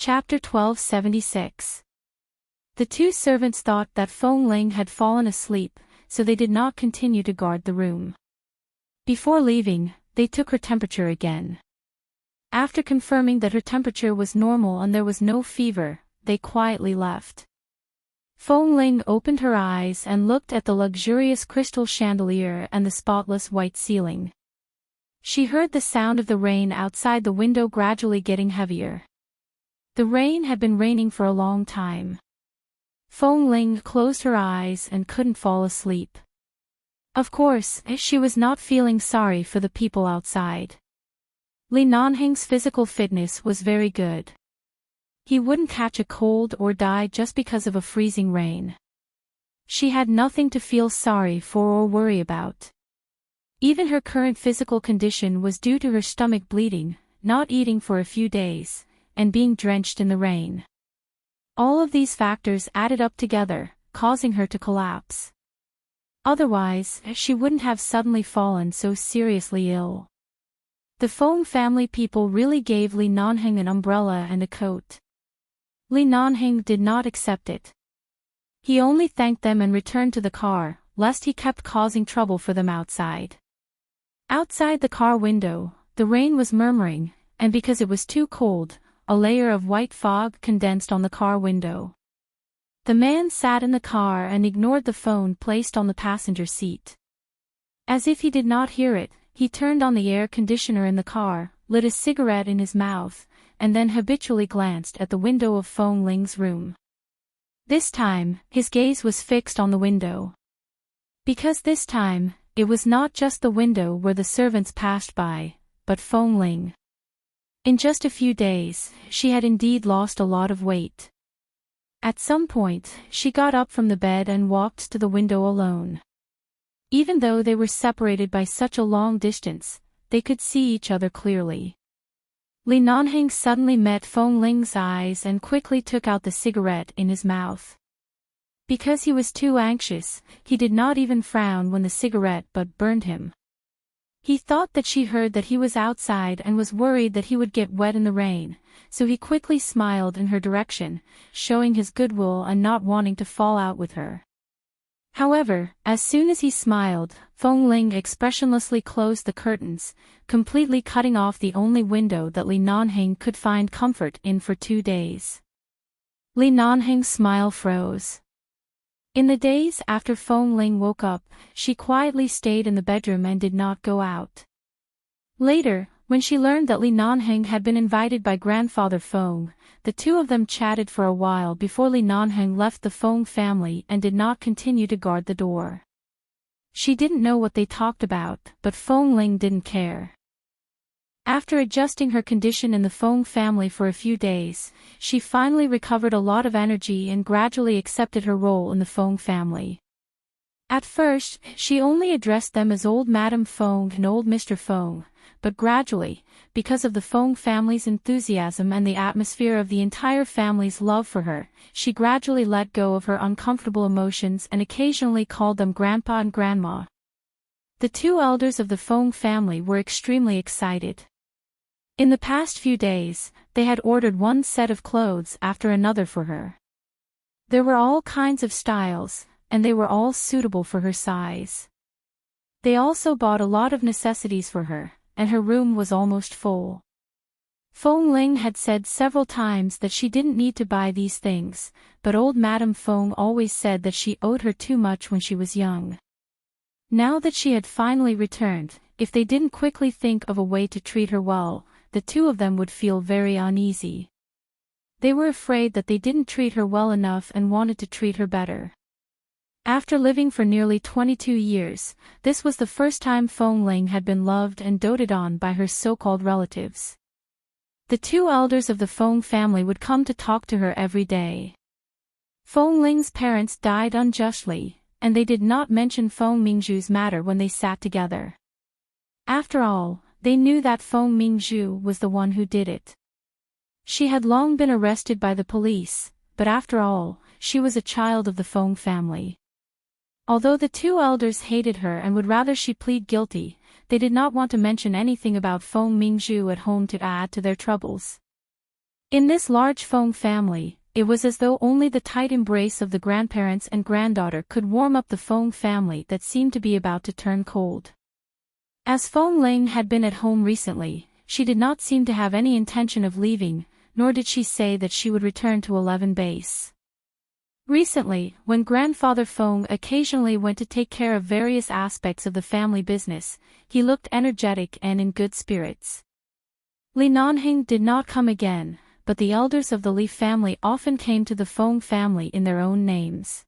Chapter 1276. The two servants thought that Feng Ling had fallen asleep, so they did not continue to guard the room. Before leaving, they took her temperature again. After confirming that her temperature was normal and there was no fever, they quietly left. Feng Ling opened her eyes and looked at the luxurious crystal chandelier and the spotless white ceiling. She heard the sound of the rain outside the window gradually getting heavier. The rain had been raining for a long time. Feng Ling closed her eyes and couldn't fall asleep. Of course, she was not feeling sorry for the people outside. Li Nanheng's physical fitness was very good. He wouldn't catch a cold or die just because of a freezing rain. She had nothing to feel sorry for or worry about. Even her current physical condition was due to her stomach bleeding, not eating for a few days, and being drenched in the rain. All of these factors added up together, causing her to collapse. Otherwise, she wouldn't have suddenly fallen so seriously ill. The Feng family people really gave Li Nanheng an umbrella and a coat. Li Nanheng did not accept it. He only thanked them and returned to the car, lest he kept causing trouble for them outside. Outside the car window, the rain was murmuring, and because it was too cold, a layer of white fog condensed on the car window. The man sat in the car and ignored the phone placed on the passenger seat. As if he did not hear it, he turned on the air conditioner in the car, lit a cigarette in his mouth, and then habitually glanced at the window of Feng Ling's room. This time, his gaze was fixed on the window. Because this time, it was not just the window where the servants passed by, but Feng Ling. In just a few days, she had indeed lost a lot of weight. At some point, she got up from the bed and walked to the window alone. Even though they were separated by such a long distance, they could see each other clearly. Li Nanheng suddenly met Feng Ling's eyes and quickly took out the cigarette in his mouth. Because he was too anxious, he did not even frown when the cigarette butt burned him. He thought that she heard that he was outside and was worried that he would get wet in the rain, so he quickly smiled in her direction, showing his goodwill and not wanting to fall out with her. However, as soon as he smiled, Feng Ling expressionlessly closed the curtains, completely cutting off the only window that Li Nanheng could find comfort in for 2 days. Li Nanheng's smile froze. In the days after Feng Ling woke up, she quietly stayed in the bedroom and did not go out. Later, when she learned that Li Nanheng had been invited by grandfather Feng, the two of them chatted for a while before Li Nanheng left the Feng family and did not continue to guard the door. She didn't know what they talked about, but Feng Ling didn't care. After adjusting her condition in the Feng family for a few days, she finally recovered a lot of energy and gradually accepted her role in the Feng family. At first, she only addressed them as Old Madam Feng and Old Mr. Feng, but gradually, because of the Feng family's enthusiasm and the atmosphere of the entire family's love for her, she gradually let go of her uncomfortable emotions and occasionally called them Grandpa and Grandma. The two elders of the Feng family were extremely excited. In the past few days, they had ordered one set of clothes after another for her. There were all kinds of styles, and they were all suitable for her size. They also bought a lot of necessities for her, and her room was almost full. Feng Ling had said several times that she didn't need to buy these things, but old Madame Feng always said that she owed her too much when she was young. Now that she had finally returned, if they didn't quickly think of a way to treat her well, the two of them would feel very uneasy. They were afraid that they didn't treat her well enough and wanted to treat her better. After living for nearly 22 years, this was the first time Feng Ling had been loved and doted on by her so-called relatives. The two elders of the Feng family would come to talk to her every day. Feng Ling's parents died unjustly, and they did not mention Feng Mingzhu's matter when they sat together. After all, they knew that Feng Mingzhu was the one who did it. She had long been arrested by the police, but after all, she was a child of the Feng family. Although the two elders hated her and would rather she plead guilty, they did not want to mention anything about Feng Mingzhu at home to add to their troubles. In this large Feng family, it was as though only the tight embrace of the grandparents and granddaughter could warm up the Feng family that seemed to be about to turn cold. As Feng Ling had been at home recently, she did not seem to have any intention of leaving, nor did she say that she would return to 11 base. Recently, when Grandfather Feng occasionally went to take care of various aspects of the family business, he looked energetic and in good spirits. Li Nanhing did not come again, but the elders of the Li family often came to the Feng family in their own names.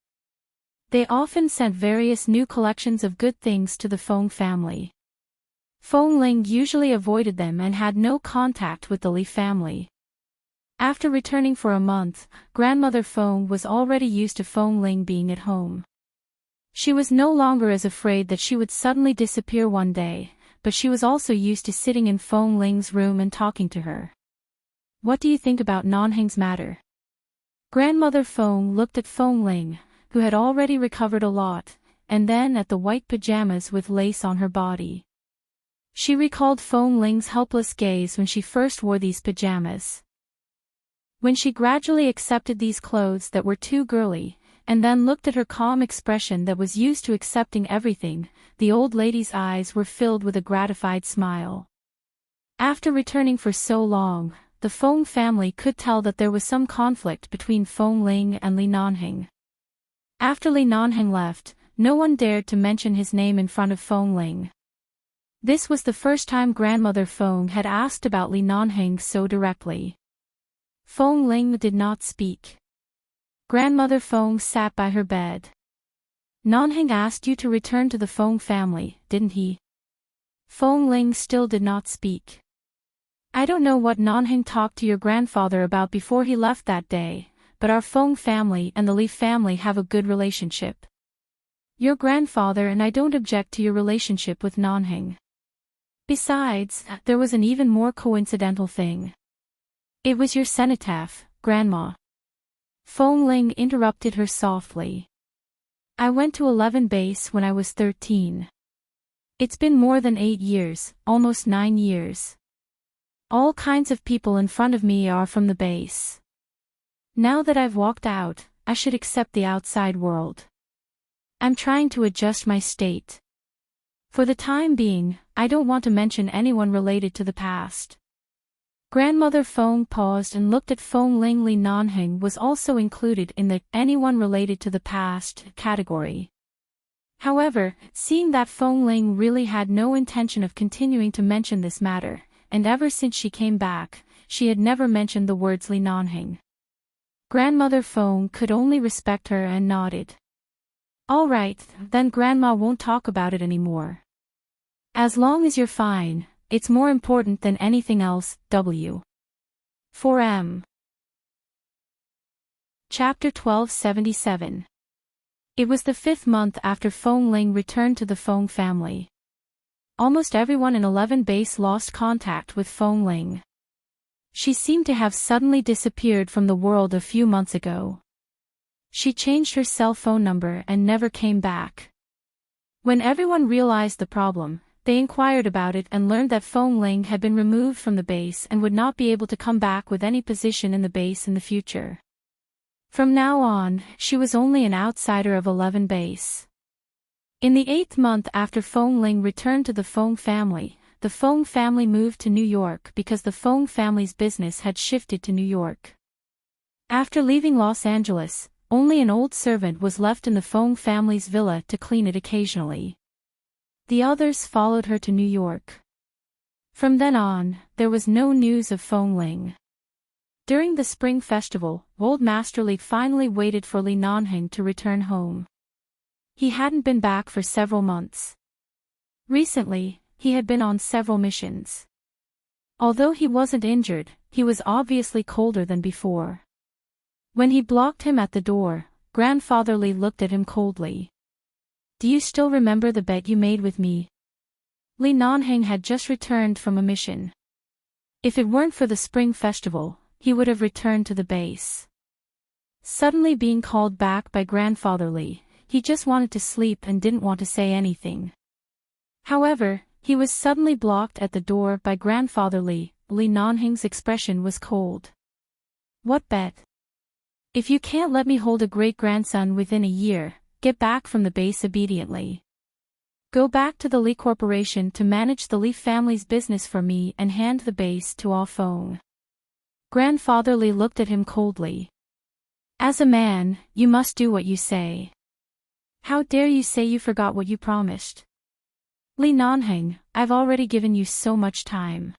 They often sent various new collections of good things to the Feng family. Feng Ling usually avoided them and had no contact with the Li family. After returning for a month, Grandmother Feng was already used to Feng Ling being at home. She was no longer as afraid that she would suddenly disappear one day, but she was also used to sitting in Feng Ling's room and talking to her. "What do you think about Nanhing's matter?" Grandmother Feng looked at Feng Ling, who had already recovered a lot, and then at the white pajamas with lace on her body. She recalled Feng Ling's helpless gaze when she first wore these pajamas. When she gradually accepted these clothes that were too girly, and then looked at her calm expression that was used to accepting everything, the old lady's eyes were filled with a gratified smile. After returning for so long, the Feng family could tell that there was some conflict between Feng Ling and Li Nanhing. After Li Nanhing left, no one dared to mention his name in front of Feng Ling. This was the first time Grandmother Feng had asked about Li Nanhing so directly. Feng Ling did not speak. Grandmother Feng sat by her bed. "Nanhing asked you to return to the Feng family, didn't he?" Feng Ling still did not speak. "I don't know what Nanhing talked to your grandfather about before he left that day, but our Feng family and the Li family have a good relationship. Your grandfather and I don't object to your relationship with Nanhing. Besides, there was an even more coincidental thing. It was your cenotaph, Grandma." Feng Ling interrupted her softly. "I went to 11 base when I was 13. It's been more than 8 years, almost 9 years. All kinds of people in front of me are from the base. Now that I've walked out, I should accept the outside world. I'm trying to adjust my state. For the time being, I don't want to mention anyone related to the past." Grandmother Feng paused and looked at Feng Ling. Li Nanhing was also included in the anyone related to the past category. However, seeing that Feng Ling really had no intention of continuing to mention this matter, and ever since she came back, she had never mentioned the words Li Nanhing. Grandmother Feng could only respect her and nodded. "All right, then Grandma won't talk about it anymore. As long as you're fine, it's more important than anything else. W. 4M. Chapter 1277. It was the 5th month after Feng Ling returned to the Feng family. Almost everyone in 11 base lost contact with Feng Ling. She seemed to have suddenly disappeared from the world a few months ago. She changed her cell phone number and never came back. When everyone realized the problem, they inquired about it and learned that Feng Ling had been removed from the base and would not be able to come back with any position in the base in the future. From now on, she was only an outsider of 11 base. In the 8th month after Feng Ling returned to the Feng family, the Feng family moved to New York because the Feng family's business had shifted to New York. After leaving Los Angeles, only an old servant was left in the Feng family's villa to clean it occasionally. The others followed her to New York. From then on, there was no news of Feng Ling. During the spring festival, Old Master Li finally waited for Li Nanhing to return home. He hadn't been back for several months. Recently, he had been on several missions. Although he wasn't injured, he was obviously colder than before. When he blocked him at the door, Grandfather Li looked at him coldly. "Do you still remember the bet you made with me?" Li Nanhing had just returned from a mission. If it weren't for the spring festival, he would have returned to the base. Suddenly being called back by Grandfather Li, he just wanted to sleep and didn't want to say anything. However, he was suddenly blocked at the door by Grandfather Li. Li Nanhing's expression was cold. What bet? If you can't let me hold a great-grandson within a year, get back from the base obediently. Go back to the Li Corporation to manage the Li family's business for me and hand the base to Ah Feng. Grandfather Li looked at him coldly. As a man, you must do what you say. How dare you say you forgot what you promised? Li Nanheng, I've already given you so much time.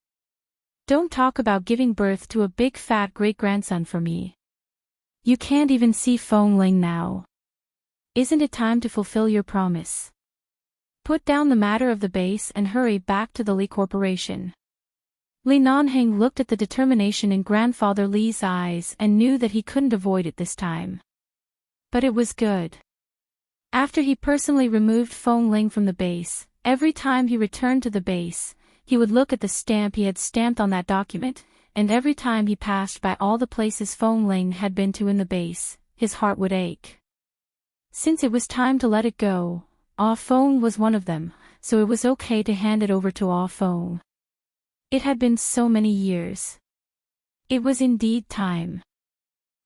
Don't talk about giving birth to a big fat great-grandson for me. You can't even see Feng Ling now. Isn't it time to fulfill your promise? Put down the matter of the base and hurry back to the Li Corporation. Li Nanheng looked at the determination in Grandfather Li's eyes and knew that he couldn't avoid it this time. But it was good. After he personally removed Feng Ling from the base, every time he returned to the base, he would look at the stamp he had stamped on that document, and every time he passed by all the places Feng Ling had been to in the base, his heart would ache. Since it was time to let it go, Ah Feng was one of them, so it was okay to hand it over to Ah Feng. It had been so many years. It was indeed time.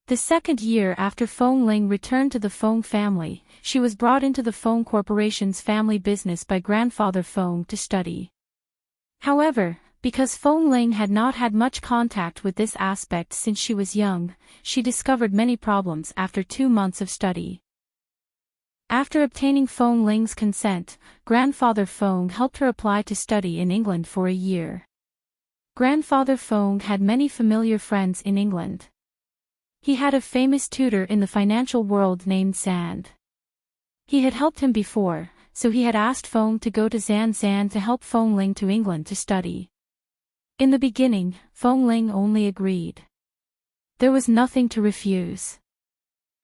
The second year after Feng Ling returned to the Feng family, she was brought into the Feng Corporation's family business by Grandfather Feng to study. However, because Feng Ling had not had much contact with this aspect since she was young, she discovered many problems after 2 months of study. After obtaining Feng Ling's consent, Grandfather Feng helped her apply to study in England for a year. Grandfather Feng had many familiar friends in England. He had a famous tutor in the financial world named Zand. He had helped him before, so he had asked Feng to go to Zand to help Feng Ling to England to study. In the beginning, Feng Ling only agreed. There was nothing to refuse.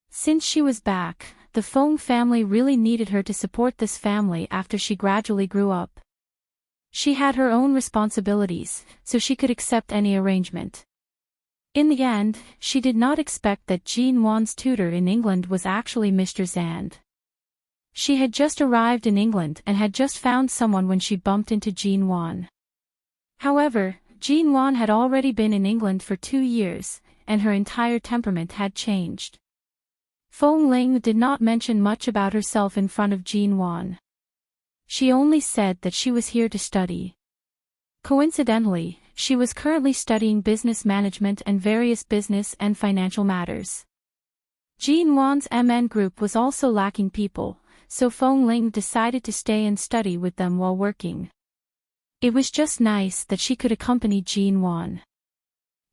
Since she was back, the Feng family really needed her to support this family after she gradually grew up. She had her own responsibilities, so she could accept any arrangement. In the end, she did not expect that Jean Wan's tutor in England was actually Mr. Zand. She had just arrived in England and had just found someone when she bumped into Jean Wan. However, Jean Wan had already been in England for 2 years, and her entire temperament had changed. Feng Ling did not mention much about herself in front of Jean Wan. She only said that she was here to study. Coincidentally, she was currently studying business management and various business and financial matters. Jean Wan's MN group was also lacking people, so Feng Ling decided to stay and study with them while working. It was just nice that she could accompany Jean Wan.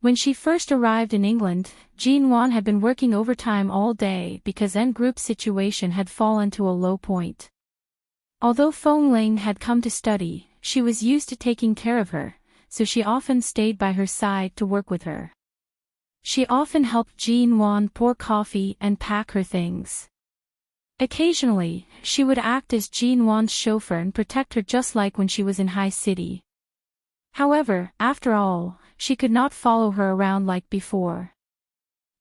When she first arrived in England, Jean Wan had been working overtime all day because N Group's situation had fallen to a low point. Although Feng Ling had come to study, she was used to taking care of her, so she often stayed by her side to work with her. She often helped Jean Wan pour coffee and pack her things. Occasionally, she would act as Jean Wan's chauffeur and protect her just like when she was in High City. However, after all, she could not follow her around like before.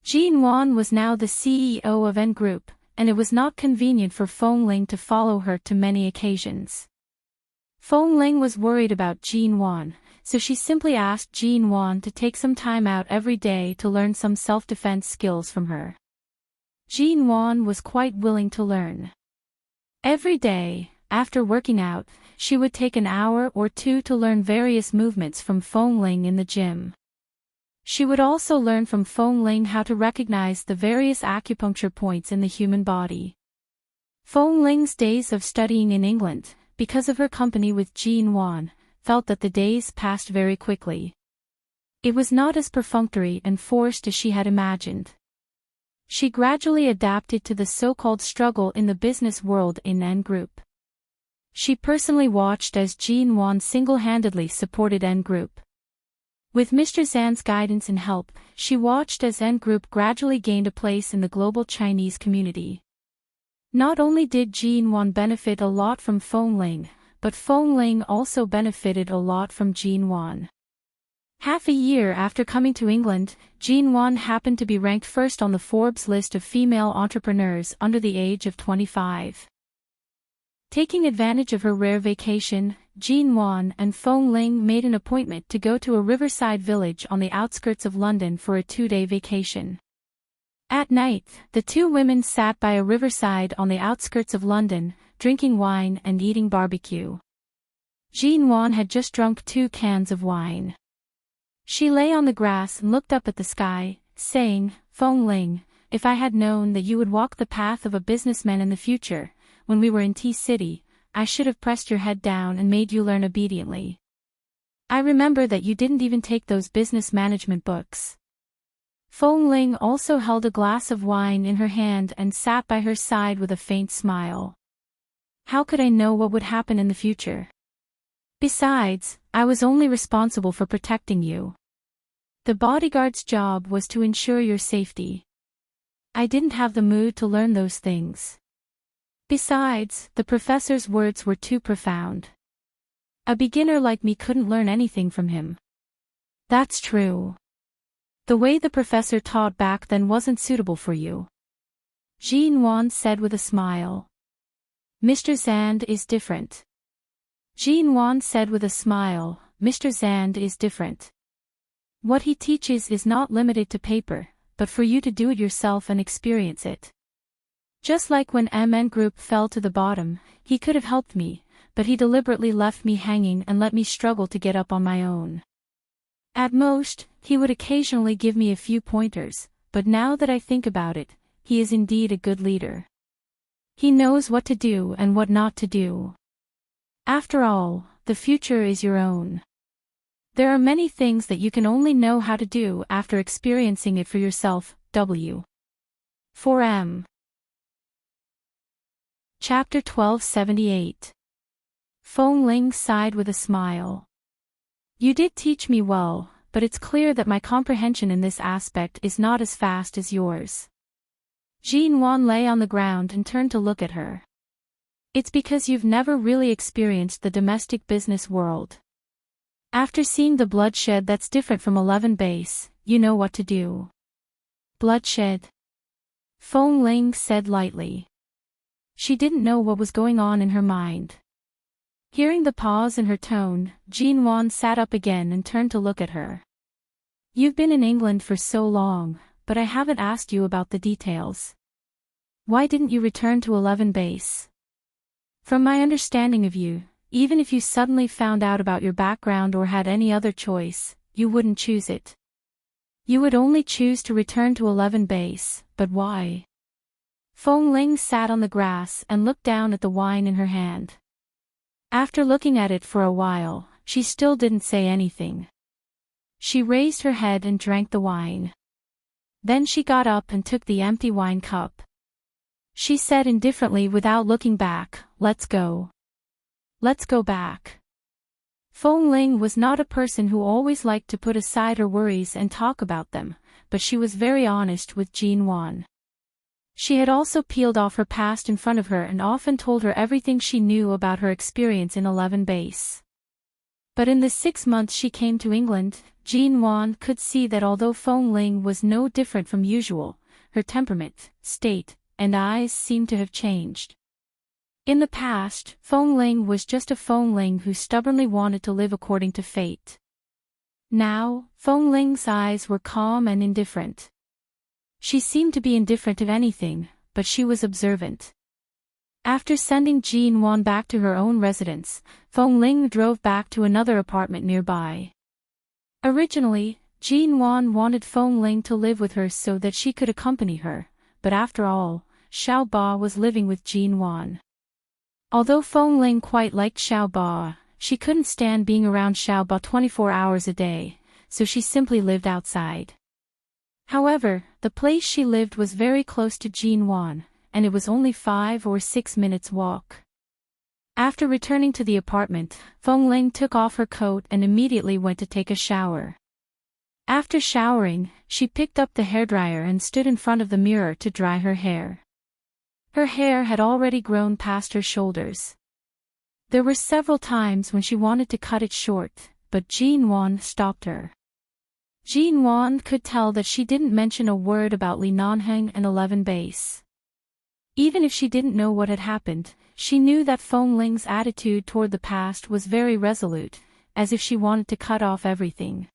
Jean Wan was now the CEO of N Group, and it was not convenient for Feng Ling to follow her to many occasions. Feng Ling was worried about Jean Wan, so she simply asked Jean Wan to take some time out every day to learn some self-defense skills from her. Jean Wan was quite willing to learn. Every day, after working out, she would take an hour or 2 to learn various movements from Feng Ling in the gym. She would also learn from Feng Ling how to recognize the various acupuncture points in the human body. Feng Ling's days of studying in England, because of her company with Jean Wan, felt that the days passed very quickly. It was not as perfunctory and forced as she had imagined. She gradually adapted to the so-called struggle in the business world in N Group. She personally watched as Jean Wan single-handedly supported N Group. With Mr. Zand's guidance and help, she watched as N Group gradually gained a place in the global Chinese community. Not only did Jean Wan benefit a lot from Feng Ling, but Feng Ling also benefited a lot from Jean Wan. Half a year after coming to England, Jean Wan happened to be ranked first on the Forbes list of female entrepreneurs under the age of 25. Taking advantage of her rare vacation, Jean Wan and Feng Ling made an appointment to go to a riverside village on the outskirts of London for a 2-day vacation. At night, the two women sat by a riverside on the outskirts of London, drinking wine and eating barbecue. Jean Wan had just drunk 2 cans of wine. She lay on the grass and looked up at the sky, saying, "Feng Ling, if I had known that you would walk the path of a businessman in the future, when we were in T-City, I should have pressed your head down and made you learn obediently. I remember that you didn't even take those business management books." Feng Ling also held a glass of wine in her hand and sat by her side with a faint smile. "How could I know what would happen in the future? Besides, I was only responsible for protecting you. The bodyguard's job was to ensure your safety. I didn't have the mood to learn those things. Besides, the professor's words were too profound. A beginner like me couldn't learn anything from him." "That's true. The way the professor taught back then wasn't suitable for you," Jean Wan said with a smile. "Mr. Zand is different." Jean Wan said with a smile, "Mr. Zand is different. What he teaches is not limited to paper, but for you to do it yourself and experience it. Just like when MN Group fell to the bottom, he could have helped me, but he deliberately left me hanging and let me struggle to get up on my own. At most, he would occasionally give me a few pointers, but now that I think about it, he is indeed a good leader. He knows what to do and what not to do. After all, the future is your own. There are many things that you can only know how to do after experiencing it for yourself. W. 4M. Chapter 1278. Feng Ling sighed with a smile. "You did teach me well, but it's clear that my comprehension in this aspect is not as fast as yours." Jean Wan lay on the ground and turned to look at her. "It's because you've never really experienced the domestic business world. After seeing the bloodshed that's different from 11 base, you know what to do." "Bloodshed?" Feng Ling said lightly. She didn't know what was going on in her mind. Hearing the pause in her tone, Jean Wan sat up again and turned to look at her. "You've been in England for so long, but I haven't asked you about the details. Why didn't you return to 11 base? From my understanding of you, even if you suddenly found out about your background or had any other choice, you wouldn't choose it. You would only choose to return to 11 base, but why?" Feng Ling sat on the grass and looked down at the wine in her hand. After looking at it for a while, she still didn't say anything. She raised her head and drank the wine. Then she got up and took the empty wine cup. She said indifferently without looking back, "Let's go. Let's go back." Feng Ling was not a person who always liked to put aside her worries and talk about them, but she was very honest with Jean Wan. She had also peeled off her past in front of her and often told her everything she knew about her experience in 11 base. But in the 6 months she came to England, Jean Wan could see that although Feng Ling was no different from usual, her temperament, state, and eyes seemed to have changed. In the past, Feng Ling was just a Feng Ling who stubbornly wanted to live according to fate. Now, Feng Ling's eyes were calm and indifferent. She seemed to be indifferent to anything, but she was observant. After sending Jean Wan back to her own residence, Feng Ling drove back to another apartment nearby. Originally, Jean Wan wanted Feng Ling to live with her so that she could accompany her, but after all, Xiao Ba was living with Jean Wan. Although Feng Ling quite liked Xiao Ba, she couldn't stand being around Xiao Ba 24 hours a day, so she simply lived outside. However, the place she lived was very close to Jean Wan, and it was only 5 or 6 minutes' walk. After returning to the apartment, Feng Ling took off her coat and immediately went to take a shower. After showering, she picked up the hairdryer and stood in front of the mirror to dry her hair. Her hair had already grown past her shoulders. There were several times when she wanted to cut it short, but Jean Wan stopped her. Jean Wan could tell that she didn't mention a word about Li Nanheng and 11 base. Even if she didn't know what had happened, she knew that Feng Ling's attitude toward the past was very resolute, as if she wanted to cut off everything.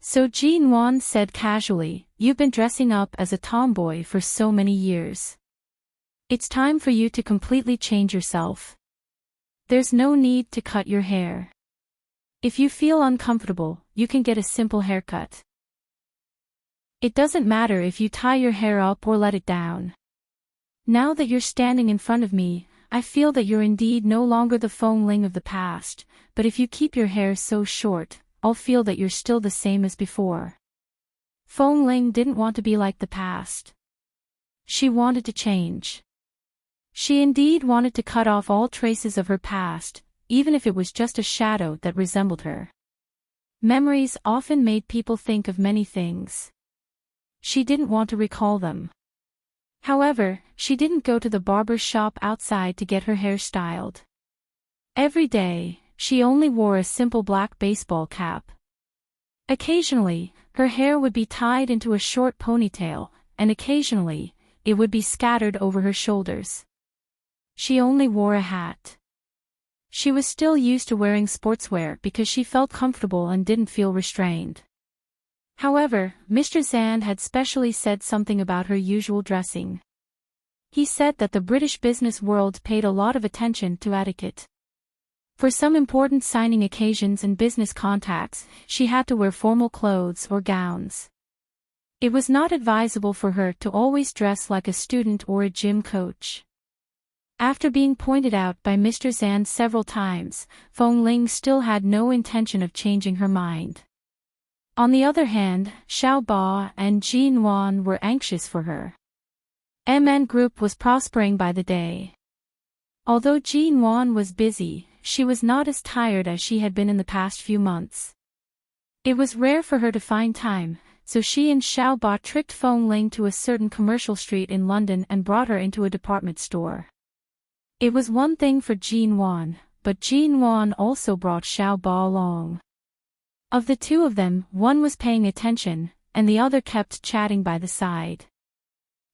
So Jin Wan said casually, "You've been dressing up as a tomboy for so many years. It's time for you to completely change yourself. There's no need to cut your hair. If you feel uncomfortable, you can get a simple haircut. It doesn't matter if you tie your hair up or let it down. Now that you're standing in front of me, I feel that you're indeed no longer the Feng Ling of the past, but if you keep your hair so short, I'll feel that you're still the same as before." Feng Ling didn't want to be like the past. She wanted to change. She indeed wanted to cut off all traces of her past, even if it was just a shadow that resembled her. Memories often made people think of many things. She didn't want to recall them. However, she didn't go to the barber shop outside to get her hair styled. Every day, she only wore a simple black baseball cap. Occasionally, her hair would be tied into a short ponytail, and occasionally, it would be scattered over her shoulders. She only wore a hat. She was still used to wearing sportswear because she felt comfortable and didn't feel restrained. However, Mr. Zand had specially said something about her usual dressing. He said that the British business world paid a lot of attention to etiquette. For some important signing occasions and business contacts, she had to wear formal clothes or gowns. It was not advisable for her to always dress like a student or a gym coach. After being pointed out by Mr. Zand several times, Feng Ling still had no intention of changing her mind. On the other hand, Xiao Ba and Jin Wan were anxious for her. MN Group was prospering by the day. Although Jin Wan was busy, she was not as tired as she had been in the past few months. It was rare for her to find time, so she and Xiao Ba tricked Feng Ling to a certain commercial street in London and brought her into a department store. It was one thing for Jin Wan, but Jin Wan also brought Xiao Ba along. Of the two of them, one was paying attention, and the other kept chatting by the side.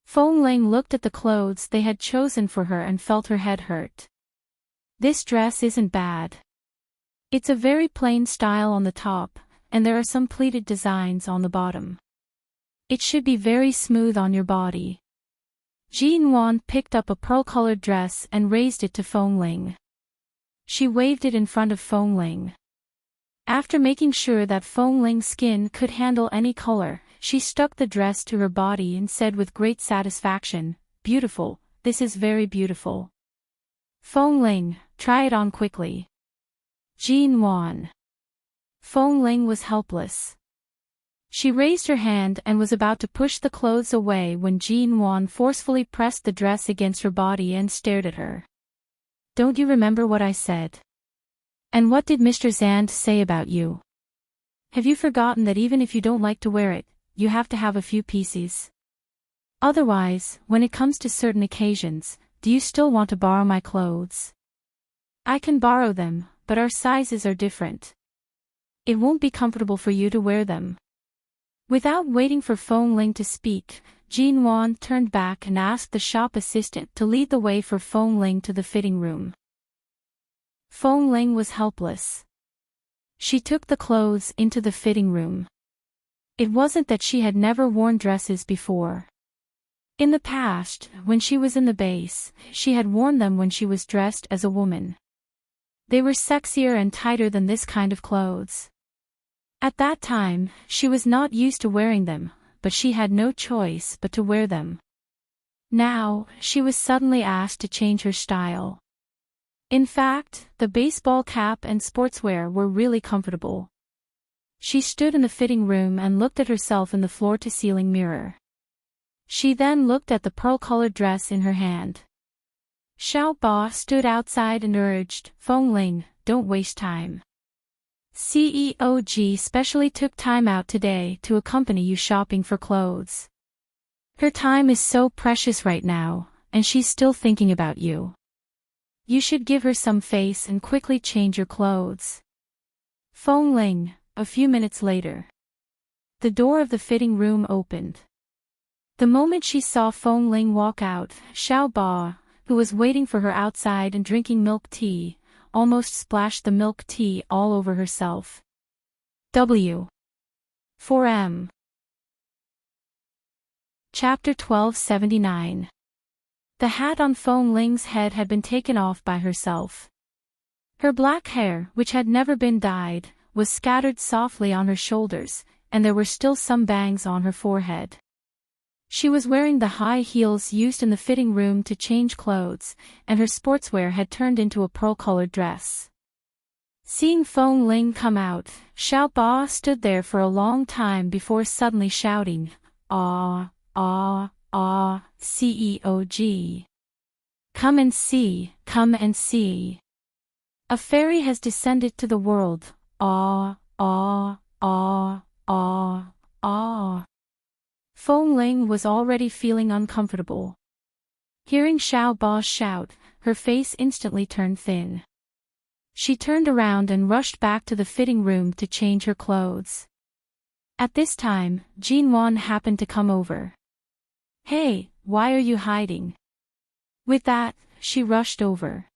Feng Ling looked at the clothes they had chosen for her and felt her head hurt. This dress isn't bad. It's a very plain style on the top, and there are some pleated designs on the bottom. It should be very smooth on your body. Jin Wan picked up a pearl-colored dress and raised it to Feng Ling. She waved it in front of Feng Ling. After making sure that Feng Ling's skin could handle any color, she stuck the dress to her body and said with great satisfaction, "Beautiful, this is very beautiful." Feng Ling, try it on quickly. Jin Wan. Feng Ling was helpless. She raised her hand and was about to push the clothes away when Jin Wan forcefully pressed the dress against her body and stared at her. "Don't you remember what I said? And what did Mr. Zand say about you? Have you forgotten that even if you don't like to wear it, you have to have a few pieces? Otherwise, when it comes to certain occasions, do you still want to borrow my clothes? I can borrow them, but our sizes are different. It won't be comfortable for you to wear them." Without waiting for Feng Ling to speak, Jin Wan turned back and asked the shop assistant to lead the way for Feng Ling to the fitting room. Feng Ling was helpless. She took the clothes into the fitting room. It wasn't that she had never worn dresses before. In the past, when she was in the base, she had worn them when she was dressed as a woman. They were sexier and tighter than this kind of clothes. At that time, she was not used to wearing them, but she had no choice but to wear them. Now, she was suddenly asked to change her style. In fact, the baseball cap and sportswear were really comfortable. She stood in the fitting room and looked at herself in the floor-to-ceiling mirror. She then looked at the pearl-colored dress in her hand. Xiao Ba stood outside and urged, "Feng Ling, don't waste time. CEOG specially took time out today to accompany you shopping for clothes. Her time is so precious right now, and she's still thinking about you. You should give her some face and quickly change your clothes." Feng Ling, a few minutes later. The door of the fitting room opened. The moment she saw Feng Ling walk out, Xiao Ba, who was waiting for her outside and drinking milk tea, almost splashed the milk tea all over herself. W. 4M. Chapter 1279. The hat on Fong Ling's head had been taken off by herself. Her black hair, which had never been dyed, was scattered softly on her shoulders, and there were still some bangs on her forehead. She was wearing the high heels used in the fitting room to change clothes, and her sportswear had turned into a pearl-colored dress. Seeing Fong Ling come out, Xiao Ba stood there for a long time before suddenly shouting, "Ah, ah, ah, CEOG. Come and see, come and see. A fairy has descended to the world, ah, ah, ah, ah, ah." Fong Ling was already feeling uncomfortable. Hearing Xiao Ba shout, her face instantly turned thin. She turned around and rushed back to the fitting room to change her clothes. At this time, Jin Wan happened to come over. "Hey, why are you hiding?" With that, she rushed over.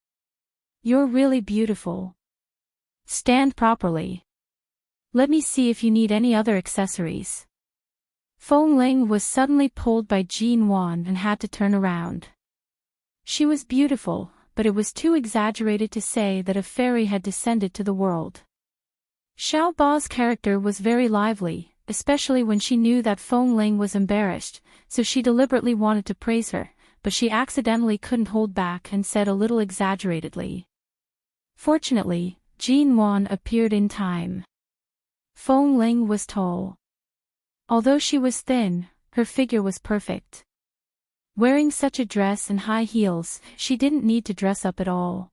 "You're really beautiful. Stand properly. Let me see if you need any other accessories." Fong Ling was suddenly pulled by Jin Wan and had to turn around. She was beautiful, but it was too exaggerated to say that a fairy had descended to the world. Xiao Ba's character was very lively, especially when she knew that Fong Ling was embarrassed, so she deliberately wanted to praise her, but she accidentally couldn't hold back and said a little exaggeratedly. Fortunately, Jin Wan appeared in time. Fong Ling was tall. Although she was thin, her figure was perfect. Wearing such a dress and high heels, she didn't need to dress up at all.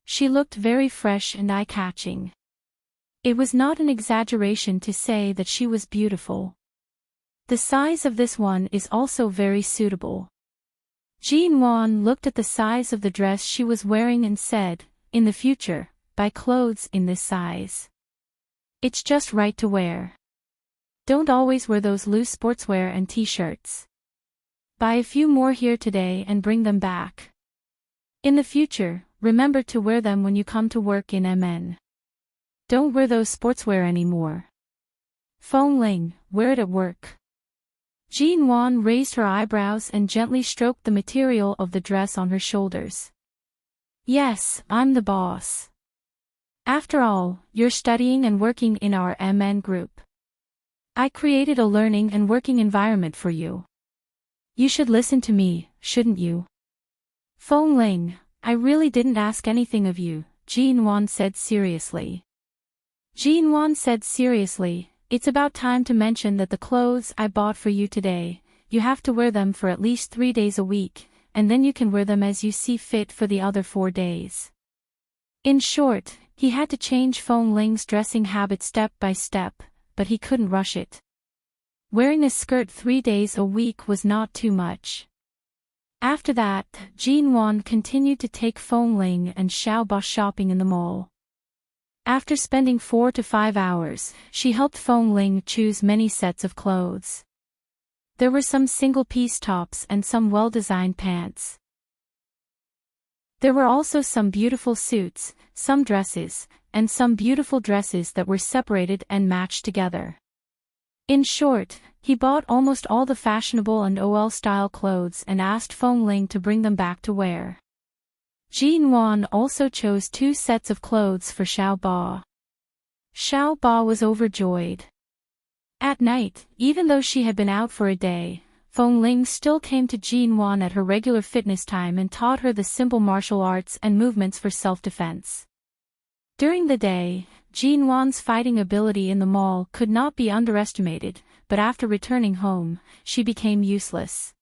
She looked very fresh and eye-catching. It was not an exaggeration to say that she was beautiful. The size of this one is also very suitable. Jin Wan looked at the size of the dress she was wearing and said, "In the future, buy clothes in this size. It's just right to wear. Don't always wear those loose sportswear and t-shirts. Buy a few more here today and bring them back. In the future, remember to wear them when you come to work in MN. Don't wear those sportswear anymore. Fong Ling, wear it at work." Jin Wan raised her eyebrows and gently stroked the material of the dress on her shoulders. "Yes, I'm the boss. After all, you're studying and working in our MN group. I created a learning and working environment for you. You should listen to me, shouldn't you?" "Fong Ling, I really didn't ask anything of you," Jin Wan said seriously. Jin Wan said seriously, "It's about time to mention that the clothes I bought for you today, you have to wear them for at least 3 days a week, and then you can wear them as you see fit for the other 4 days." In short, he had to change Fong Ling's dressing habit step by step, but he couldn't rush it. Wearing a skirt 3 days a week was not too much. After that, Jin Wan continued to take Fong Ling and Xiao Ba shopping in the mall. After spending 4 to 5 hours, she helped Fong Ling choose many sets of clothes. There were some single-piece tops and some well-designed pants. There were also some beautiful suits, some dresses, and some beautiful dresses that were separated and matched together. In short, he bought almost all the fashionable and OL-style clothes and asked Fong Ling to bring them back to wear. Jin Wan also chose 2 sets of clothes for Xiao Ba. Xiao Ba was overjoyed. At night, even though she had been out for a day, Fong Ling still came to Jin Wan at her regular fitness time and taught her the simple martial arts and movements for self-defense. During the day, Jin Wan's fighting ability in the mall could not be underestimated, but after returning home, she became useless.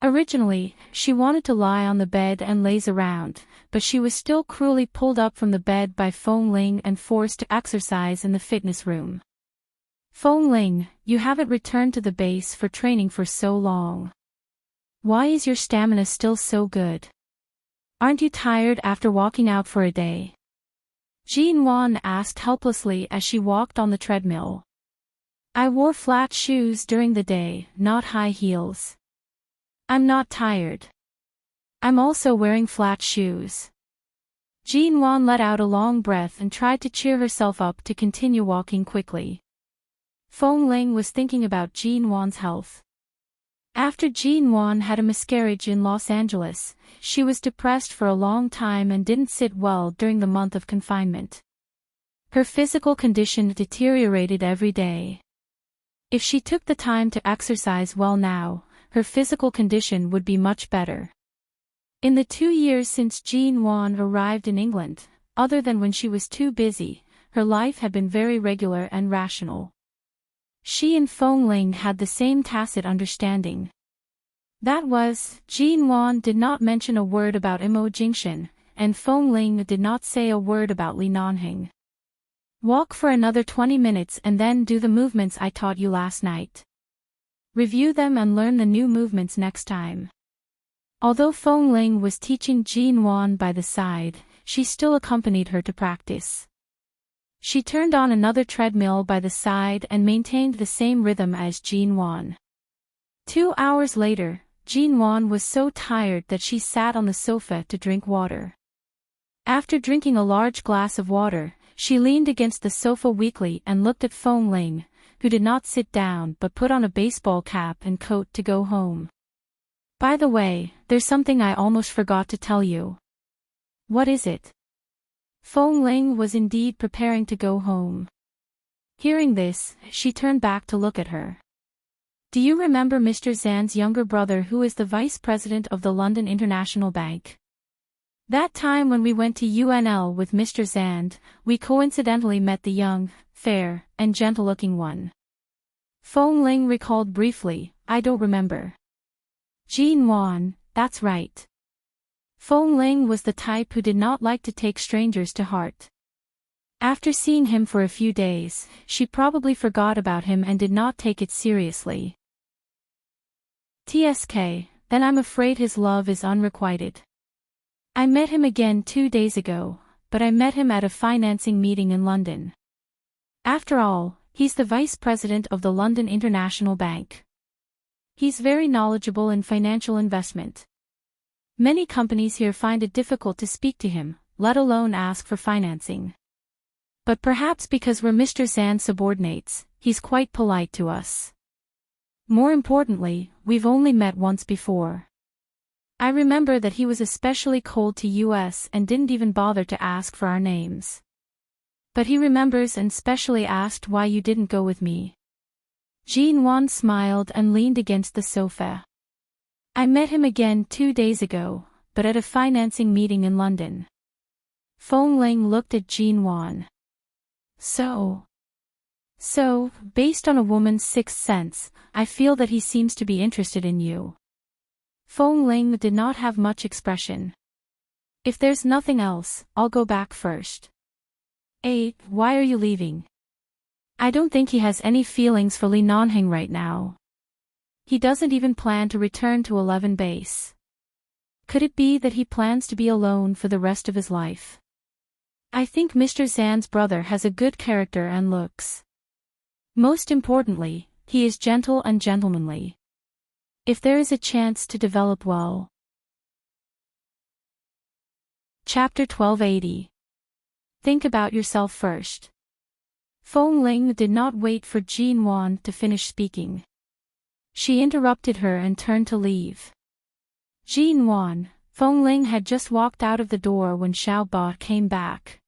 Originally, she wanted to lie on the bed and laze around, but she was still cruelly pulled up from the bed by Fong Ling and forced to exercise in the fitness room. "Fong Ling, you haven't returned to the base for training for so long. Why is your stamina still so good? Aren't you tired after walking out for a day?" Jin Wan asked helplessly as she walked on the treadmill. "I wore flat shoes during the day, not high heels. I'm not tired." I'm also wearing flat shoes. Jean Wan let out a long breath and tried to cheer herself up to continue walking quickly. Feng Ling was thinking about Jean Wan's health. After Jean Wan had a miscarriage in Los Angeles, she was depressed for a long time and didn't sit well during the month of confinement. Her physical condition deteriorated every day. If she took the time to exercise well now, her physical condition would be much better. In the 2 years since Jean Wan arrived in England, other than when she was too busy, her life had been very regular and rational. She and Feng Ling had the same tacit understanding. That was, Jean Wan did not mention a word about Imo Jingshan, and Feng Ling did not say a word about Li Nanheng. Walk for another 20 minutes and then do the movements I taught you last night. Review them and learn the new movements next time. Although Feng Ling was teaching Jean Wan by the side, she still accompanied her to practice. She turned on another treadmill by the side and maintained the same rhythm as Jean Wan. 2 hours later, Jean Wan was so tired that she sat on the sofa to drink water. After drinking a large glass of water, she leaned against the sofa weakly and looked at Feng Ling, who did not sit down but put on a baseball cap and coat to go home. By the way, there's something I almost forgot to tell you. What is it? Feng Ling was indeed preparing to go home. Hearing this, she turned back to look at her. Do you remember Mr. Zhan's younger brother who is the vice president of the London International Bank? That time when we went to UNL with Mr. Zhan, we coincidentally met the young, fair, and gentle-looking one. Feng Ling recalled briefly, I don't remember. Jean Wan, that's right. Feng Ling was the type who did not like to take strangers to heart. After seeing him for a few days, she probably forgot about him and did not take it seriously. TSK, then I'm afraid his love is unrequited. I met him again 2 days ago, but I met him at a financing meeting in London. After all, he's the vice president of the London International Bank. He's very knowledgeable in financial investment. Many companies here find it difficult to speak to him, let alone ask for financing. But perhaps because we're Mr. Zhan's subordinates, he's quite polite to us. More importantly, we've only met once before. I remember that he was especially cold to us and didn't even bother to ask for our names. But he remembers and specially asked why you didn't go with me. Jean Wan smiled and leaned against the sofa. I met him again 2 days ago, but at a financing meeting in London. Feng Ling looked at Jean Wan. So, based on a woman's sixth sense, I feel that he seems to be interested in you. Feng Ling did not have much expression. If there's nothing else, I'll go back first. Why are you leaving? I don't think he has any feelings for Li Nanheng right now. He doesn't even plan to return to 11 base. Could it be that he plans to be alone for the rest of his life? I think Mr. Zhan's brother has a good character and looks. Most importantly, he is gentle and gentlemanly. If there is a chance to develop well. Chapter 1280. Think about yourself first. Feng Ling did not wait for Jean Wan to finish speaking. She interrupted her and turned to leave. Jean Wan, Feng Ling had just walked out of the door when Xiao Ba came back.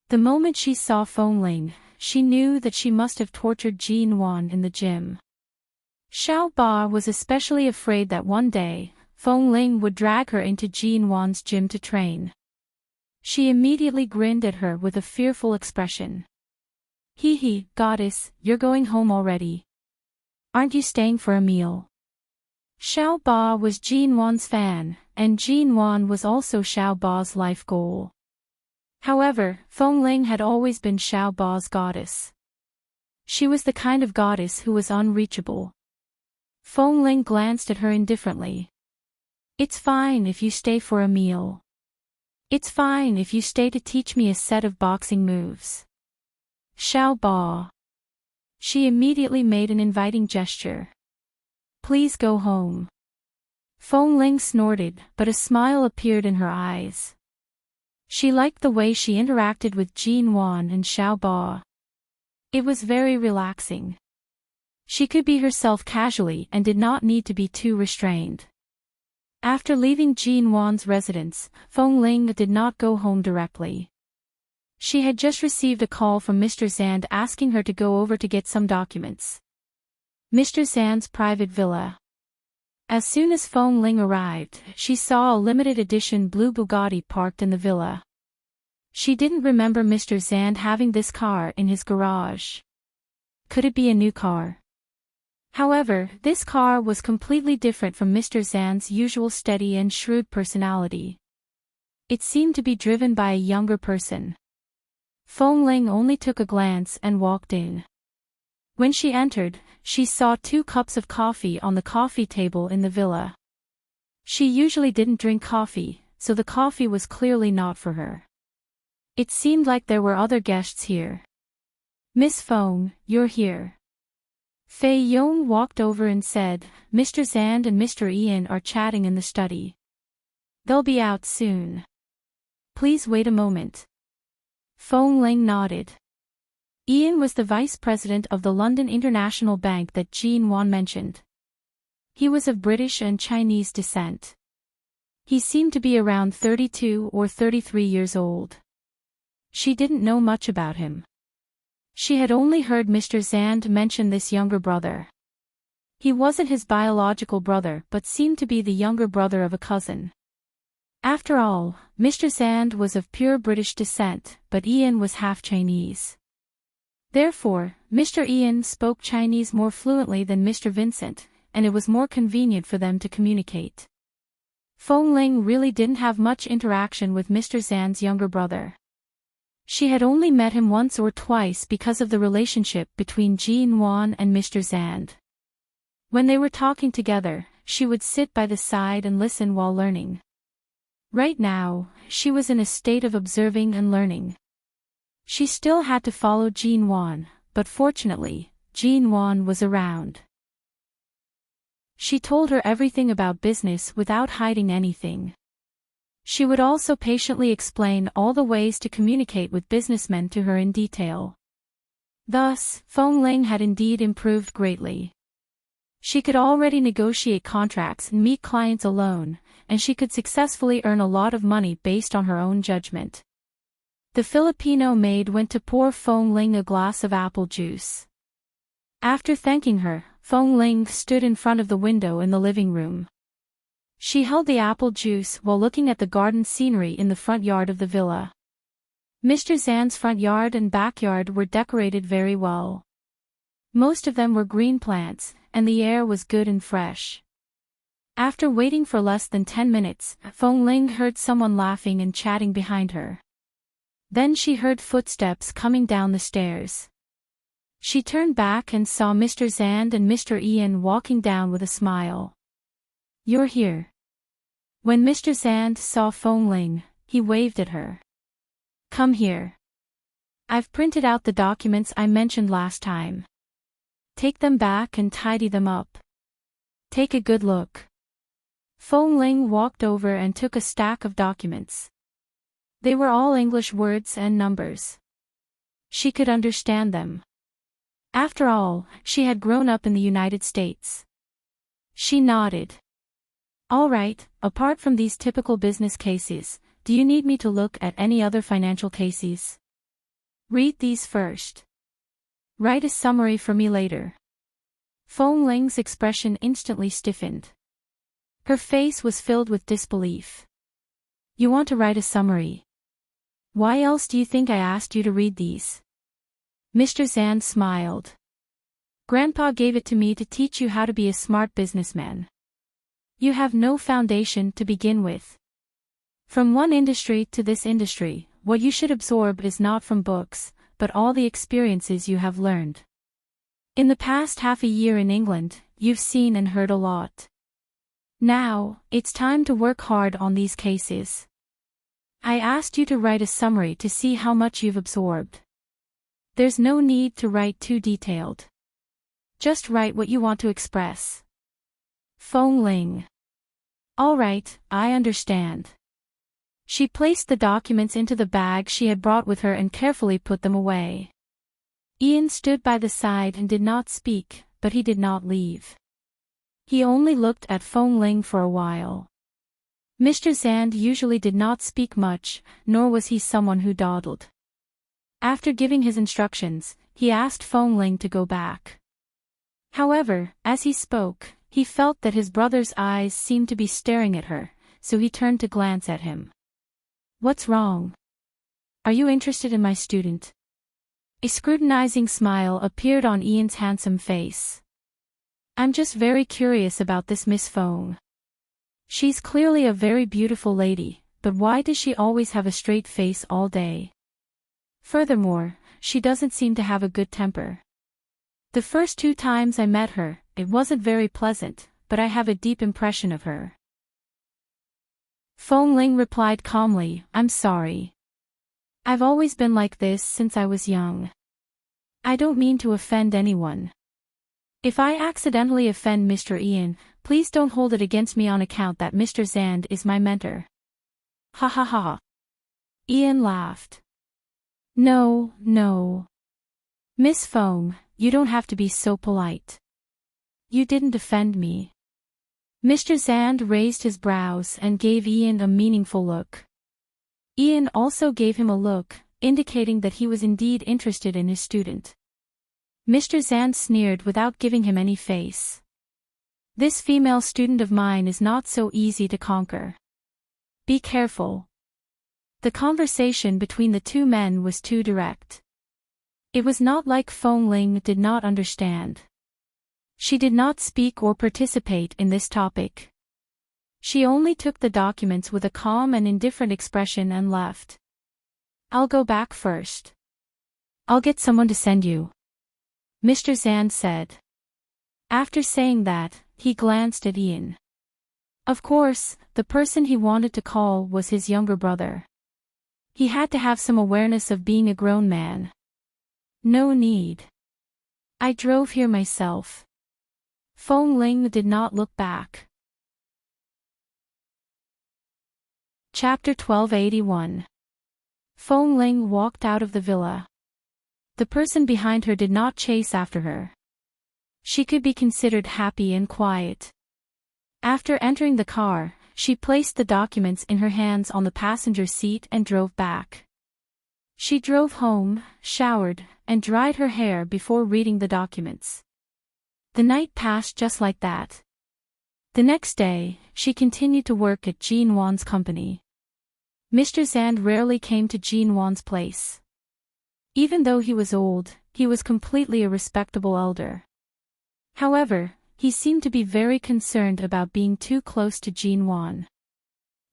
The moment she saw Feng Ling, she knew that she must have tortured Jean Wan in the gym. Xiao Ba was especially afraid that one day, Feng Ling would drag her into Jean Wan's gym to train. She immediately grinned at her with a fearful expression. Hee, goddess, you're going home already. Aren't you staying for a meal? Xiao Ba was Jean Wan's fan, and Jean Wan was also Xiao Ba's life goal. However, Feng Ling had always been Xiao Ba's goddess. She was the kind of goddess who was unreachable. Feng Ling glanced at her indifferently. It's fine if you stay for a meal. It's fine if you stay to teach me a set of boxing moves. Xiao Ba. She immediately made an inviting gesture. Please go home. Fong Ling snorted, but a smile appeared in her eyes. She liked the way she interacted with Jean Wan and Xiao Ba. It was very relaxing. She could be herself casually and did not need to be too restrained. After leaving Jean Wan's residence, Fong Ling did not go home directly. She had just received a call from Mr. Zand asking her to go over to get some documents. Mr. Zand's private villa. As soon as Fong Ling arrived, she saw a limited edition blue Bugatti parked in the villa. She didn't remember Mr. Zand having this car in his garage. Could it be a new car? However, this car was completely different from Mr. Zand's usual steady and shrewd personality. It seemed to be driven by a younger person. Fong Ling only took a glance and walked in. When she entered, she saw 2 cups of coffee on the coffee table in the villa. She usually didn't drink coffee, so the coffee was clearly not for her. It seemed like there were other guests here. "Miss Fong, you're here." Fei Yong walked over and said, "Mr. Zand and Mr. Ian are chatting in the study. They'll be out soon. Please wait a moment." Fong Ling nodded. Ian was the vice president of the London International Bank that Jean Wan mentioned. He was of British and Chinese descent. He seemed to be around 32 or 33 years old. She didn't know much about him. She had only heard Mr. Zand mention this younger brother. He wasn't his biological brother but seemed to be the younger brother of a cousin. After all, Mr. Zand was of pure British descent, but Ian was half Chinese. Therefore, Mr. Ian spoke Chinese more fluently than Mr. Vincent, and it was more convenient for them to communicate. Fong Ling really didn't have much interaction with Mr. Zand's younger brother. She had only met him once or twice because of the relationship between Jean Wan and Mr. Zand. When they were talking together, she would sit by the side and listen while learning. Right now, she was in a state of observing and learning. She still had to follow Jean Wan, but fortunately, Jean Wan was around. She told her everything about business without hiding anything. She would also patiently explain all the ways to communicate with businessmen to her in detail. Thus, Fong Ling had indeed improved greatly. She could already negotiate contracts and meet clients alone, and she could successfully earn a lot of money based on her own judgment. The Filipino maid went to pour Fong Ling a glass of apple juice. After thanking her, Fong Ling stood in front of the window in the living room. She held the apple juice while looking at the garden scenery in the front yard of the villa. Mr. Zand's front yard and backyard were decorated very well. Most of them were green plants, and the air was good and fresh. After waiting for less than 10 minutes, Fong Ling heard someone laughing and chatting behind her. Then she heard footsteps coming down the stairs. She turned back and saw Mr. Zand and Mr. Ian walking down with a smile. "You're here." When Mr. Zand saw Fong Ling, he waved at her. "Come here. I've printed out the documents I mentioned last time. Take them back and tidy them up. Take a good look." Fong Ling walked over and took a stack of documents. They were all English words and numbers. She could understand them. After all, she had grown up in the United States. She nodded. "All right, apart from these typical business cases, do you need me to look at any other financial cases? Read these first. Write a summary for me later." Fong Ling's expression instantly stiffened. Her face was filled with disbelief. "You want to write a summary? Why else do you think I asked you to read these?" Mr. Zand smiled. "Grandpa gave it to me to teach you how to be a smart businessman. You have no foundation to begin with. From one industry to this industry, what you should absorb is not from books, but all the experiences you have learned. In the past half a year in England, you've seen and heard a lot. Now, it's time to work hard on these cases. I asked you to write a summary to see how much you've absorbed. There's no need to write too detailed. Just write what you want to express." Fong Ling. All right, I understand. She placed the documents into the bag she had brought with her and carefully put them away. Ian stood by the side and did not speak, but he did not leave. He only looked at Fong Ling for a while. Mr. Zand usually did not speak much, nor was he someone who dawdled. After giving his instructions, he asked Fong Ling to go back. However, as he spoke, he felt that his brother's eyes seemed to be staring at her, so he turned to glance at him. What's wrong? Are you interested in my student? A scrutinizing smile appeared on Ian's handsome face. I'm just very curious about this Miss Fong. She's clearly a very beautiful lady, but why does she always have a straight face all day? Furthermore, she doesn't seem to have a good temper. The first 2 times I met her, it wasn't very pleasant, but I have a deep impression of her. Fong Ling replied calmly, I'm sorry. I've always been like this since I was young. I don't mean to offend anyone. If I accidentally offend Mr. Ian, please don't hold it against me on account that Mr. Zand is my mentor. Ha ha ha. Ian laughed. No, no. Miss Fong, you don't have to be so polite. You didn't offend me. Mr. Zand raised his brows and gave Ian a meaningful look. Ian also gave him a look, indicating that he was indeed interested in his student. Mr. Zand sneered without giving him any face. This female student of mine is not so easy to conquer. Be careful. The conversation between the 2 men was too direct. It was not like Fong Ling did not understand. She did not speak or participate in this topic. She only took the documents with a calm and indifferent expression and left. I'll go back first. I'll get someone to send you, Mr. Zand said. After saying that, he glanced at Ian. Of course, the person he wanted to call was his younger brother. He had to have some awareness of being a grown man. No need. I drove here myself. Fong Ling did not look back. Chapter 1281. Fong Ling walked out of the villa. The person behind her did not chase after her. She could be considered happy and quiet. After entering the car, she placed the documents in her hands on the passenger seat and drove back. She drove home, showered, and dried her hair before reading the documents. The night passed just like that. The next day, she continued to work at Jean Wan's company. Mr. Zand rarely came to Jean Wan's place. Even though he was old, he was completely a respectable elder. However, he seemed to be very concerned about being too close to Jean Wan.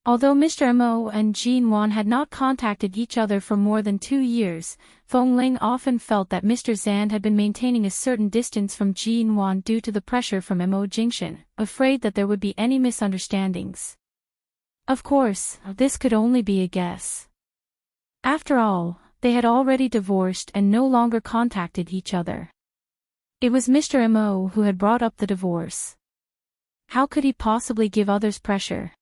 Although Mr. Mo and Jean Wan had not contacted each other for more than 2 years, Fong Ling often felt that Mr. Zand had been maintaining a certain distance from Jean Wan due to the pressure from Mo Jingshan, afraid that there would be any misunderstandings. Of course, this could only be a guess. After all, they had already divorced and no longer contacted each other. It was Mr. Mo who had brought up the divorce. How could he possibly give others pressure?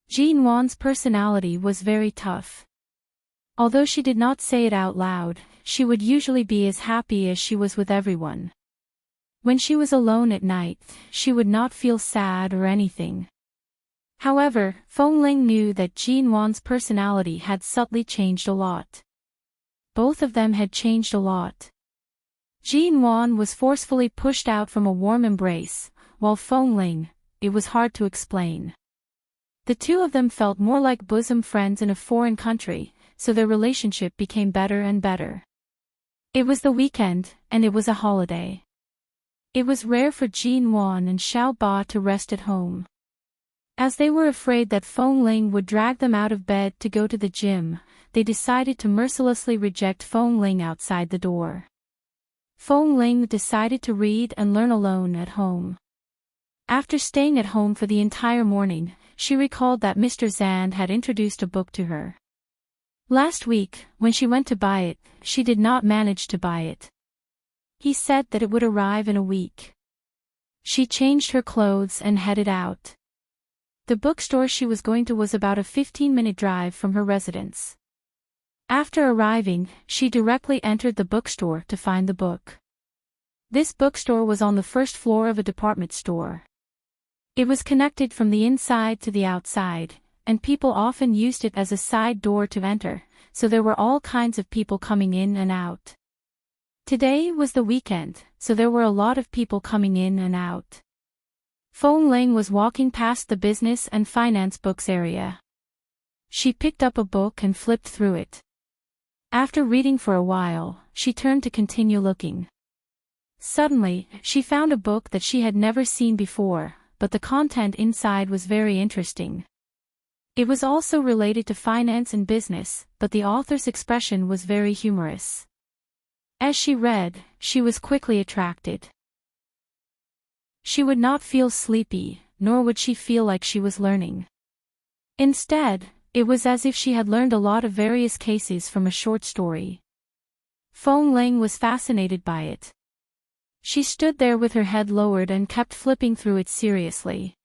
Jean Wan's personality was very tough. Although she did not say it out loud, she would usually be as happy as she was with everyone. When she was alone at night, she would not feel sad or anything. However, Fong Ling knew that Jean Wan's personality had subtly changed a lot. Both of them had changed a lot. Jean Wan was forcefully pushed out from a warm embrace, while Fong Ling, it was hard to explain. The 2 of them felt more like bosom friends in a foreign country, so their relationship became better and better. It was the weekend, and it was a holiday. It was rare for Jean Wan and Xiao Ba to rest at home. As they were afraid that Fong Ling would drag them out of bed to go to the gym, they decided to mercilessly reject Fong Ling outside the door. Fong Ling decided to read and learn alone at home. After staying at home for the entire morning, she recalled that Mr. Zand had introduced a book to her. Last week, when she went to buy it, she did not manage to buy it. He said that it would arrive in a week. She changed her clothes and headed out. The bookstore she was going to was about a 15-minute drive from her residence. After arriving, she directly entered the bookstore to find the book. This bookstore was on the first floor of a department store. It was connected from the inside to the outside, and people often used it as a side door to enter, so there were all kinds of people coming in and out. Today was the weekend, so there were a lot of people coming in and out. Fong Ling was walking past the business and finance books area. She picked up a book and flipped through it. After reading for a while, she turned to continue looking. Suddenly, she found a book that she had never seen before, but the content inside was very interesting. It was also related to finance and business, but the author's expression was very humorous. As she read, she was quickly attracted. She would not feel sleepy, nor would she feel like she was learning. Instead, it was as if she had learned a lot of various cases from a short story. Fong Ling was fascinated by it. She stood there with her head lowered and kept flipping through it seriously.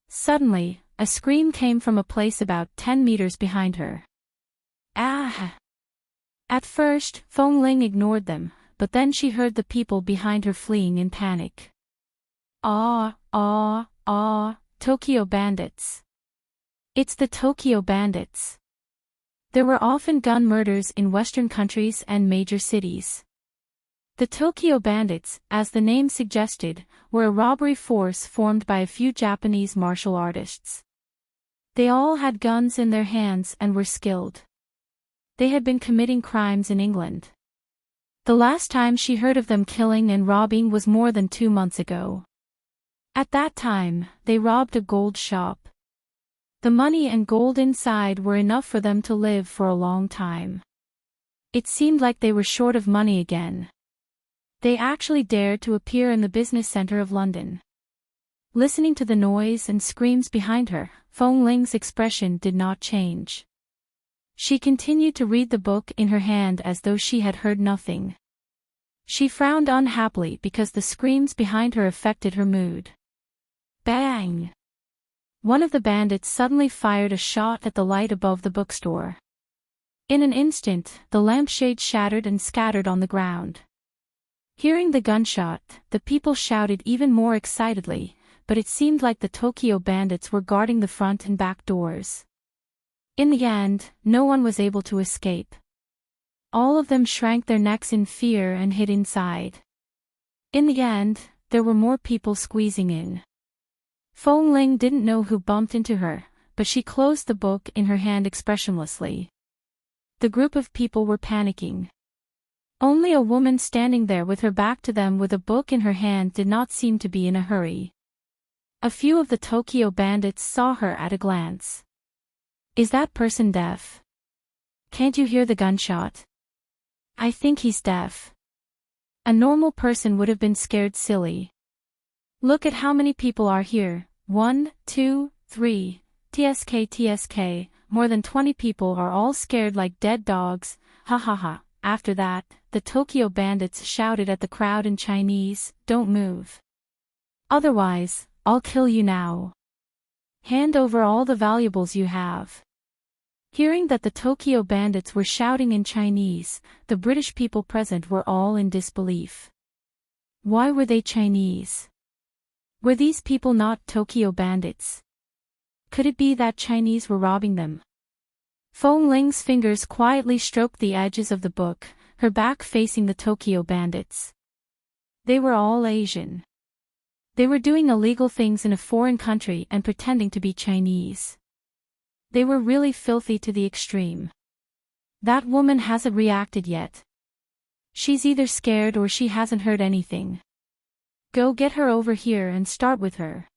Suddenly, a scream came from a place about 10 meters behind her. Ah! At first, Fong Ling ignored them, but then she heard the people behind her fleeing in panic. Tokyo Bandits. It's the Tokyo Bandits. There were often gun murders in Western countries and major cities. The Tokyo Bandits, as the name suggested, were a robbery force formed by a few Japanese martial artists. They all had guns in their hands and were skilled. They had been committing crimes in England. The last time she heard of them killing and robbing was more than 2 months ago. At that time, they robbed a gold shop. The money and gold inside were enough for them to live for a long time. It seemed like they were short of money again. They actually dared to appear in the business center of London. Listening to the noise and screams behind her, Fong Ling's expression did not change. She continued to read the book in her hand as though she had heard nothing. She frowned unhappily because the screams behind her affected her mood. Bang! One of the bandits suddenly fired a shot at the light above the bookstore. In an instant, the lampshade shattered and scattered on the ground. Hearing the gunshot, the people shouted even more excitedly, but it seemed like the Tokyo Bandits were guarding the front and back doors. In the end, no one was able to escape. All of them shrank their necks in fear and hid inside. In the end, there were more people squeezing in. Fong Ling didn't know who bumped into her, but she closed the book in her hand expressionlessly. The group of people were panicking. Only a woman standing there with her back to them with a book in her hand did not seem to be in a hurry. A few of the Tokyo Bandits saw her at a glance. Is that person deaf? Can't you hear the gunshot? I think he's deaf. A normal person would have been scared silly. Look at how many people are here. 1, 2, 3, TSK, more than 20 people are all scared like dead dogs, ha ha ha. After that, the Tokyo Bandits shouted at the crowd in Chinese, "Don't move. Otherwise, I'll kill you now. Hand over all the valuables you have." Hearing that the Tokyo Bandits were shouting in Chinese, the British people present were all in disbelief. Why were they Chinese? Were these people not Tokyo Bandits? Could it be that Chinese were robbing them? Fong Ling's fingers quietly stroked the edges of the book, her back facing the Tokyo Bandits. They were all Asian. They were doing illegal things in a foreign country and pretending to be Chinese. They were really filthy to the extreme. That woman hasn't reacted yet. She's either scared or she hasn't heard anything. Go get her over here and start with her.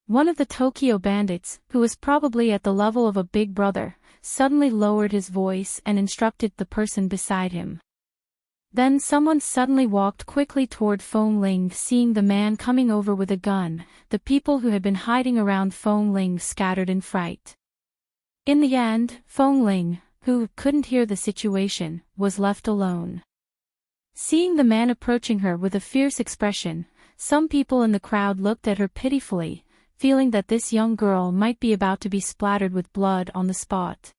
One of the Tokyo Bandits, who was probably at the level of a big brother, suddenly lowered his voice and instructed the person beside him. Then someone suddenly walked quickly toward Fong Ling. Seeing the man coming over with a gun, the people who had been hiding around Fong Ling scattered in fright. In the end, Fong Ling, who couldn't hear the situation, was left alone. Seeing the man approaching her with a fierce expression, some people in the crowd looked at her pitifully, feeling that this young girl might be about to be splattered with blood on the spot.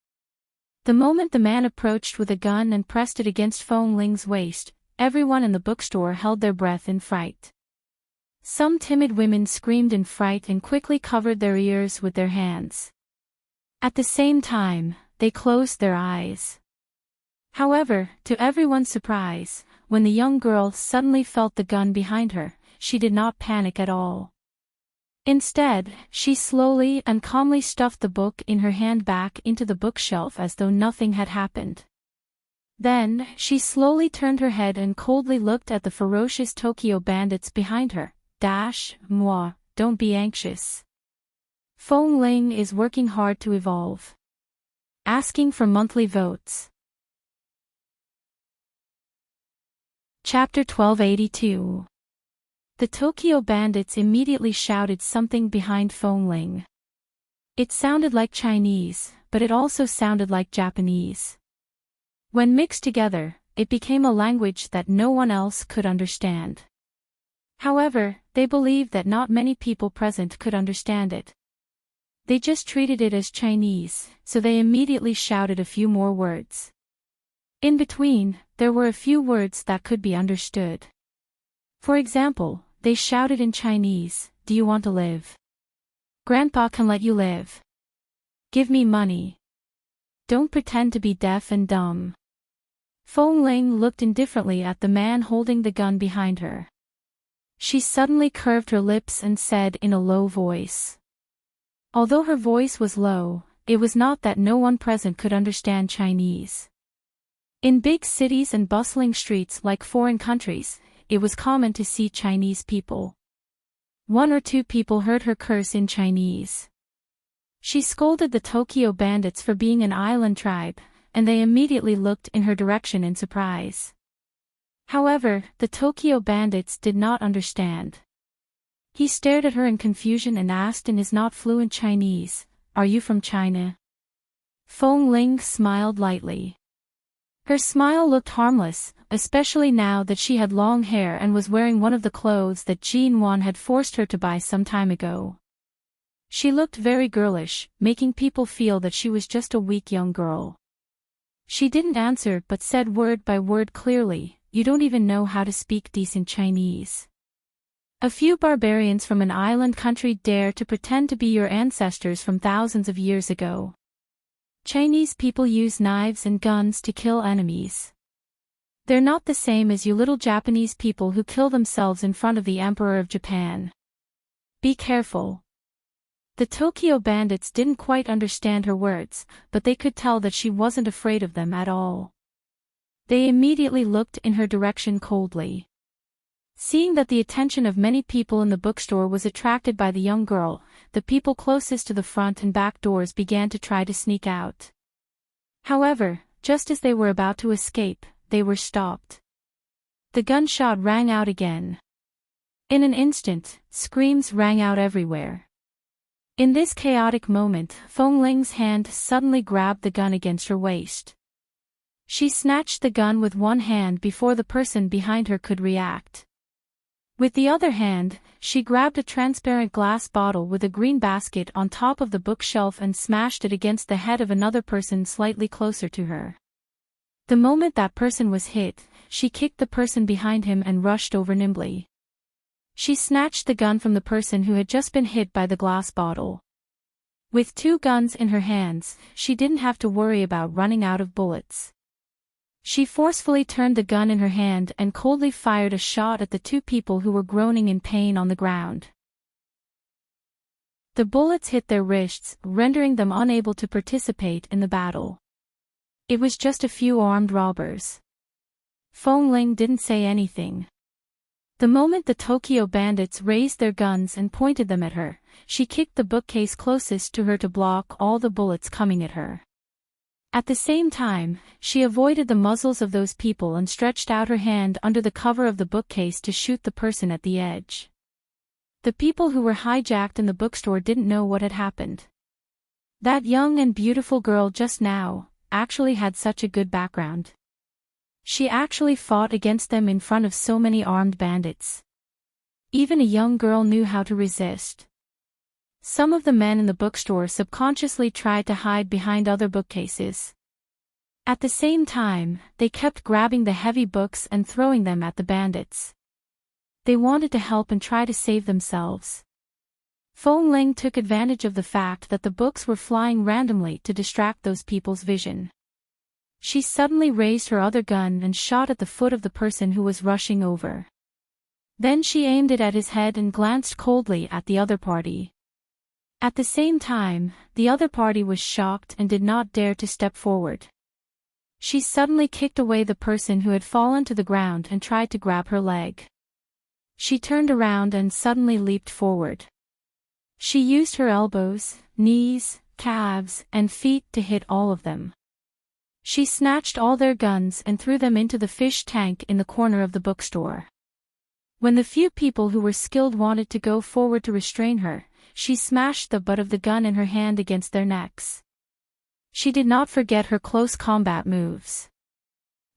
The moment the man approached with a gun and pressed it against Feng Ling's waist, everyone in the bookstore held their breath in fright. Some timid women screamed in fright and quickly covered their ears with their hands. At the same time, they closed their eyes. However, to everyone's surprise, when the young girl suddenly felt the gun behind her, she did not panic at all. Instead, she slowly and calmly stuffed the book in her hand back into the bookshelf as though nothing had happened. Then, she slowly turned her head and coldly looked at the ferocious Tokyo bandits behind her. Moi, don't be anxious. Feng Ling is working hard to evolve. Asking for monthly votes. Chapter 1282. The Tokyo bandits immediately shouted something behind Feng Ling. It sounded like Chinese, but it also sounded like Japanese. When mixed together, it became a language that no one else could understand. However, they believed that not many people present could understand it. They just treated it as Chinese, so they immediately shouted a few more words. In between, there were a few words that could be understood. For example, they shouted in Chinese, "Do you want to live? Grandpa can let you live. Give me money. Don't pretend to be deaf and dumb." Feng Ling looked indifferently at the man holding the gun behind her. She suddenly curved her lips and said in a low voice. Although her voice was low, it was not that no one present could understand Chinese. In big cities and bustling streets like foreign countries, it was common to see Chinese people. One or two people heard her curse in Chinese. She scolded the Tokyo bandits for being an island tribe, and they immediately looked in her direction in surprise. However, the Tokyo bandits did not understand. He stared at her in confusion and asked in his not fluent Chinese, "Are you from China?" Feng Ling smiled lightly. Her smile looked harmless, especially now that she had long hair and was wearing one of the clothes that Jin Wan had forced her to buy some time ago. She looked very girlish, making people feel that she was just a weak young girl. She didn't answer but said word by word clearly, "You don't even know how to speak decent Chinese. A few barbarians from an island country dare to pretend to be your ancestors from thousands of years ago. Chinese people use knives and guns to kill enemies. They're not the same as you little Japanese people who kill themselves in front of the Emperor of Japan. Be careful." The Tokyo bandits didn't quite understand her words, but they could tell that she wasn't afraid of them at all. They immediately looked in her direction coldly. Seeing that the attention of many people in the bookstore was attracted by the young girl, the people closest to the front and back doors began to try to sneak out. However, just as they were about to escape, they were stopped. The gunshot rang out again. In an instant, screams rang out everywhere. In this chaotic moment, Feng Ling's hand suddenly grabbed the gun against her waist. She snatched the gun with one hand before the person behind her could react. With the other hand, she grabbed a transparent glass bottle with a green basket on top of the bookshelf and smashed it against the head of another person slightly closer to her. The moment that person was hit, she kicked the person behind him and rushed over nimbly. She snatched the gun from the person who had just been hit by the glass bottle. With two guns in her hands, she didn't have to worry about running out of bullets. She forcefully turned the gun in her hand and coldly fired a shot at the two people who were groaning in pain on the ground. The bullets hit their wrists, rendering them unable to participate in the battle. It was just a few armed robbers. Feng Ling didn't say anything. The moment the Tokyo bandits raised their guns and pointed them at her, she kicked the bookcase closest to her to block all the bullets coming at her. At the same time, she avoided the muzzles of those people and stretched out her hand under the cover of the bookcase to shoot the person at the edge. The people who were hijacked in the bookstore didn't know what had happened. That young and beautiful girl just now actually had such a good background. She actually fought against them in front of so many armed bandits. Even a young girl knew how to resist. Some of the men in the bookstore subconsciously tried to hide behind other bookcases. At the same time, they kept grabbing the heavy books and throwing them at the bandits. They wanted to help and try to save themselves. Feng Ling took advantage of the fact that the books were flying randomly to distract those people's vision. She suddenly raised her other gun and shot at the foot of the person who was rushing over. Then she aimed it at his head and glanced coldly at the other party. At the same time, the other party was shocked and did not dare to step forward. She suddenly kicked away the person who had fallen to the ground and tried to grab her leg. She turned around and suddenly leaped forward. She used her elbows, knees, calves, and feet to hit all of them. She snatched all their guns and threw them into the fish tank in the corner of the bookstore. When the few people who were skilled wanted to go forward to restrain her, she smashed the butt of the gun in her hand against their necks. She did not forget her close combat moves.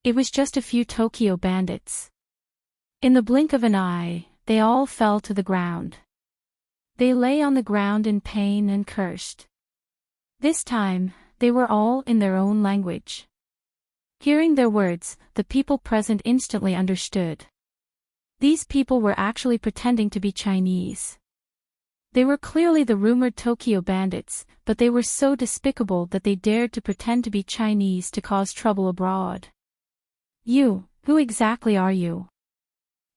It was just a few Tokyo bandits. In the blink of an eye, they all fell to the ground. They lay on the ground in pain and cursed. This time, they were all in their own language. Hearing their words, the people present instantly understood. These people were actually pretending to be Chinese. They were clearly the rumored Tokyo bandits, but they were so despicable that they dared to pretend to be Chinese to cause trouble abroad. "You, who exactly are you?"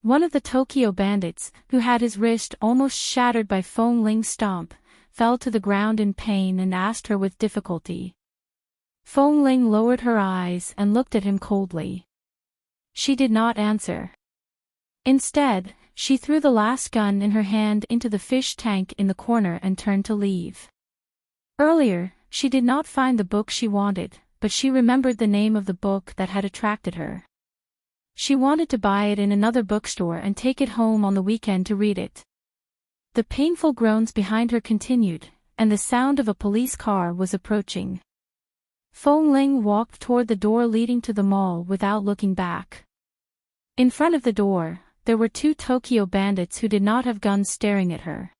One of the Tokyo bandits, who had his wrist almost shattered by Feng Ling's stomp, fell to the ground in pain and asked her with difficulty. Feng Ling lowered her eyes and looked at him coldly. She did not answer. Instead, she threw the last gun in her hand into the fish tank in the corner and turned to leave. Earlier, she did not find the book she wanted, but she remembered the name of the book that had attracted her. She wanted to buy it in another bookstore and take it home on the weekend to read it. The painful groans behind her continued, and the sound of a police car was approaching. Feng Ling walked toward the door leading to the mall without looking back. In front of the door, there were two Tokyo bandits who did not have guns staring at her.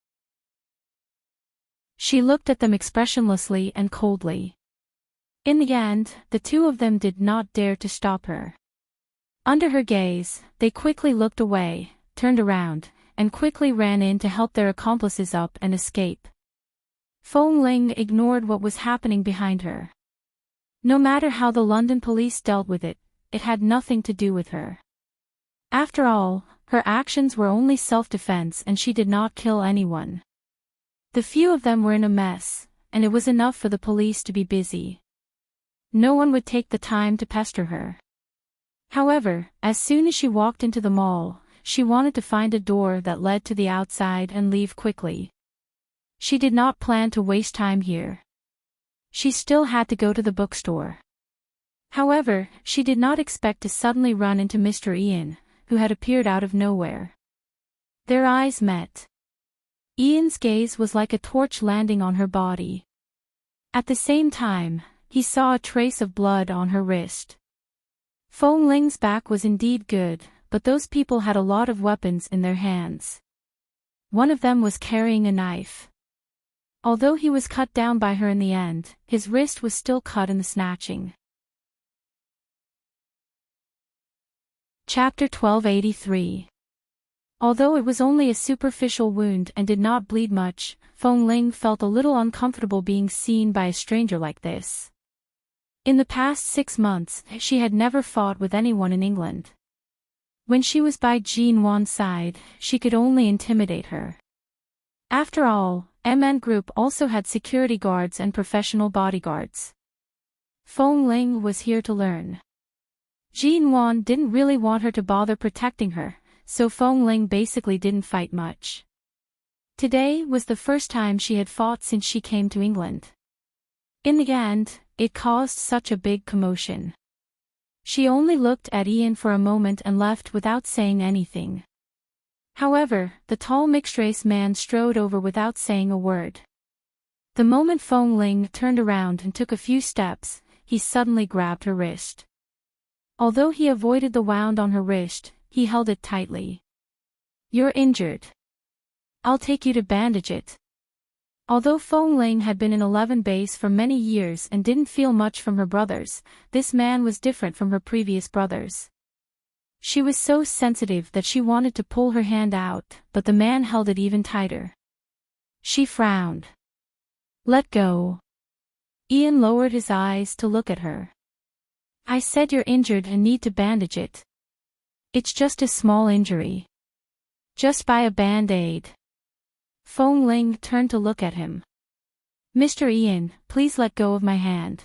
She looked at them expressionlessly and coldly. In the end, the two of them did not dare to stop her. Under her gaze, they quickly looked away, turned around, and quickly ran in to help their accomplices up and escape. Feng Ling ignored what was happening behind her. No matter how the London police dealt with it, it had nothing to do with her. After all, her actions were only self-defense and she did not kill anyone. The few of them were in a mess, and it was enough for the police to be busy. No one would take the time to pester her. However, as soon as she walked into the mall, she wanted to find a door that led to the outside and leave quickly. She did not plan to waste time here. She still had to go to the bookstore. However, she did not expect to suddenly run into Mr. Ian, who had appeared out of nowhere. Their eyes met. Ian's gaze was like a torch landing on her body. At the same time, he saw a trace of blood on her wrist. Feng Ling's back was indeed good, but those people had a lot of weapons in their hands. One of them was carrying a knife. Although he was cut down by her in the end, his wrist was still cut in the snatching. Chapter 1283. Although it was only a superficial wound and did not bleed much, Feng Ling felt a little uncomfortable being seen by a stranger like this. In the past 6 months, she had never fought with anyone in England. When she was by Jean Wan's side, she could only intimidate her. After all, MN Group also had security guards and professional bodyguards. Feng Ling was here to learn. Jean Wan didn't really want her to bother protecting her, so Feng Ling basically didn't fight much. Today was the first time she had fought since she came to England. In the end, it caused such a big commotion. She only looked at Ian for a moment and left without saying anything. However, the tall mixed-race man strode over without saying a word. The moment Feng Ling turned around and took a few steps, he suddenly grabbed her wrist. Although he avoided the wound on her wrist, he held it tightly. "You're injured. I'll take you to bandage it." Although Fong Ling had been in 11 base for many years and didn't feel much from her brothers, this man was different from her previous brothers. She was so sensitive that she wanted to pull her hand out, but the man held it even tighter. She frowned. Let go. Ian lowered his eyes to look at her. I said you're injured and need to bandage it. It's just a small injury. Just buy a band-aid. Fong Ling turned to look at him. Mr. Ian, please let go of my hand.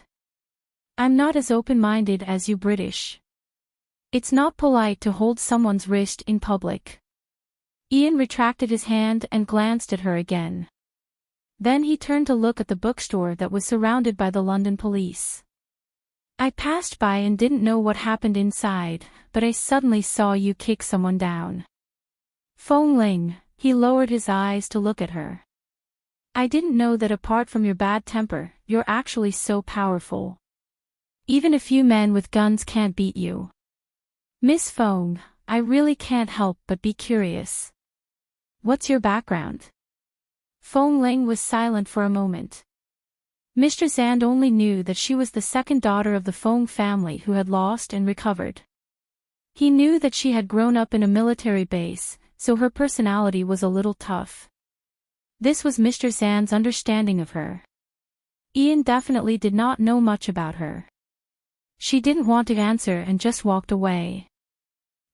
I'm not as open-minded as you British. It's not polite to hold someone's wrist in public. Ian retracted his hand and glanced at her again. Then he turned to look at the bookstore that was surrounded by the London police. I passed by and didn't know what happened inside, but I suddenly saw you kick someone down. Fong Ling, he lowered his eyes to look at her. I didn't know that apart from your bad temper, you're actually so powerful. Even a few men with guns can't beat you. Miss Fong, I really can't help but be curious. What's your background? Fong Ling was silent for a moment. Mr. Zand only knew that she was the second daughter of the Fong family who had lost and recovered. He knew that she had grown up in a military base, so her personality was a little tough. This was Mr. Zand's understanding of her. Ian definitely did not know much about her. She didn't want to answer and just walked away.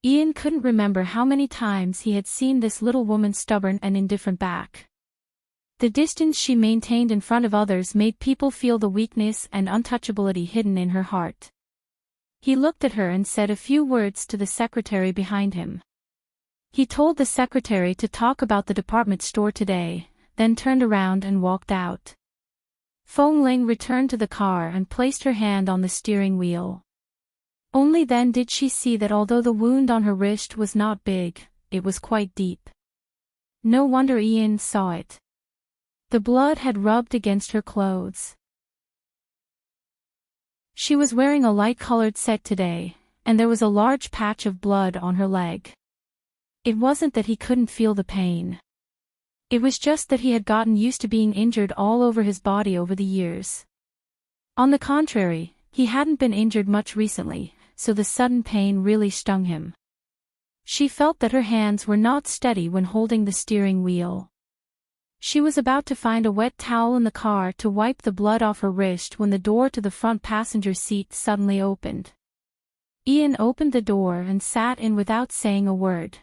Ian couldn't remember how many times he had seen this little woman stubborn and indifferent back. The distance she maintained in front of others made people feel the weakness and untouchability hidden in her heart. He looked at her and said a few words to the secretary behind him. He told the secretary to talk about the department store today, then turned around and walked out. Fong Ling returned to the car and placed her hand on the steering wheel. Only then did she see that although the wound on her wrist was not big, it was quite deep. No wonder Ian saw it. The blood had rubbed against her clothes. She was wearing a light-colored set today, and there was a large patch of blood on her leg. It wasn't that he couldn't feel the pain. It was just that he had gotten used to being injured all over his body over the years. On the contrary, he hadn't been injured much recently, so the sudden pain really stung him. She felt that her hands were not steady when holding the steering wheel. She was about to find a wet towel in the car to wipe the blood off her wrist when the door to the front passenger seat suddenly opened. Ian opened the door and sat in without saying a word.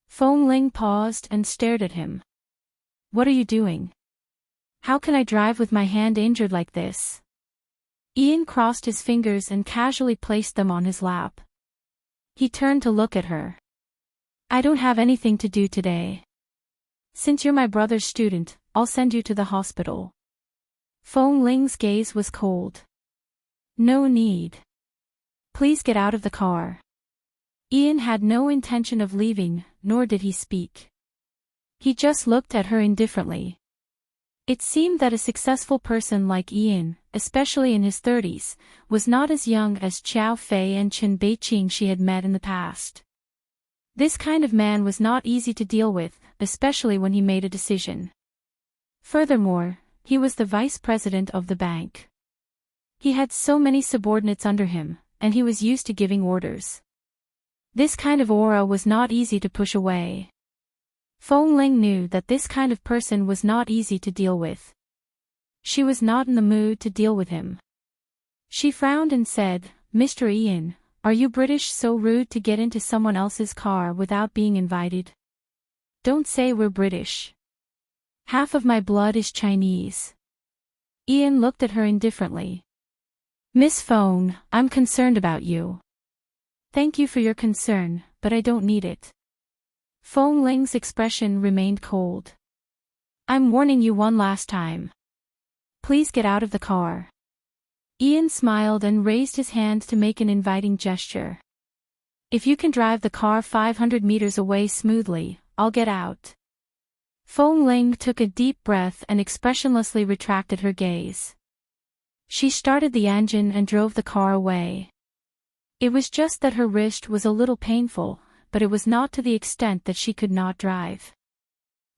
Fong Ling paused and stared at him. What are you doing? How can I drive with my hand injured like this? Ian crossed his fingers and casually placed them on his lap. He turned to look at her. I don't have anything to do today. Since you're my brother's student, I'll send you to the hospital. Fong Ling's gaze was cold. No need. Please get out of the car. Ian had no intention of leaving, nor did he speak. He just looked at her indifferently. It seemed that a successful person like Ian, especially in his 30s, was not as young as Xiao Fei and Chen Beiqing she had met in the past. This kind of man was not easy to deal with, especially when he made a decision. Furthermore, he was the vice president of the bank. He had so many subordinates under him, and he was used to giving orders. This kind of aura was not easy to push away. Fong Ling knew that this kind of person was not easy to deal with. She was not in the mood to deal with him. She frowned and said, Mr. Ian, are you British so rude to get into someone else's car without being invited? Don't say we're British. Half of my blood is Chinese. Ian looked at her indifferently. Miss Fong, I'm concerned about you. Thank you for your concern, but I don't need it. Fong Ling's expression remained cold. I'm warning you one last time. Please get out of the car. Ian smiled and raised his hand to make an inviting gesture. If you can drive the car 500 meters away smoothly, I'll get out. Fong Ling took a deep breath and expressionlessly retracted her gaze. She started the engine and drove the car away. It was just that her wrist was a little painful, but it was not to the extent that she could not drive.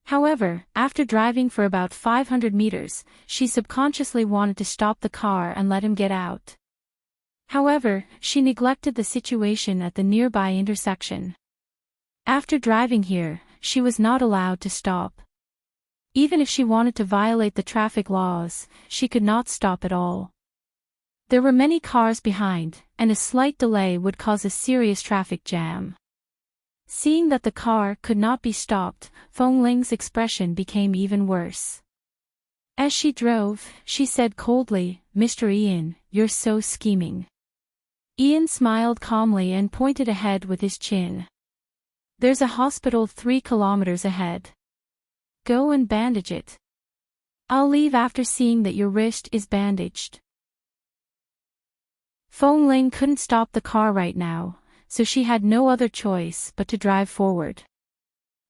However, after driving for about 500 meters, she subconsciously wanted to stop the car and let him get out. However, she neglected the situation at the nearby intersection. After driving here, she was not allowed to stop. Even if she wanted to violate the traffic laws, she could not stop at all. There were many cars behind, and a slight delay would cause a serious traffic jam. Seeing that the car could not be stopped, Fong Ling's expression became even worse. As she drove, she said coldly, "Mr. Ian, you're so scheming." Ian smiled calmly and pointed ahead with his chin. "There's a hospital 3 kilometers ahead. Go and bandage it. I'll leave after seeing that your wrist is bandaged." Fong Ling couldn't stop the car right now, so she had no other choice but to drive forward.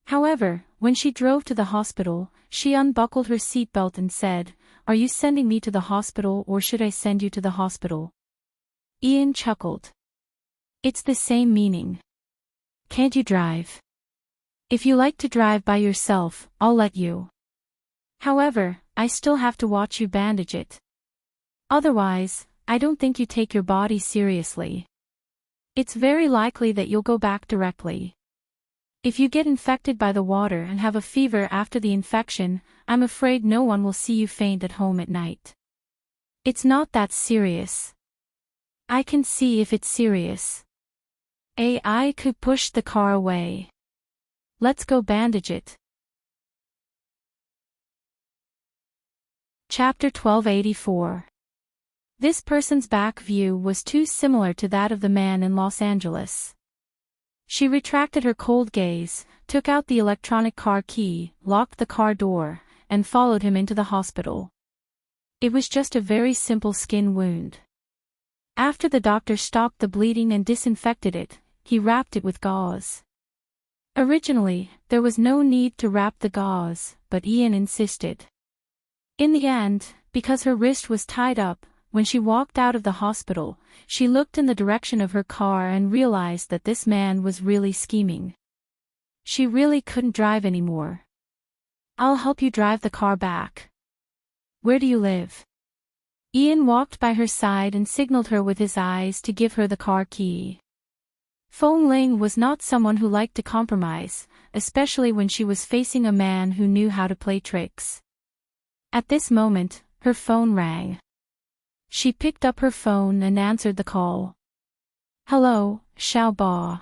However, when she drove to the hospital, she unbuckled her seatbelt and said, "Are you sending me to the hospital or should I send you to the hospital?" Ian chuckled. "It's the same meaning. Can't you drive? If you like to drive by yourself, I'll let you. However, I still have to watch you bandage it. Otherwise, I don't think you take your body seriously. It's very likely that you'll go back directly. If you get infected by the water and have a fever after the infection, I'm afraid no one will see you faint at home at night. It's not that serious. I can see if it's serious. I could push the car away. Let's go bandage it." Chapter 1284. This person's back view was too similar to that of the man in Los Angeles. She retracted her cold gaze, took out the electronic car key, locked the car door, and followed him into the hospital. It was just a very simple skin wound. After the doctor stopped the bleeding and disinfected it, he wrapped it with gauze. Originally, there was no need to wrap the gauze, but Ian insisted. In the end, because her wrist was tied up, when she walked out of the hospital, she looked in the direction of her car and realized that this man was really scheming. She really couldn't drive anymore. "I'll help you drive the car back. Where do you live?" Ian walked by her side and signaled her with his eyes to give her the car key. Fong Ling was not someone who liked to compromise, especially when she was facing a man who knew how to play tricks. At this moment, her phone rang. She picked up her phone and answered the call. "Hello, Xiao Ba.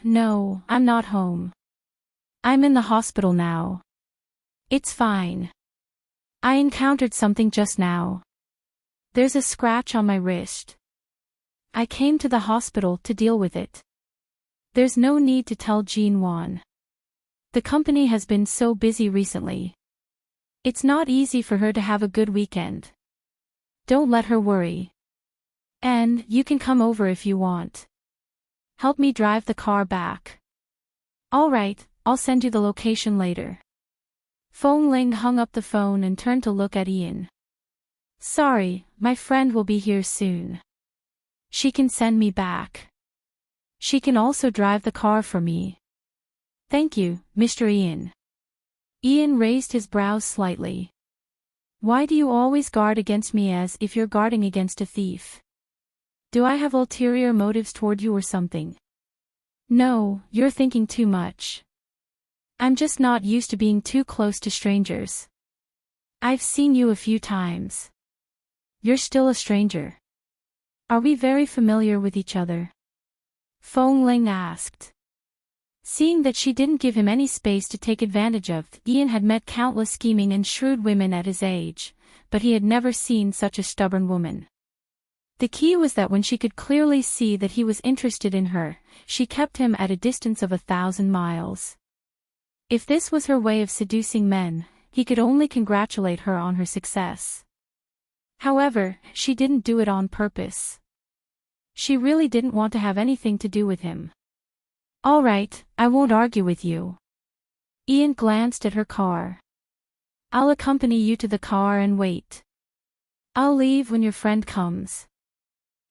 No, I'm not home. I'm in the hospital now. It's fine. I encountered something just now. There's a scratch on my wrist. I came to the hospital to deal with it. There's no need to tell Jean Wan. The company has been so busy recently. It's not easy for her to have a good weekend. Don't let her worry. And you can come over if you want. Help me drive the car back." "All right, I'll send you the location later." Fong Ling hung up the phone and turned to look at Ian. "Sorry, my friend will be here soon. She can send me back. She can also drive the car for me." "Thank you, Mr. Ian." Ian raised his brows slightly. "Why do you always guard against me as if you're guarding against a thief? Do I have ulterior motives toward you or something?" "No, you're thinking too much. I'm just not used to being too close to strangers. I've seen you a few times. You're still a stranger. Are we very familiar with each other?" Fong Ling asked. Seeing that she didn't give him any space to take advantage of, Ian had met countless scheming and shrewd women at his age, but he had never seen such a stubborn woman. The key was that when she could clearly see that he was interested in her, she kept him at a distance of 1,000 miles. If this was her way of seducing men, he could only congratulate her on her success. However, she didn't do it on purpose. She really didn't want to have anything to do with him. "All right, I won't argue with you." Ian glanced at her car. "I'll accompany you to the car and wait. I'll leave when your friend comes."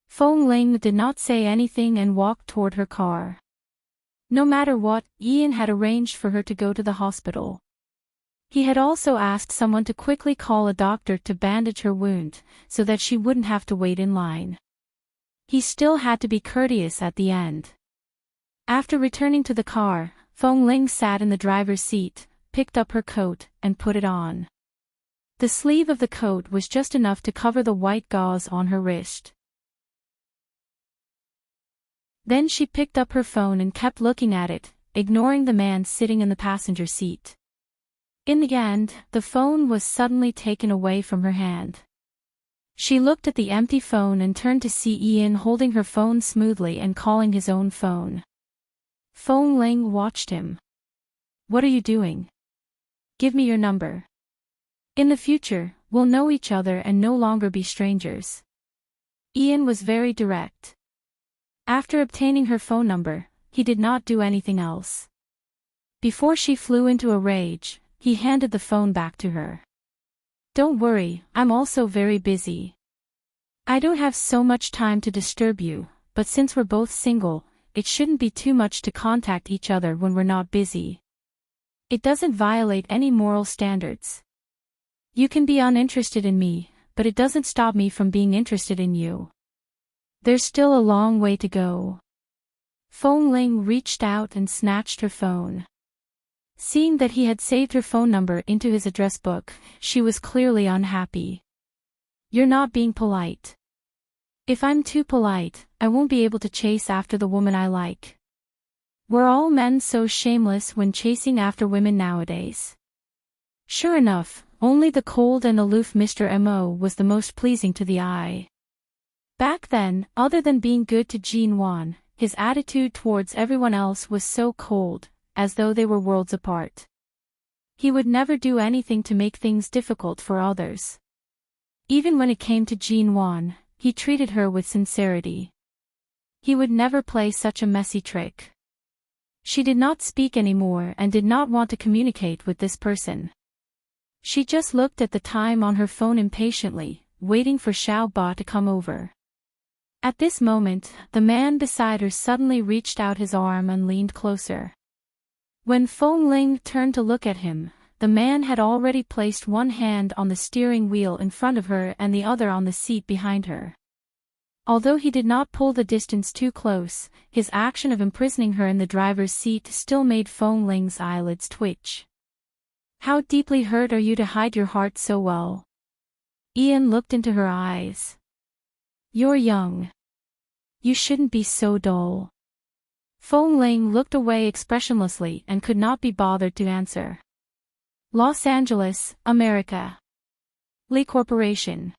Fong Ling did not say anything and walked toward her car. No matter what, Ian had arranged for her to go to the hospital. He had also asked someone to quickly call a doctor to bandage her wound, so that she wouldn't have to wait in line. He still had to be courteous at the end. After returning to the car, Feng Ling sat in the driver's seat, picked up her coat, and put it on. The sleeve of the coat was just enough to cover the white gauze on her wrist. Then she picked up her phone and kept looking at it, ignoring the man sitting in the passenger seat. In the end, the phone was suddenly taken away from her hand. She looked at the empty phone and turned to see Ian holding her phone smoothly and calling his own phone. Feng Ling watched him. "What are you doing? Give me your number. In the future, we'll know each other and no longer be strangers." Ian was very direct. After obtaining her phone number, he did not do anything else. Before she flew into a rage, he handed the phone back to her. "Don't worry, I'm also very busy. I don't have so much time to disturb you, but since we're both single, it shouldn't be too much to contact each other when we're not busy. It doesn't violate any moral standards. You can be uninterested in me, but it doesn't stop me from being interested in you. There's still a long way to go." Feng Ling reached out and snatched her phone. Seeing that he had saved her phone number into his address book, she was clearly unhappy. "You're not being polite. If I'm too polite, I won't be able to chase after the woman I like. We're all men so shameless when chasing after women nowadays." Sure enough, only the cold and aloof Mr. M.O. was the most pleasing to the eye. Back then, other than being good to Jean Wan, his attitude towards everyone else was so cold, as though they were worlds apart. He would never do anything to make things difficult for others. Even when it came to Jean Wan, he treated her with sincerity. He would never play such a messy trick. She did not speak anymore and did not want to communicate with this person. She just looked at the time on her phone impatiently, waiting for Xiao Ba to come over. At this moment, the man beside her suddenly reached out his arm and leaned closer. When Feng Ling turned to look at him, the man had already placed one hand on the steering wheel in front of her and the other on the seat behind her. Although he did not pull the distance too close, his action of imprisoning her in the driver's seat still made Feng Ling's eyelids twitch. "How deeply hurt are you to hide your heart so well?" Ian looked into her eyes. "You're young. You shouldn't be so dull." Feng Ling looked away expressionlessly and could not be bothered to answer. Los Angeles, America. Lee Corporation.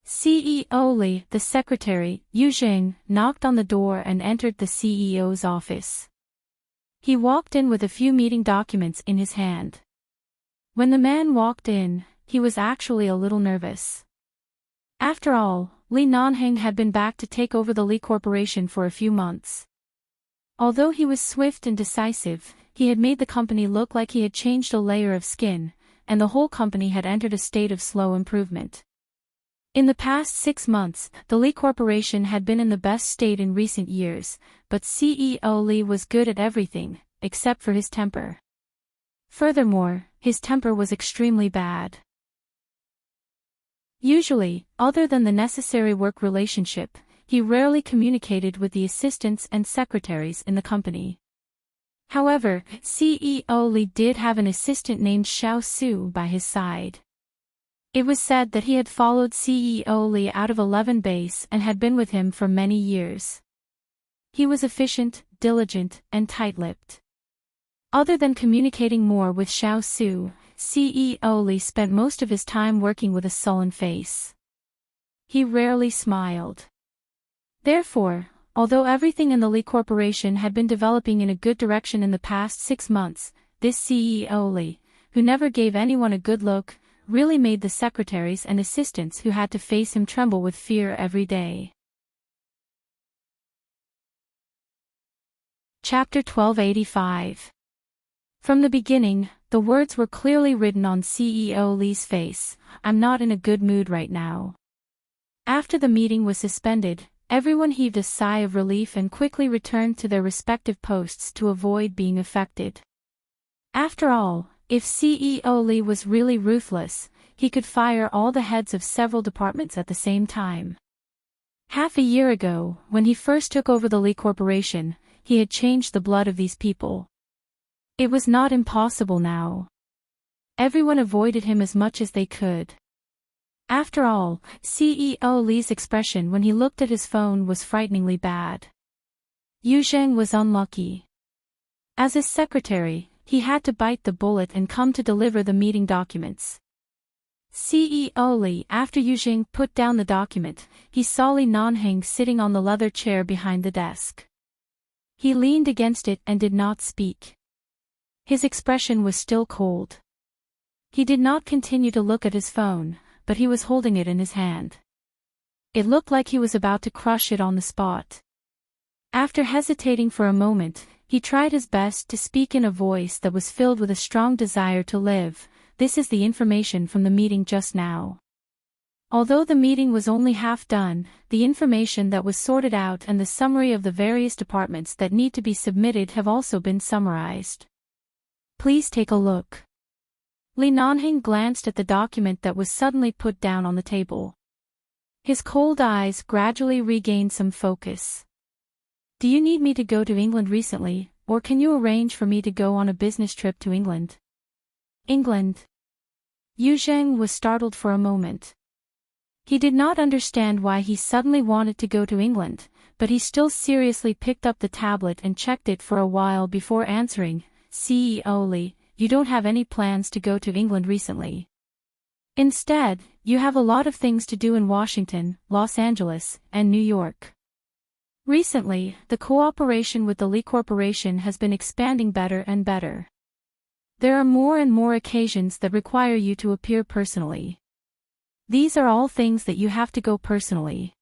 CEO Lee, the secretary, Yu Jing, knocked on the door and entered the CEO's office. He walked in with a few meeting documents in his hand. When the man walked in, he was actually a little nervous. After all, Li Nanheng had been back to take over the Lee Corporation for a few months. Although he was swift and decisive, he had made the company look like he had changed a layer of skin, and the whole company had entered a state of slow improvement. In the past 6 months, the Lee Corporation had been in the best state in recent years, but CEO Lee was good at everything, except for his temper. Furthermore, his temper was extremely bad. Usually, other than the necessary work relationship, he rarely communicated with the assistants and secretaries in the company. However, CEO Li did have an assistant named Xiao Su by his side. It was said that he had followed CEO Li out of 11 base and had been with him for many years. He was efficient, diligent, and tight-lipped. Other than communicating more with Xiao Su, CEO Li spent most of his time working with a sullen face. He rarely smiled. Therefore, although everything in the Lee Corporation had been developing in a good direction in the past 6 months, this CEO Li, who never gave anyone a good look, really made the secretaries and assistants who had to face him tremble with fear every day. Chapter 1285. From the beginning, the words were clearly written on CEO Li's face: "I'm not in a good mood right now." After the meeting was suspended, Everyone heaved a sigh of relief and quickly returned to their respective posts to avoid being affected. After all, if CEO Lee was really ruthless, he could fire all the heads of several departments at the same time. Half a year ago, when he first took over the Lee Corporation, he had changed the blood of these people. It was not impossible now. Everyone avoided him as much as they could. After all, CEO Lee's expression when he looked at his phone was frighteningly bad. Yu Zheng was unlucky. As his secretary, he had to bite the bullet and come to deliver the meeting documents. CEO Lee, after Yu Zheng put down the document, he saw Li Nanheng sitting on the leather chair behind the desk. He leaned against it and did not speak. His expression was still cold. He did not continue to look at his phone, but he was holding it in his hand. It looked like he was about to crush it on the spot. After hesitating for a moment, he tried his best to speak in a voice that was filled with a strong desire to live. This is the information from the meeting just now. Although the meeting was only half done, the information that was sorted out and the summary of the various departments that need to be submitted have also been summarized. Please take a look. Li Nanheng glanced at the document that was suddenly put down on the table. His cold eyes gradually regained some focus. Do you need me to go to England recently, or can you arrange for me to go on a business trip to England? England. Yu Zheng was startled for a moment. He did not understand why he suddenly wanted to go to England, but he still seriously picked up the tablet and checked it for a while before answering, CEO Lee, you don't have any plans to go to England recently. Instead, you have a lot of things to do in Washington, Los Angeles, and New York. Recently, the cooperation with the Lee Corporation has been expanding better and better. There are more and more occasions that require you to appear personally. These are all things that you have to go personally.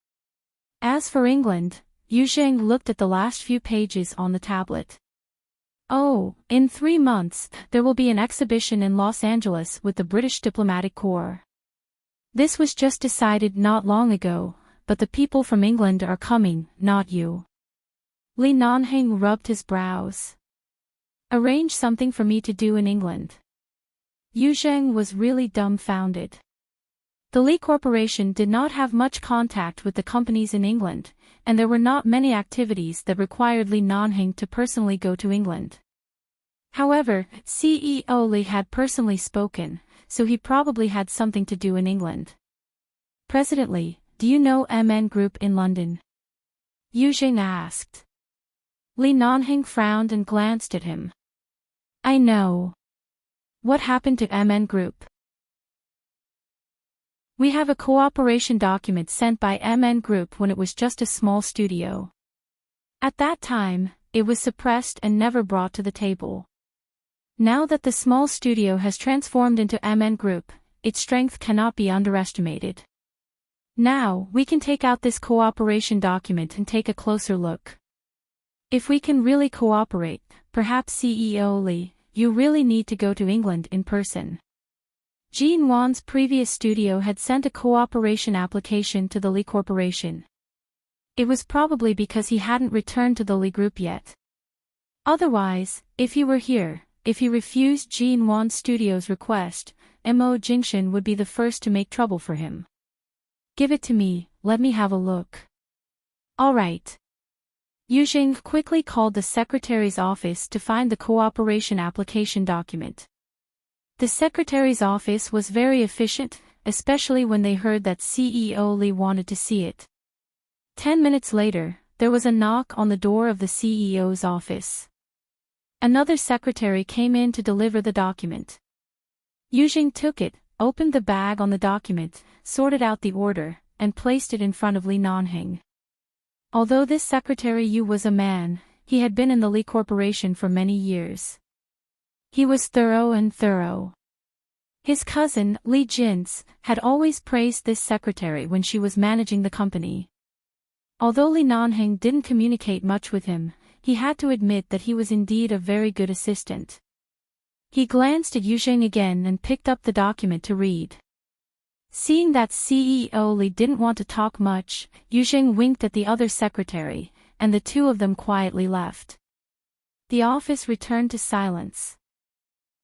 As for England, Yu Zheng looked at the last few pages on the tablet. Oh, in 3 months, there will be an exhibition in Los Angeles with the British Diplomatic Corps. This was just decided not long ago, but the people from England are coming, not you. Li Nanheng rubbed his brows. Arrange something for me to do in England. Yu Zheng was really dumbfounded. The Lee Corporation did not have much contact with the companies in England, and there were not many activities that required Li Nanheng to personally go to England. However, CEO Lee had personally spoken, so he probably had something to do in England. President Lee, do you know MN Group in London? Yu Zheng asked. Li Nanheng frowned and glanced at him. I know. What happened to MN Group? We have a cooperation document sent by MN Group when it was just a small studio. At that time, it was suppressed and never brought to the table. Now that the small studio has transformed into MN Group, its strength cannot be underestimated. Now, we can take out this cooperation document and take a closer look. If we can really cooperate, perhaps CEO Lee, you really need to go to England in person. Jean Wan's previous studio had sent a cooperation application to the Lee Corporation. It was probably because he hadn't returned to the Lee Group yet. Otherwise, if he were here, if he refused Jean Wan's studio's request, Mo Jingshan would be the first to make trouble for him. Give it to me, let me have a look. All right. Yu Zheng quickly called the secretary's office to find the cooperation application document. The secretary's office was very efficient, especially when they heard that CEO Lee wanted to see it. 10 minutes later, there was a knock on the door of the CEO's office. Another secretary came in to deliver the document. Yu Zheng took it, opened the bag on the document, sorted out the order, and placed it in front of Li Nanheng. Although this secretary Yu was a man, he had been in the Lee Corporation for many years. He was thorough. His cousin, Li Jins, had always praised this secretary when she was managing the company. Although Li Nanheng didn't communicate much with him, he had to admit that he was indeed a very good assistant. He glanced at Yu Zheng again and picked up the document to read. Seeing that CEO Li didn't want to talk much, Yu Zheng winked at the other secretary, and the two of them quietly left. The office returned to silence.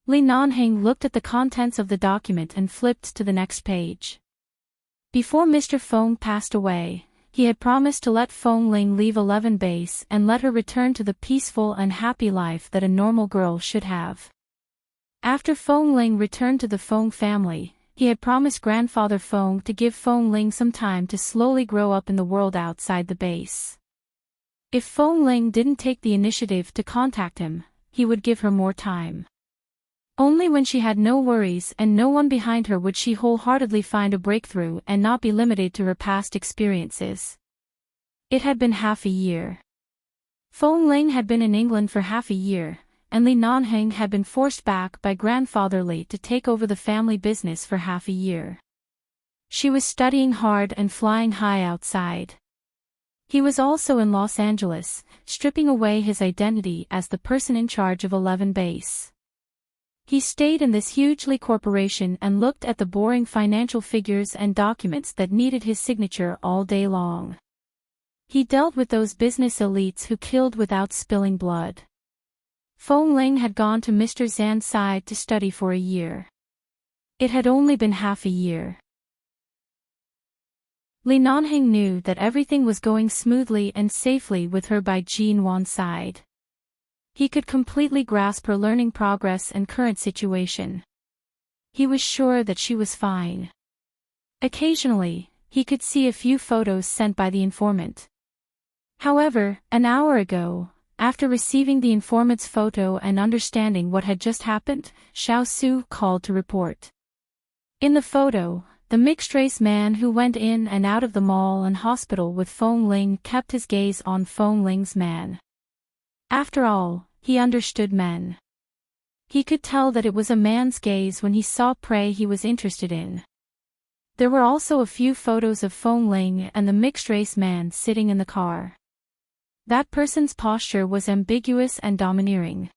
Li Nanheng looked at the contents of the document and flipped to the next page. Before Mr. Feng passed away, he had promised to let Feng Ling leave 11 Base and let her return to the peaceful and happy life that a normal girl should have. After Feng Ling returned to the Feng family, he had promised grandfather Feng to give Feng Ling some time to slowly grow up in the world outside the base. If Feng Ling didn't take the initiative to contact him, he would give her more time. Only when she had no worries and no one behind her would she wholeheartedly find a breakthrough and not be limited to her past experiences. It had been half a year. Feng Ling had been in England for half a year, and Li Nanheng had been forced back by grandfather Li to take over the family business for half a year. She was studying hard and flying high outside. He was also in Los Angeles, stripping away his identity as the person in charge of 11 Base. He stayed in this huge Li corporation and looked at the boring financial figures and documents that needed his signature all day long. He dealt with those business elites who killed without spilling blood. Feng Ling had gone to Mr. Zan's side to study for a year. It had only been half a year. Li Nanheng knew that everything was going smoothly and safely with her by Jin Wan's side. He could completely grasp her learning progress and current situation. He was sure that she was fine. Occasionally, he could see a few photos sent by the informant. However, an hour ago, after receiving the informant's photo and understanding what had just happened, Xiao Su called to report. In the photo, the mixed-race man who went in and out of the mall and hospital with Feng Ling kept his gaze on Feng Ling's man. After all, he understood men. He could tell that it was a man's gaze when he saw prey he was interested in. There were also a few photos of Feng Ling and the mixed-race man sitting in the car. That person's posture was ambiguous and domineering.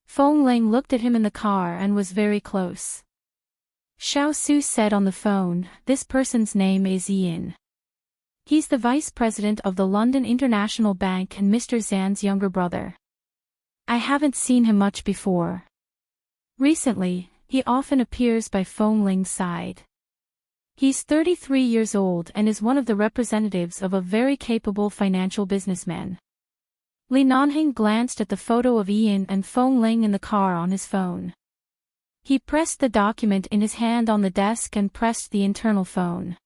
Feng Ling looked at him in the car and was very close. Xiao Su said on the phone, "This person's name is Ian. He's the vice president of the London International Bank and Mr. Zan's younger brother. I haven't seen him much before. Recently, he often appears by Feng Ling's side. He's 33 years old and is one of the representatives of a very capable financial businessman." Li Nanheng glanced at the photo of Ian and Feng Ling in the car on his phone. He pressed the document in his hand on the desk and pressed the internal phone.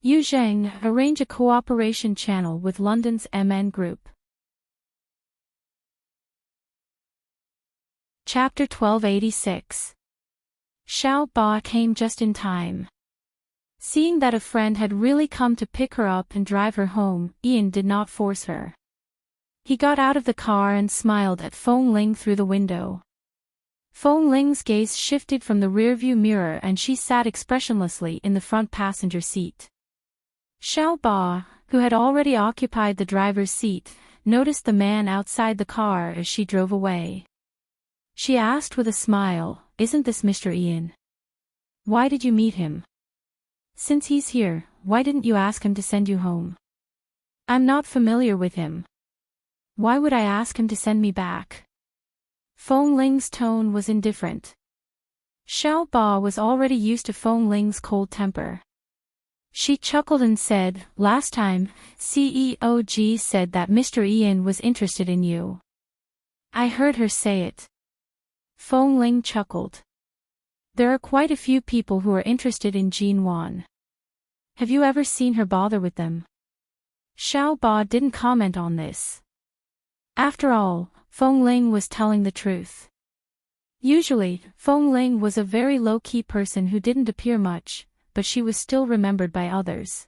Yu Zheng, arrange a cooperation channel with London's MN Group. Chapter 1286. Xiao Ba came just in time. Seeing that a friend had really come to pick her up and drive her home, Ian did not force her. He got out of the car and smiled at Feng Ling through the window. Feng Ling's gaze shifted from the rearview mirror and she sat expressionlessly in the front passenger seat. Xiao Ba, who had already occupied the driver's seat, noticed the man outside the car as she drove away. She asked with a smile, "Isn't this Mr. Ian? Why did you meet him? Since he's here, why didn't you ask him to send you home?" "I'm not familiar with him. Why would I ask him to send me back?" Feng Ling's tone was indifferent. Xiao Ba was already used to Feng Ling's cold temper. She chuckled and said, "Last time, CEO G said that Mr. Ian was interested in you. I heard her say it." Feng Ling chuckled. "There are quite a few people who are interested in Jin Wan. Have you ever seen her bother with them?" Xiao Ba didn't comment on this. After all, Feng Ling was telling the truth. Usually, Feng Ling was a very low-key person who didn't appear much, but she was still remembered by others.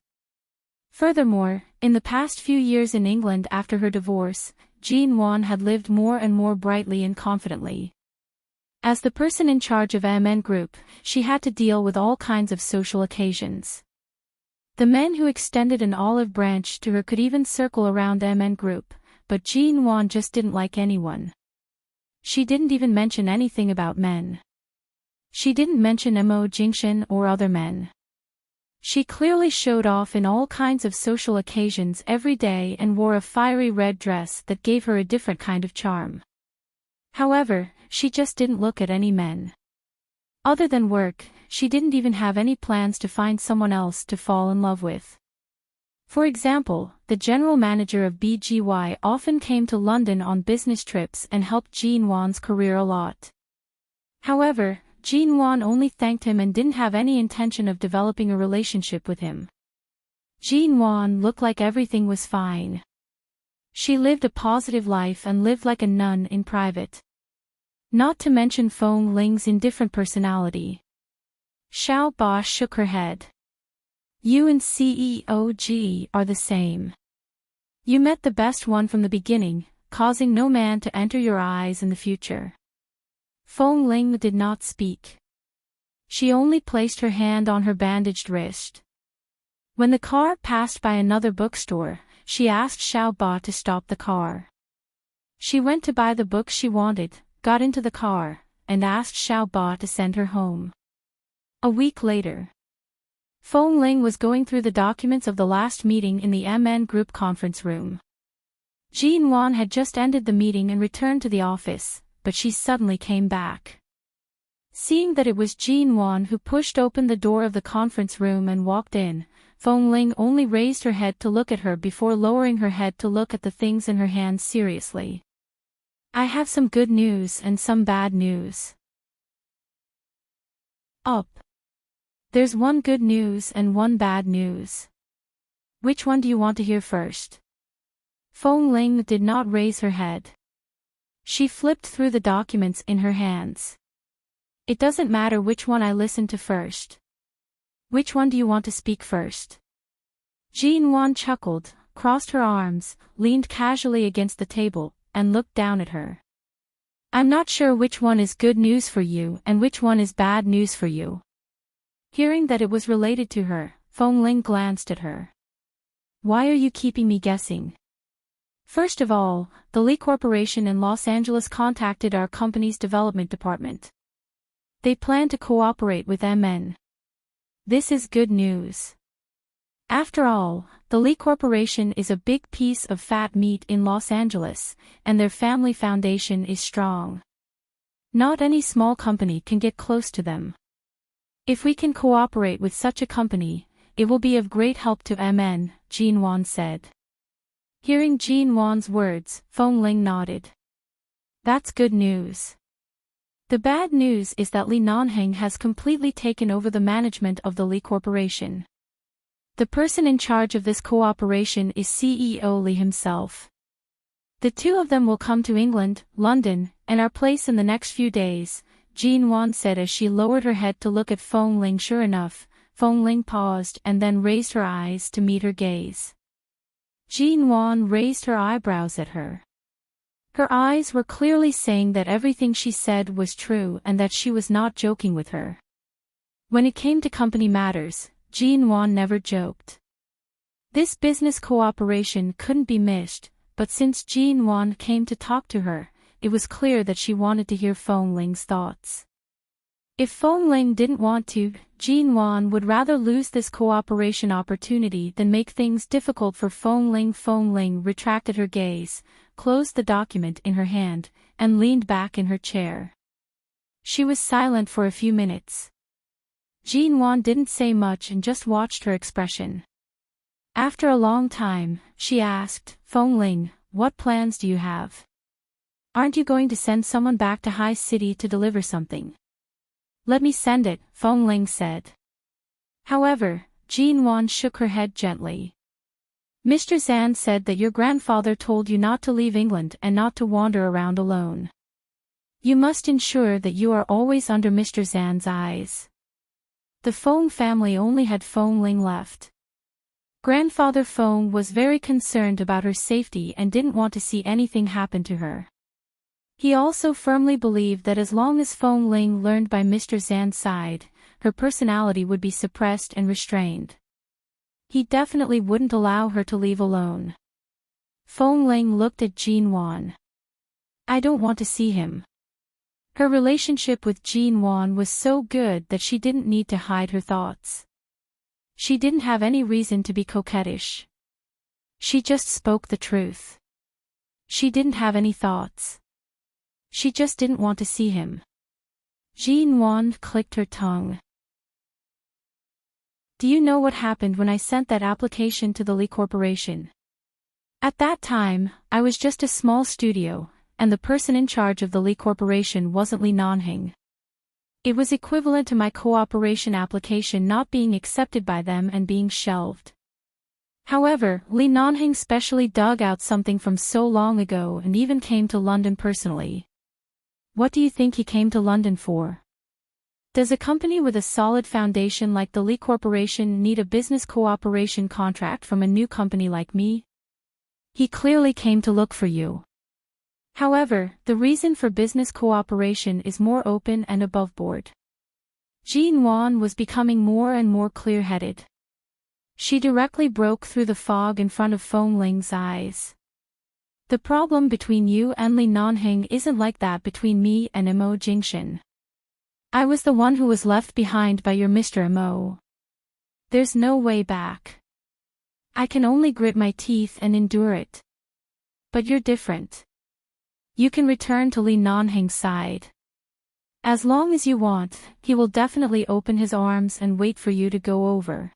Furthermore, in the past few years in England after her divorce, Jin Wan had lived more and more brightly and confidently. As the person in charge of MN Group, she had to deal with all kinds of social occasions. The men who extended an olive branch to her could even circle around MN Group, but Jin Wan just didn't like anyone. She didn't even mention anything about men. She didn't mention Mo Jingshan or other men. She clearly showed off in all kinds of social occasions every day and wore a fiery red dress that gave her a different kind of charm. However, she just didn't look at any men. Other than work, she didn't even have any plans to find someone else to fall in love with. For example, the general manager of BGY often came to London on business trips and helped Jean Wan's career a lot. However, Jean Wan only thanked him and didn't have any intention of developing a relationship with him. Jean Wan looked like everything was fine. She lived a positive life and lived like a nun in private. Not to mention Fong Ling's indifferent personality. Xiao Ba shook her head. You and CEOG are the same. You met the best one from the beginning, causing no man to enter your eyes in the future. Fong Ling did not speak. She only placed her hand on her bandaged wrist. When the car passed by another bookstore, she asked Xiao Ba to stop the car. She went to buy the book she wanted, got into the car, and asked Xiao Ba to send her home. A week later, Fong Ling was going through the documents of the last meeting in the MN Group conference room. Jean Wan had just ended the meeting and returned to the office, but she suddenly came back. Seeing that it was Jean Wan who pushed open the door of the conference room and walked in, Fong Ling only raised her head to look at her before lowering her head to look at the things in her hands seriously. I have some good news and some bad news. Up. There's one good news and one bad news. Which one do you want to hear first? Fong Ling did not raise her head. She flipped through the documents in her hands. It doesn't matter which one I listen to first. Which one do you want to speak first? Jean Wan chuckled, crossed her arms, leaned casually against the table, and looked down at her. I'm not sure which one is good news for you and which one is bad news for you. Hearing that it was related to her, Fong Ling glanced at her. Why are you keeping me guessing? First of all, the Lee Corporation in Los Angeles contacted our company's development department. They plan to cooperate with MN. This is good news. After all, the Lee Corporation is a big piece of fat meat in Los Angeles, and their family foundation is strong. Not any small company can get close to them. If we can cooperate with such a company, it will be of great help to MN, Jean Wan said. Hearing Jean Wan's words, Fong Ling nodded. That's good news. The bad news is that Li Nanheng has completely taken over the management of the Lee Corporation. The person in charge of this cooperation is CEO Li himself. The two of them will come to England, London, and our place in the next few days, Jean Wan said as she lowered her head to look at Fong Ling. Sure enough, Fong Ling paused and then raised her eyes to meet her gaze. Jean Wan raised her eyebrows at her. Her eyes were clearly saying that everything she said was true and that she was not joking with her. When it came to company matters, Jean Wan never joked. This business cooperation couldn't be missed, but since Jean Wan came to talk to her, it was clear that she wanted to hear Fong Ling's thoughts. If Fong Ling didn't want to, Jean Wan would rather lose this cooperation opportunity than make things difficult for Fong Ling. Fong Ling retracted her gaze, closed the document in her hand, and leaned back in her chair. She was silent for a few minutes. Jean Wan didn't say much and just watched her expression. After a long time, she asked, Fong Ling, what plans do you have? Aren't you going to send someone back to High City to deliver something? Let me send it, Fong Ling said. However, Jean Wan shook her head gently. Mr. Zan said that your grandfather told you not to leave England and not to wander around alone. You must ensure that you are always under Mr. Zan's eyes. The Fong family only had Fong Ling left. Grandfather Fong was very concerned about her safety and didn't want to see anything happen to her. He also firmly believed that as long as Fong Ling learned by Mr. Zan's side, her personality would be suppressed and restrained. He definitely wouldn't allow her to leave alone. Fong Ling looked at Jean Wan. I don't want to see him. Her relationship with Jean Wan was so good that she didn't need to hide her thoughts. She didn't have any reason to be coquettish. She just spoke the truth. She didn't have any thoughts. She just didn't want to see him. Jean Wan clicked her tongue. Do you know what happened when I sent that application to the Lee Corporation? At that time, I was just a small studio, and the person in charge of the Lee Corporation wasn't Lee Nanhing. It was equivalent to my cooperation application not being accepted by them and being shelved. However, Lee Nanhing specially dug out something from so long ago and even came to London personally. What do you think he came to London for? Does a company with a solid foundation like the Lee Corporation need a business cooperation contract from a new company like me? He clearly came to look for you. However, the reason for business cooperation is more open and above board. Jean Wan was becoming more and more clear-headed. She directly broke through the fog in front of Feng Ling's eyes. The problem between you and Lee Nanhing isn't like that between me and Mo Jingshan. I was the one who was left behind by your Mr. Mo. There's no way back. I can only grit my teeth and endure it. But you're different. You can return to Lee Nanhing's side. As long as you want, he will definitely open his arms and wait for you to go over.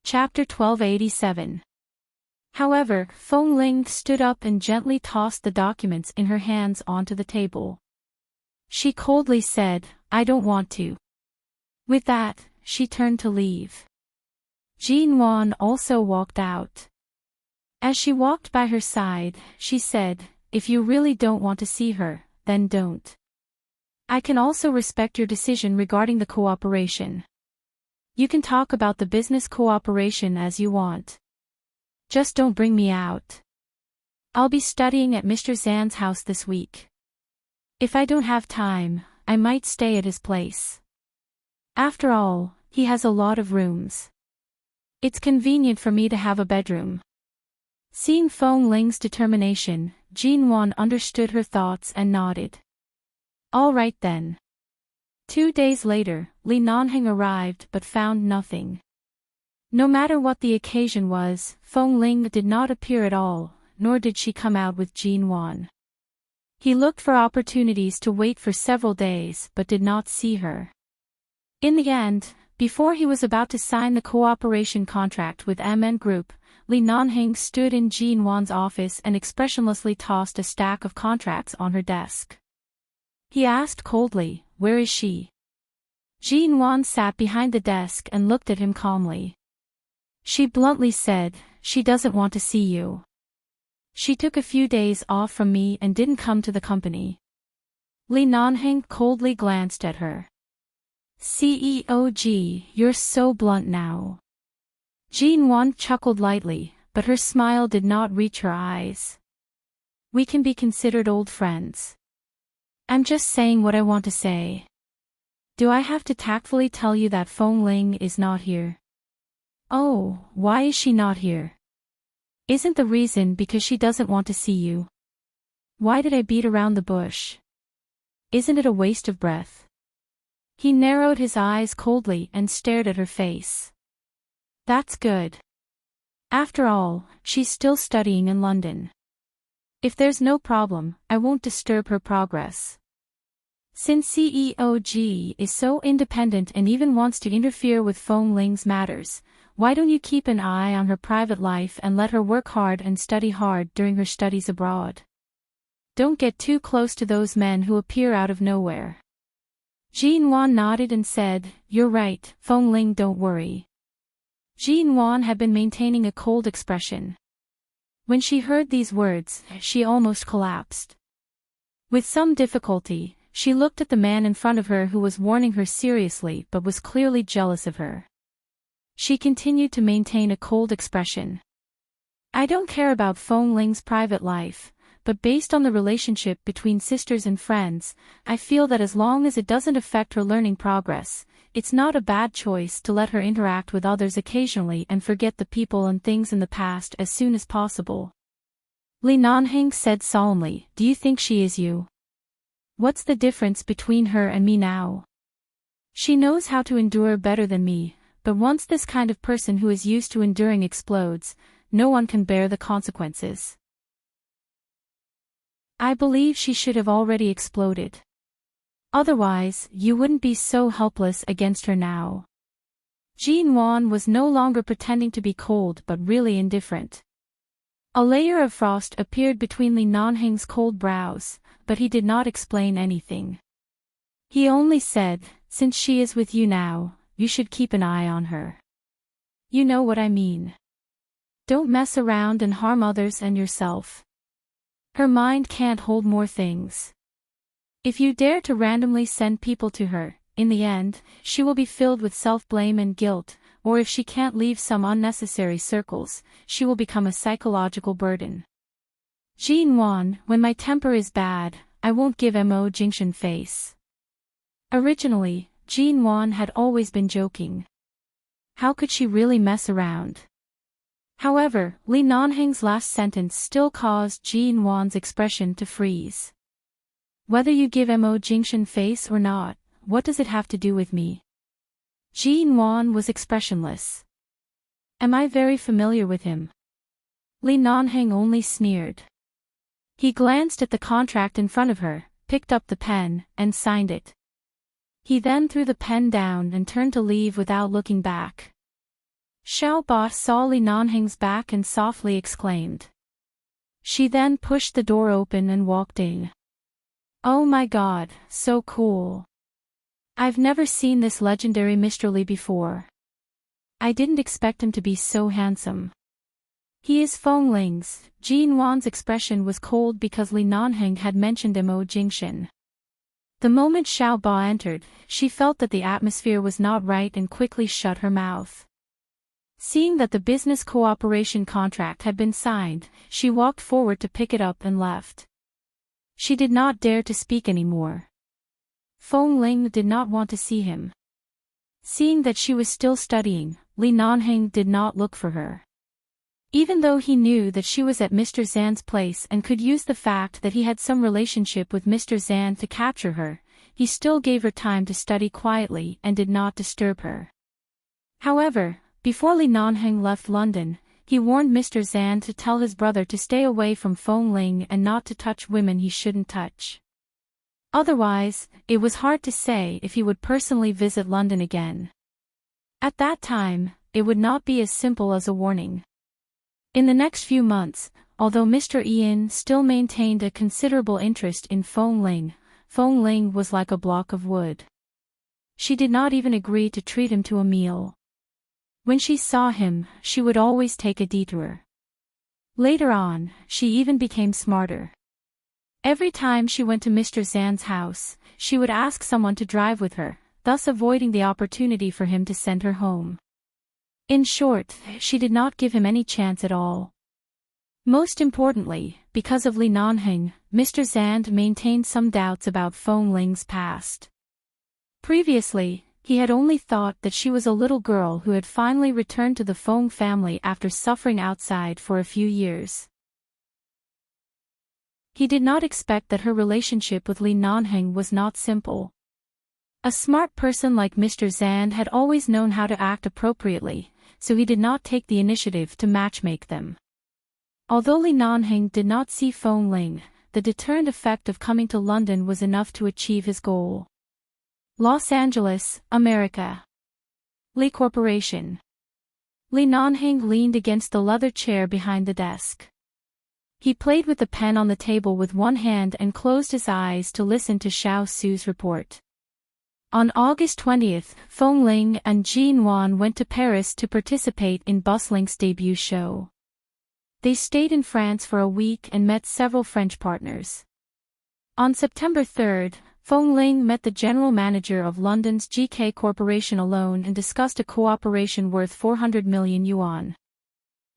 Chapter 1287. However, Feng Ling stood up and gently tossed the documents in her hands onto the table. She coldly said, I don't want to. With that, she turned to leave. Jean Wan also walked out. As she walked by her side, she said, if you really don't want to see her, then don't. I can also respect your decision regarding the cooperation. You can talk about the business cooperation as you want. Just don't bring me out. I'll be studying at Mr. Zan's house this week. If I don't have time, I might stay at his place. After all, he has a lot of rooms. It's convenient for me to have a bedroom. Seeing Feng Ling's determination, Jean Wan understood her thoughts and nodded. All right then. 2 days later, Lee Nanhing arrived but found nothing. No matter what the occasion was, Feng Ling did not appear at all, nor did she come out with Jean Wan. He looked for opportunities to wait for several days but did not see her. In the end, before he was about to sign the cooperation contract with MN Group, Lee Nanhing stood in Jean Wan's office and expressionlessly tossed a stack of contracts on her desk. He asked coldly, where is she? Jean Wan sat behind the desk and looked at him calmly. She bluntly said, she doesn't want to see you. She took a few days off from me and didn't come to the company. Lee Nanhing coldly glanced at her. CEOG, you're so blunt now. Jean Wan chuckled lightly, but her smile did not reach her eyes. We can be considered old friends. I'm just saying what I want to say. Do I have to tactfully tell you that Feng Ling is not here? Oh, why is she not here? Isn't the reason because she doesn't want to see you? Why did I beat around the bush? Isn't it a waste of breath? He narrowed his eyes coldly and stared at her face. That's good. After all, she's still studying in London. If there's no problem, I won't disturb her progress. Since CEOG is so independent and even wants to interfere with Feng Ling's matters, why don't you keep an eye on her private life and let her work hard and study hard during her studies abroad? Don't get too close to those men who appear out of nowhere. Jean Wan nodded and said, you're right, Feng Ling, don't worry. Jean Wan had been maintaining a cold expression. When she heard these words, she almost collapsed. With some difficulty, she looked at the man in front of her who was warning her seriously but was clearly jealous of her. She continued to maintain a cold expression. I don't care about Feng Ling's private life, but based on the relationship between sisters and friends, I feel that as long as it doesn't affect her learning progress, it's not a bad choice to let her interact with others occasionally and forget the people and things in the past as soon as possible. Lee Nanhing said solemnly, do you think she is you? What's the difference between her and me now? She knows how to endure better than me, but once this kind of person who is used to enduring explodes, no one can bear the consequences. I believe she should have already exploded. Otherwise, you wouldn't be so helpless against her now. Jean Wan was no longer pretending to be cold but really indifferent. A layer of frost appeared between Li Nanheng's cold brows, but he did not explain anything. He only said, "Since she is with you now, you should keep an eye on her. You know what I mean. Don't mess around and harm others and yourself. Her mind can't hold more things. If you dare to randomly send people to her, in the end, she will be filled with self-blame and guilt, or if she can't leave some unnecessary circles, she will become a psychological burden. Jean Wan, when my temper is bad, I won't give Mo Jingshan face." Originally, Jean Wan had always been joking. How could she really mess around? However, Li Nanheng's last sentence still caused Jean Wan's expression to freeze. "Whether you give Mo Jingshan face or not, what does it have to do with me?" Jean Wan was expressionless. "Am I very familiar with him?" Li Nanheng only sneered. He glanced at the contract in front of her, picked up the pen, and signed it. He then threw the pen down and turned to leave without looking back. Xiao Ba saw Li Nanheng's back and softly exclaimed. She then pushed the door open and walked in. "Oh my god, so cool. I've never seen this legendary Mr. Li before. I didn't expect him to be so handsome. He is Feng Ling's." Jean Wan's expression was cold because Li Nanheng had mentioned Mo Jingshan. The moment Xiao Ba entered, she felt that the atmosphere was not right and quickly shut her mouth. Seeing that the business cooperation contract had been signed, she walked forward to pick it up and left. She did not dare to speak anymore. Feng Ling did not want to see him. Seeing that she was still studying, Li Nanheng did not look for her. Even though he knew that she was at Mr. Zan's place and could use the fact that he had some relationship with Mr. Zan to capture her, he still gave her time to study quietly and did not disturb her. However, before Li Nanheng left London, he warned Mr. Zan to tell his brother to stay away from Feng Ling and not to touch women he shouldn't touch. Otherwise, it was hard to say if he would personally visit London again. At that time, it would not be as simple as a warning. In the next few months, although Mr. Ian still maintained a considerable interest in Feng Ling was like a block of wood. She did not even agree to treat him to a meal. When she saw him, she would always take a detour. Later on, she even became smarter. Every time she went to Mr. Zan's house, she would ask someone to drive with her, thus avoiding the opportunity for him to send her home. In short, she did not give him any chance at all. Most importantly, because of Li Nanheng, Mr. Zan maintained some doubts about Feng Ling's past. Previously, he had only thought that she was a little girl who had finally returned to the Feng family after suffering outside for a few years. He did not expect that her relationship with Li Nanheng was not simple. A smart person like Mr. Zan had always known how to act appropriately, so he did not take the initiative to matchmake them. Although Li Nanheng did not see Feng Ling, the deterrent effect of coming to London was enough to achieve his goal. Los Angeles, America. Li Corporation. Li Nanheng leaned against the leather chair behind the desk. He played with the pen on the table with one hand and closed his eyes to listen to Xiao Su's report. On August 20th, Feng Ling and Jean Wan went to Paris to participate in Buslink's debut show. They stayed in France for a week and met several French partners. On September 3rd, Feng Ling met the general manager of London's GK Corporation alone and discussed a cooperation worth 400 million yuan.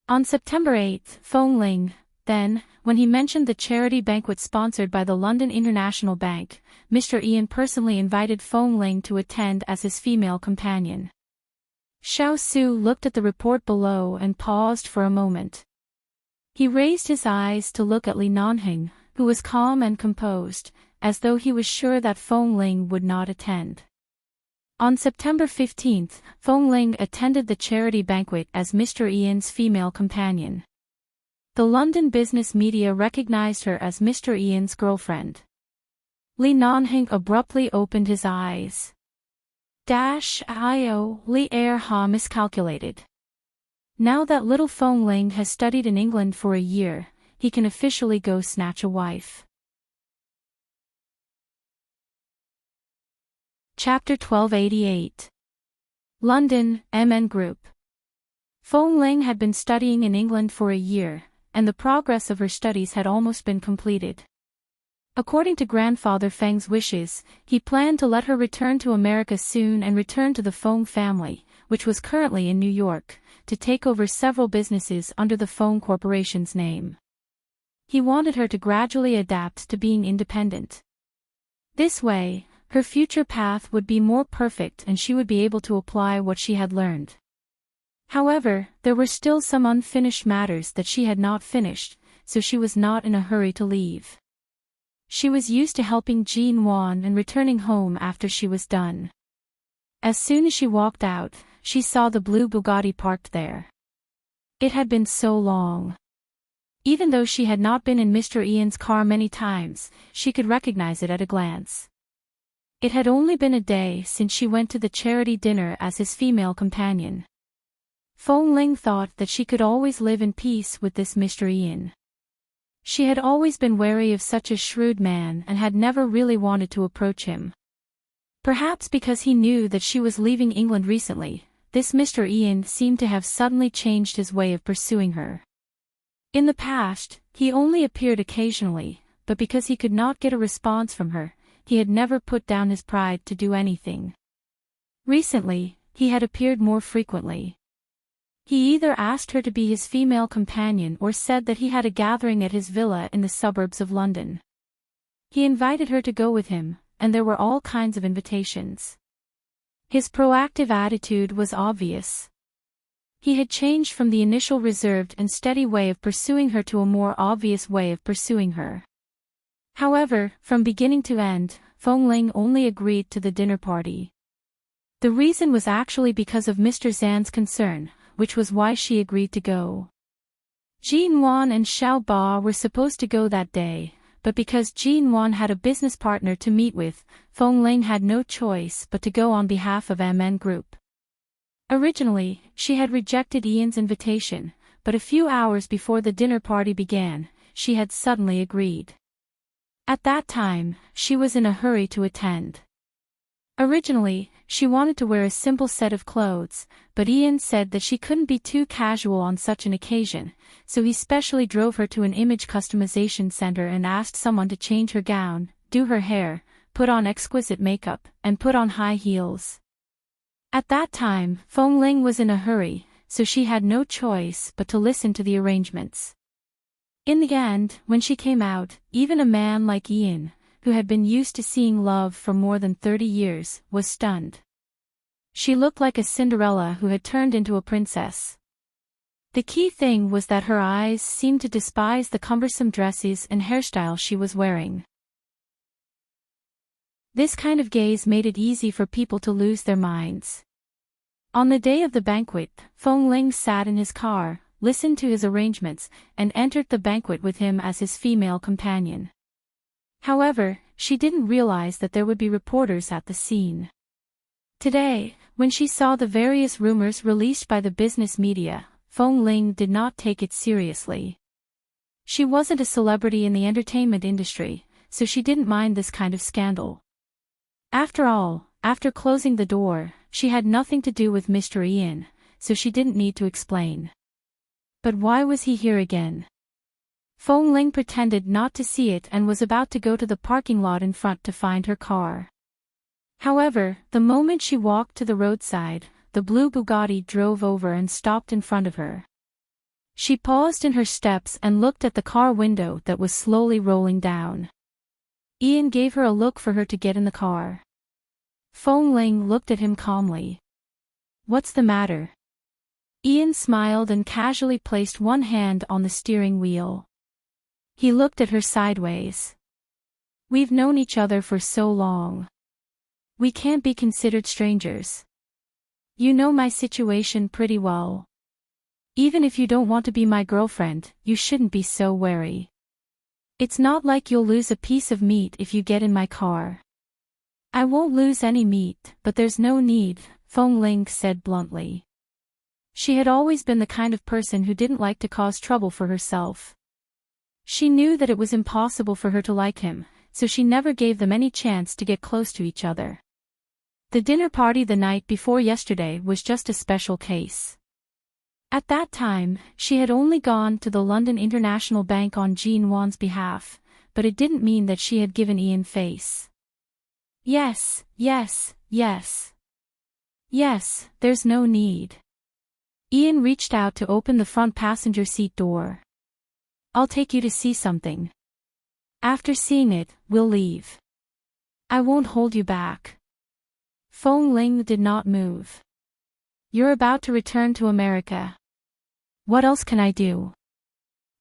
On September 8th, Feng Ling, then, when he mentioned the charity banquet sponsored by the London International Bank, Mr. Ian personally invited Feng Ling to attend as his female companion. Xiao Su looked at the report below and paused for a moment. He raised his eyes to look at Li Nanheng, who was calm and composed, as though he was sure that Feng Ling would not attend. On September 15, Fong Ling attended the charity banquet as Mr. Ian's female companion. The London business media recognized her as Mr. Ian's girlfriend. Li Nanhing abruptly opened his eyes. Li ha miscalculated. Now that little Fong Ling has studied in England for a year, he can officially go snatch a wife. Chapter 1288. London, MN Group. Fong Ling had been studying in England for a year, and the progress of her studies had almost been completed. According to grandfather Feng's wishes, he planned to let her return to America soon and return to the Fong family, which was currently in New York, to take over several businesses under the Fong Corporation's name. He wanted her to gradually adapt to being independent. This way, her future path would be more perfect and she would be able to apply what she had learned. However, there were still some unfinished matters that she had not finished, so she was not in a hurry to leave. She was used to helping Jean Wan and returning home after she was done. As soon as she walked out, she saw the blue Bugatti parked there. It had been so long. Even though she had not been in Mr. Ian's car many times, she could recognize it at a glance. It had only been a day since she went to the charity dinner as his female companion. Fong Ling thought that she could always live in peace with this Mr. Ian. She had always been wary of such a shrewd man and had never really wanted to approach him. Perhaps because he knew that she was leaving England recently, this Mr. Ian seemed to have suddenly changed his way of pursuing her. In the past, he only appeared occasionally, but because he could not get a response from her, he had never put down his pride to do anything. Recently, he had appeared more frequently. He either asked her to be his female companion or said that he had a gathering at his villa in the suburbs of London. He invited her to go with him, and there were all kinds of invitations. His proactive attitude was obvious. He had changed from the initial reserved and steady way of pursuing her to a more obvious way of pursuing her. However, from beginning to end, Fong Ling only agreed to the dinner party. The reason was actually because of Mr. Zan's concern, which was why she agreed to go. Jean Wan and Xiao Ba were supposed to go that day, but because Jean Wan had a business partner to meet with, Fong Ling had no choice but to go on behalf of MN Group. Originally, she had rejected Ian's invitation, but a few hours before the dinner party began, she had suddenly agreed. At that time, she was in a hurry to attend. Originally, she wanted to wear a simple set of clothes, but Ian said that she couldn't be too casual on such an occasion, so he specially drove her to an image customization center and asked someone to change her gown, do her hair, put on exquisite makeup, and put on high heels. At that time, Fong Ling was in a hurry, so she had no choice but to listen to the arrangements. In the end, when she came out, even a man like Ian, who had been used to seeing love for more than 30 years, was stunned. She looked like a Cinderella who had turned into a princess. The key thing was that her eyes seemed to despise the cumbersome dresses and hairstyle she was wearing. This kind of gaze made it easy for people to lose their minds. On the day of the banquet, Fong Ling sat in his car, listened to his arrangements, and entered the banquet with him as his female companion. However, she didn't realize that there would be reporters at the scene. Today, when she saw the various rumors released by the business media, Fong Ling did not take it seriously. She wasn't a celebrity in the entertainment industry, so she didn't mind this kind of scandal. After all, after closing the door, she had nothing to do with Mr. Ian, so she didn't need to explain. But why was he here again? Fong Ling pretended not to see it and was about to go to the parking lot in front to find her car. However, the moment she walked to the roadside, the blue Bugatti drove over and stopped in front of her. She paused in her steps and looked at the car window that was slowly rolling down. Ian gave her a look for her to get in the car. Fong Ling looked at him calmly. "What's the matter?" Ian smiled and casually placed one hand on the steering wheel. He looked at her sideways. "We've known each other for so long. We can't be considered strangers. You know my situation pretty well. Even if you don't want to be my girlfriend, you shouldn't be so wary. It's not like you'll lose a piece of meat if you get in my car. I won't lose any meat, but there's no need, Feng Ling said bluntly. She had always been the kind of person who didn't like to cause trouble for herself. She knew that it was impossible for her to like him, so she never gave them any chance to get close to each other. The dinner party the night before yesterday was just a special case. At that time, she had only gone to the London International Bank on Jean Wan's behalf, but it didn't mean that she had given Ian face. Yes, yes, yes. Yes, there's no need. Ian reached out to open the front passenger seat door. I'll take you to see something. After seeing it, we'll leave. I won't hold you back. Feng Ling did not move. You're about to return to America. What else can I do?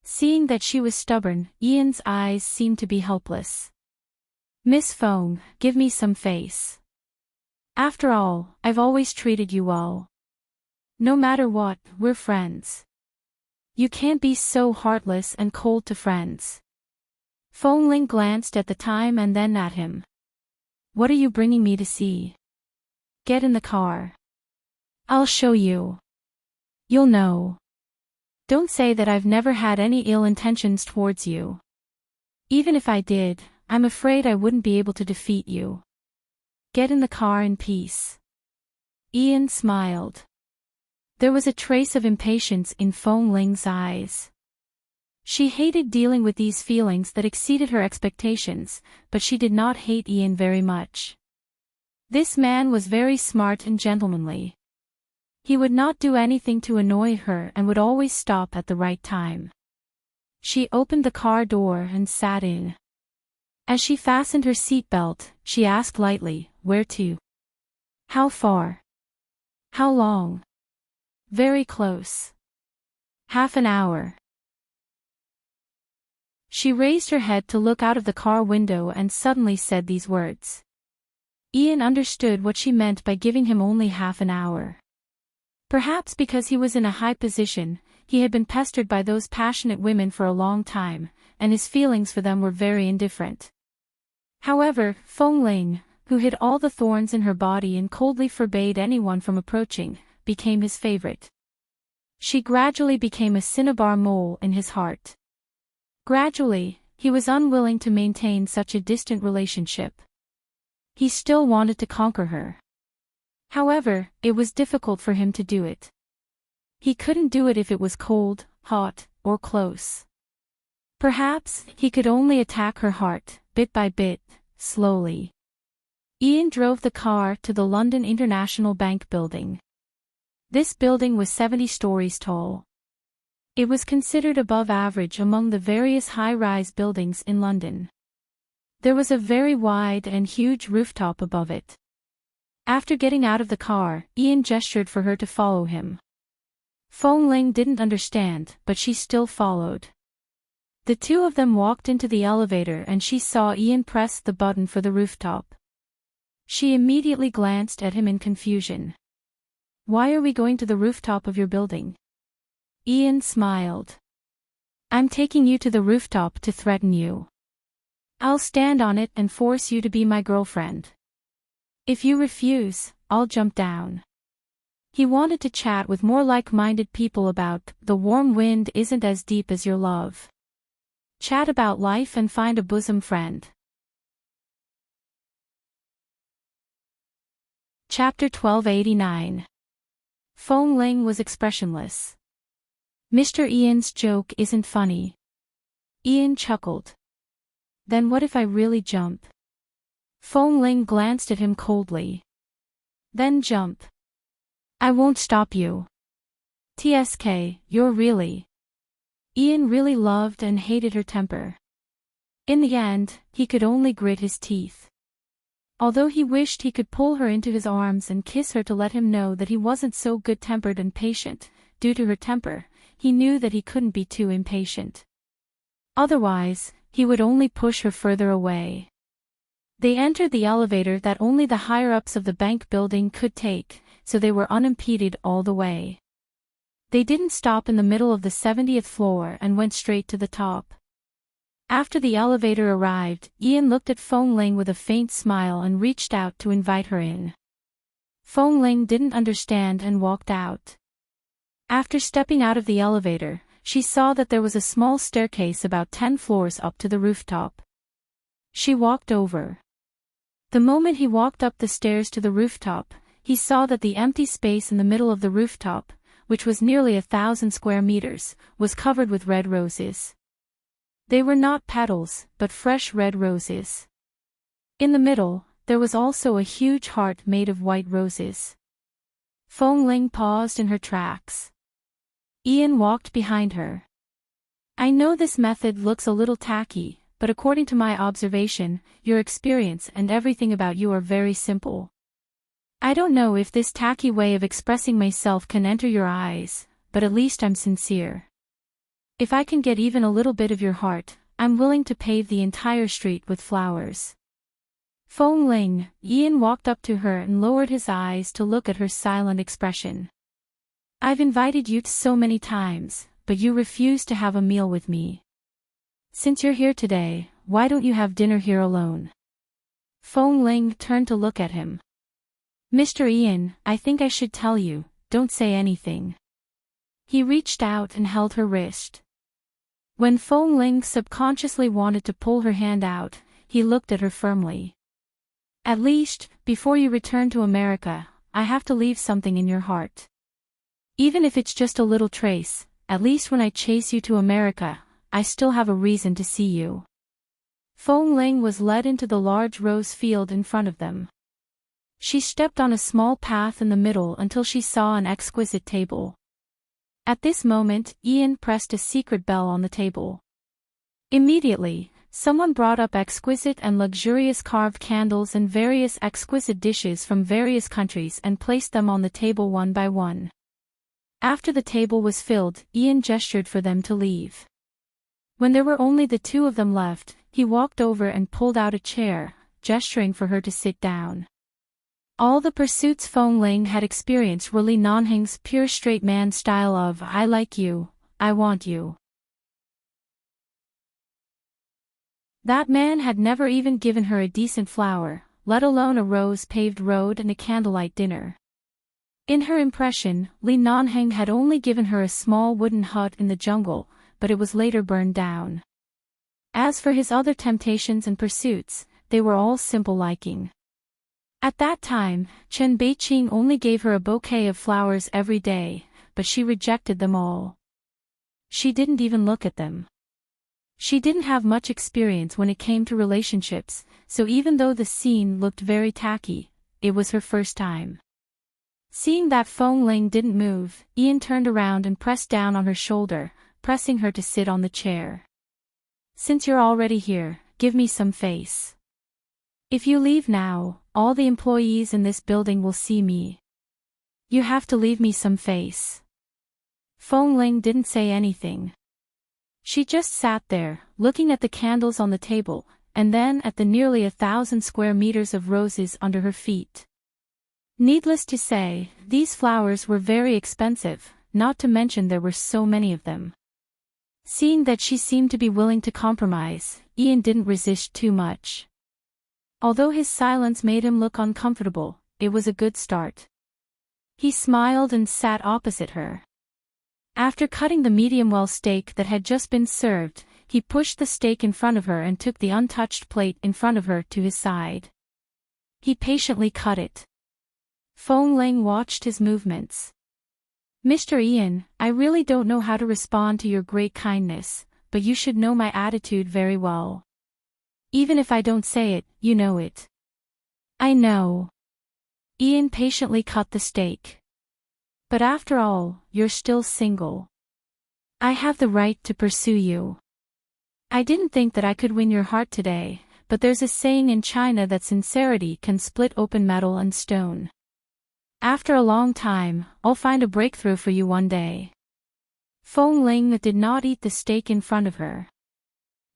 Seeing that she was stubborn, Ian's eyes seemed to be helpless. Miss Feng, give me some face. After all, I've always treated you well. No matter what, we're friends. You can't be so heartless and cold to friends. Feng Ling glanced at the time and then at him. What are you bringing me to see? Get in the car. I'll show you. You'll know. Don't say that I've never had any ill intentions towards you. Even if I did, I'm afraid I wouldn't be able to defeat you. Get in the car in peace. Ian smiled. There was a trace of impatience in Feng Ling's eyes. She hated dealing with these feelings that exceeded her expectations, but she did not hate Ian very much. This man was very smart and gentlemanly. He would not do anything to annoy her and would always stop at the right time. She opened the car door and sat in. As she fastened her seatbelt, she asked lightly, "Where to? How far? How long?" "Very close. Half an hour." She raised her head to look out of the car window and suddenly said these words. Ian understood what she meant by giving him only half an hour. Perhaps because he was in a high position, he had been pestered by those passionate women for a long time, and his feelings for them were very indifferent. However, Feng Ling, who hid all the thorns in her body and coldly forbade anyone from approaching, became his favorite. She gradually became a cinnabar mole in his heart. Gradually, he was unwilling to maintain such a distant relationship. He still wanted to conquer her. However, it was difficult for him to do it. He couldn't do it if it was cold, hot, or close. Perhaps, he could only attack her heart, bit by bit, slowly. Ian drove the car to the London International Bank building. This building was 70 stories tall. It was considered above average among the various high-rise buildings in London. There was a very wide and huge rooftop above it. After getting out of the car, Ian gestured for her to follow him. Feng Ling didn't understand, but she still followed. The two of them walked into the elevator and she saw Ian press the button for the rooftop. She immediately glanced at him in confusion. "Why are we going to the rooftop of your building?" Ian smiled. "I'm taking you to the rooftop to threaten you. I'll stand on it and force you to be my girlfriend. If you refuse, I'll jump down." He wanted to chat with more like-minded people about "The warm wind isn't as deep as your love." Chat about life and find a bosom friend. Chapter 1289. Feng Ling was expressionless. "Mr. Ian's joke isn't funny." Ian chuckled. "Then what if I really jump?" Feng Ling glanced at him coldly. "Then jump. I won't stop you." "TSK, you're really..." Ian really loved and hated her temper. In the end, he could only grit his teeth. Although he wished he could pull her into his arms and kiss her to let him know that he wasn't so good-tempered and patient, due to her temper, he knew that he couldn't be too impatient. Otherwise, he would only push her further away. They entered the elevator that only the higher-ups of the bank building could take, so they were unimpeded all the way. They didn't stop in the middle of the 70th floor and went straight to the top. After the elevator arrived, Ian looked at Fong Ling with a faint smile and reached out to invite her in. Fong Ling didn't understand and walked out. After stepping out of the elevator, she saw that there was a small staircase about 10 floors up to the rooftop. She walked over. The moment he walked up the stairs to the rooftop, he saw that the empty space in the middle of the rooftop, which was nearly 1,000 square meters, was covered with red roses. They were not petals, but fresh red roses. In the middle, there was also a huge heart made of white roses. Fong Ling paused in her tracks. Ian walked behind her. I know this method looks a little tacky, but according to my observation, your experience and everything about you are very simple. I don't know if this tacky way of expressing myself can enter your eyes, but at least I'm sincere. If I can get even a little bit of your heart, I'm willing to pave the entire street with flowers. Fong Ling, Ian walked up to her and lowered his eyes to look at her silent expression. I've invited you so many times, but you refuse to have a meal with me. Since you're here today, why don't you have dinner here alone? Fong Ling turned to look at him. Mr. Ian, I think I should tell you, don't say anything. He reached out and held her wrist. When Fong Ling subconsciously wanted to pull her hand out, he looked at her firmly. At least, before you return to America, I have to leave something in your heart. Even if it's just a little trace, at least when I chase you to America, I still have a reason to see you. Fong Ling was led into the large rose field in front of them. She stepped on a small path in the middle until she saw an exquisite table. At this moment, Ian pressed a secret bell on the table. Immediately, someone brought up exquisite and luxurious carved candles and various exquisite dishes from various countries and placed them on the table one by one. After the table was filled, Ian gestured for them to leave. When there were only the two of them left, he walked over and pulled out a chair, gesturing for her to sit down. All the pursuits Fong Ling had experienced were Li Nanheng's pure straight man style of I like you, I want you. That man had never even given her a decent flower, let alone a rose-paved road and a candlelight dinner. In her impression, Li Nanheng had only given her a small wooden hut in the jungle, but it was later burned down. As for his other temptations and pursuits, they were all simple liking. At that time, Chen Beiqing only gave her a bouquet of flowers every day, but she rejected them all. She didn't even look at them. She didn't have much experience when it came to relationships, so even though the scene looked very tacky, it was her first time. Seeing that Fong Ling didn't move, Ian turned around and pressed down on her shoulder, pressing her to sit on the chair. Since you're already here, give me some face. If you leave now, all the employees in this building will see me. You have to leave me some face. Fong Ling didn't say anything. She just sat there, looking at the candles on the table, and then at the nearly 1,000 square meters of roses under her feet. Needless to say, these flowers were very expensive, not to mention there were so many of them. Seeing that she seemed to be willing to compromise, Ian didn't resist too much. Although his silence made him look uncomfortable, it was a good start. He smiled and sat opposite her. After cutting the medium-well steak that had just been served, he pushed the steak in front of her and took the untouched plate in front of her to his side. He patiently cut it. Fong Ling watched his movements. Mr. Ian, I really don't know how to respond to your great kindness, but you should know my attitude very well. Even if I don't say it, you know it. I know. Ian patiently cut the steak. But after all, you're still single. I have the right to pursue you. I didn't think that I could win your heart today, but there's a saying in China that sincerity can split open metal and stone. After a long time, I'll find a breakthrough for you one day. Fong Ling did not eat the steak in front of her.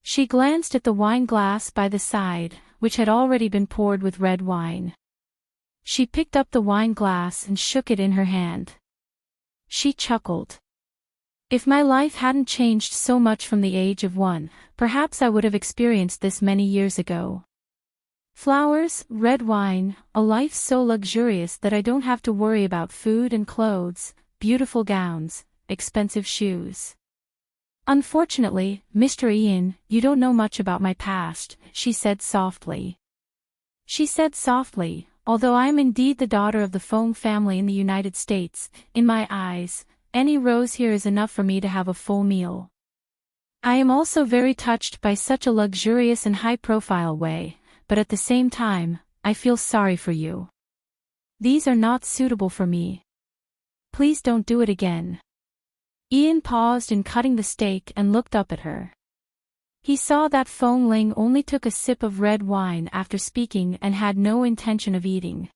She glanced at the wine glass by the side, which had already been poured with red wine. She picked up the wine glass and shook it in her hand. She chuckled. If my life hadn't changed so much from the age of 1, perhaps I would have experienced this many years ago. Flowers, red wine, a life so luxurious that I don't have to worry about food and clothes, beautiful gowns, expensive shoes. Unfortunately, Mr. Ian, you don't know much about my past, she said softly. She said softly, although I am indeed the daughter of the Fong family in the United States, in my eyes, any rose here is enough for me to have a full meal. I am also very touched by such a luxurious and high-profile way, but at the same time, I feel sorry for you. These are not suitable for me. Please don't do it again. Ian paused in cutting the steak and looked up at her. He saw that Fong Ling only took a sip of red wine after speaking and had no intention of eating.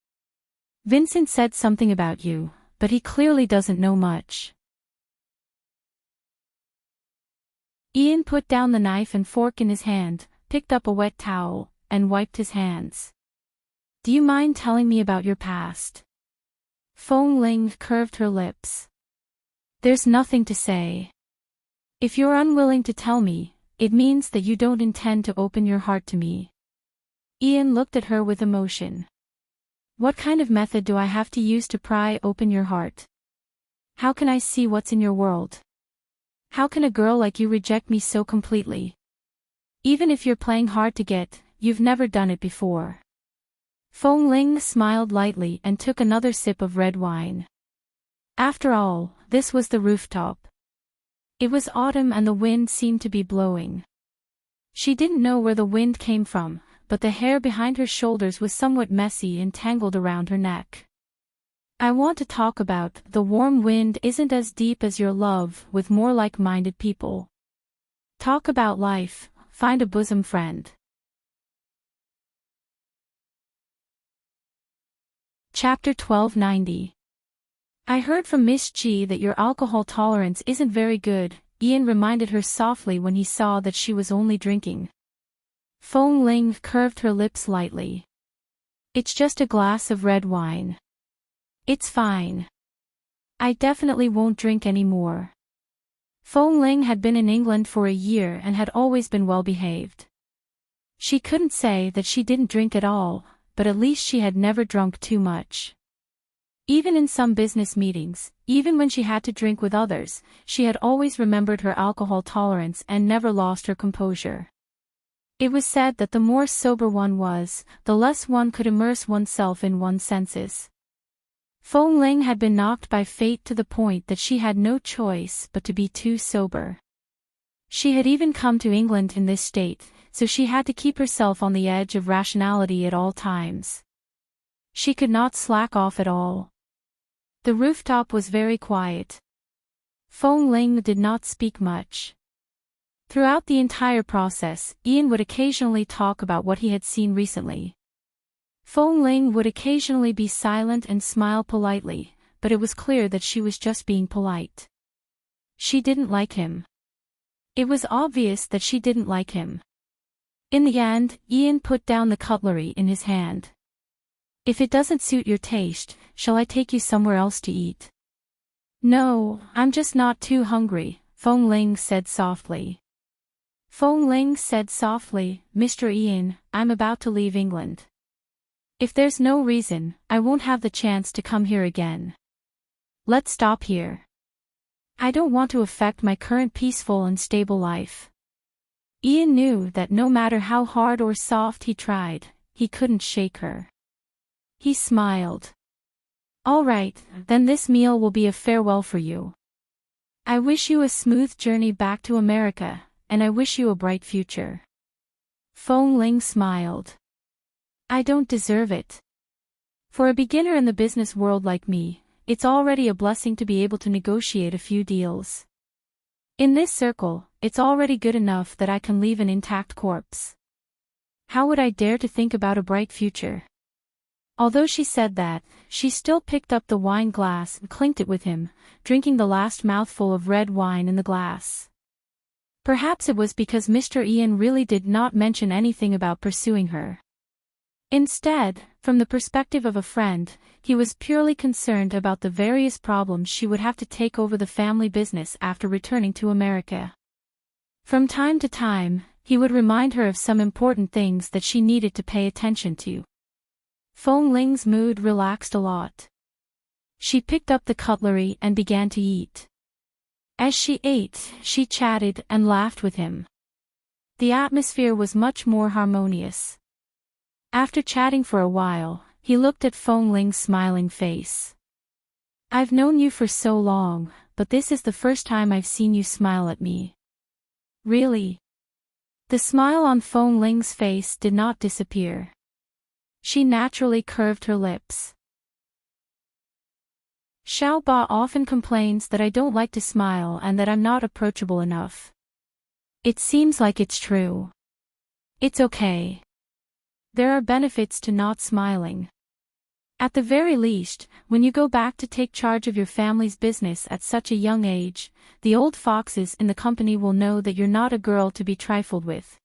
Vincent said something about you, but he clearly doesn't know much. Ian put down the knife and fork in his hand, picked up a wet towel, and wiped his hands. Do you mind telling me about your past? Fong Ling curved her lips. There's nothing to say. If you're unwilling to tell me, it means that you don't intend to open your heart to me. Ian looked at her with emotion. What kind of method do I have to use to pry open your heart? How can I see what's in your world? How can a girl like you reject me so completely? Even if you're playing hard to get, you've never done it before. Fong Ling smiled lightly and took another sip of red wine. After all, this was the rooftop. It was autumn and the wind seemed to be blowing. She didn't know where the wind came from, but the hair behind her shoulders was somewhat messy and tangled around her neck. I want to talk about the warm wind isn't as deep as your love with more like-minded people. Talk about life, find a bosom friend. Chapter 1290. I heard from Miss G that your alcohol tolerance isn't very good, Ian reminded her softly when he saw that she was only drinking. Fong Ling curved her lips lightly. It's just a glass of red wine. It's fine. I definitely won't drink any more. Fong Ling had been in England for a year and had always been well behaved. She couldn't say that she didn't drink at all, but at least she had never drunk too much. Even in some business meetings, even when she had to drink with others, she had always remembered her alcohol tolerance and never lost her composure. It was said that the more sober one was, the less one could immerse oneself in one's senses. Fong Ling had been knocked by fate to the point that she had no choice but to be too sober. She had even come to England in this state, so she had to keep herself on the edge of rationality at all times. She could not slack off at all. The rooftop was very quiet. Fong Ling did not speak much. Throughout the entire process, Ian would occasionally talk about what he had seen recently. Fong Ling would occasionally be silent and smile politely, but it was clear that she was just being polite. She didn't like him. It was obvious that she didn't like him. In the end, Ian put down the cutlery in his hand. If it doesn't suit your taste, shall I take you somewhere else to eat? No, I'm just not too hungry, Fong Ling said softly. Fong Ling said softly, Mr. Ian, I'm about to leave England. If there's no reason, I won't have the chance to come here again. Let's stop here. I don't want to affect my current peaceful and stable life. Ian knew that no matter how hard or soft he tried, he couldn't shake her. He smiled. All right, then this meal will be a farewell for you. I wish you a smooth journey back to America, and I wish you a bright future. Fong Ling smiled. I don't deserve it. For a beginner in the business world like me, it's already a blessing to be able to negotiate a few deals. In this circle, it's already good enough that I can leave an intact corpse. How would I dare to think about a bright future? Although she said that, she still picked up the wine glass and clinked it with him, drinking the last mouthful of red wine in the glass. Perhaps it was because Mr. Ian really did not mention anything about pursuing her. Instead, from the perspective of a friend, he was purely concerned about the various problems she would have to take over the family business after returning to America. From time to time, he would remind her of some important things that she needed to pay attention to. Fong Ling's mood relaxed a lot. She picked up the cutlery and began to eat. As she ate, she chatted and laughed with him. The atmosphere was much more harmonious. After chatting for a while, he looked at Fong Ling's smiling face. "I've known you for so long, but this is the first time I've seen you smile at me." "Really?" The smile on Fong Ling's face did not disappear. She naturally curved her lips. "Xiao Ba often complains that I don't like to smile and that I'm not approachable enough. It seems like it's true. It's okay. There are benefits to not smiling. At the very least, when you go back to take charge of your family's business at such a young age, the old foxes in the company will know that you're not a girl to be trifled with.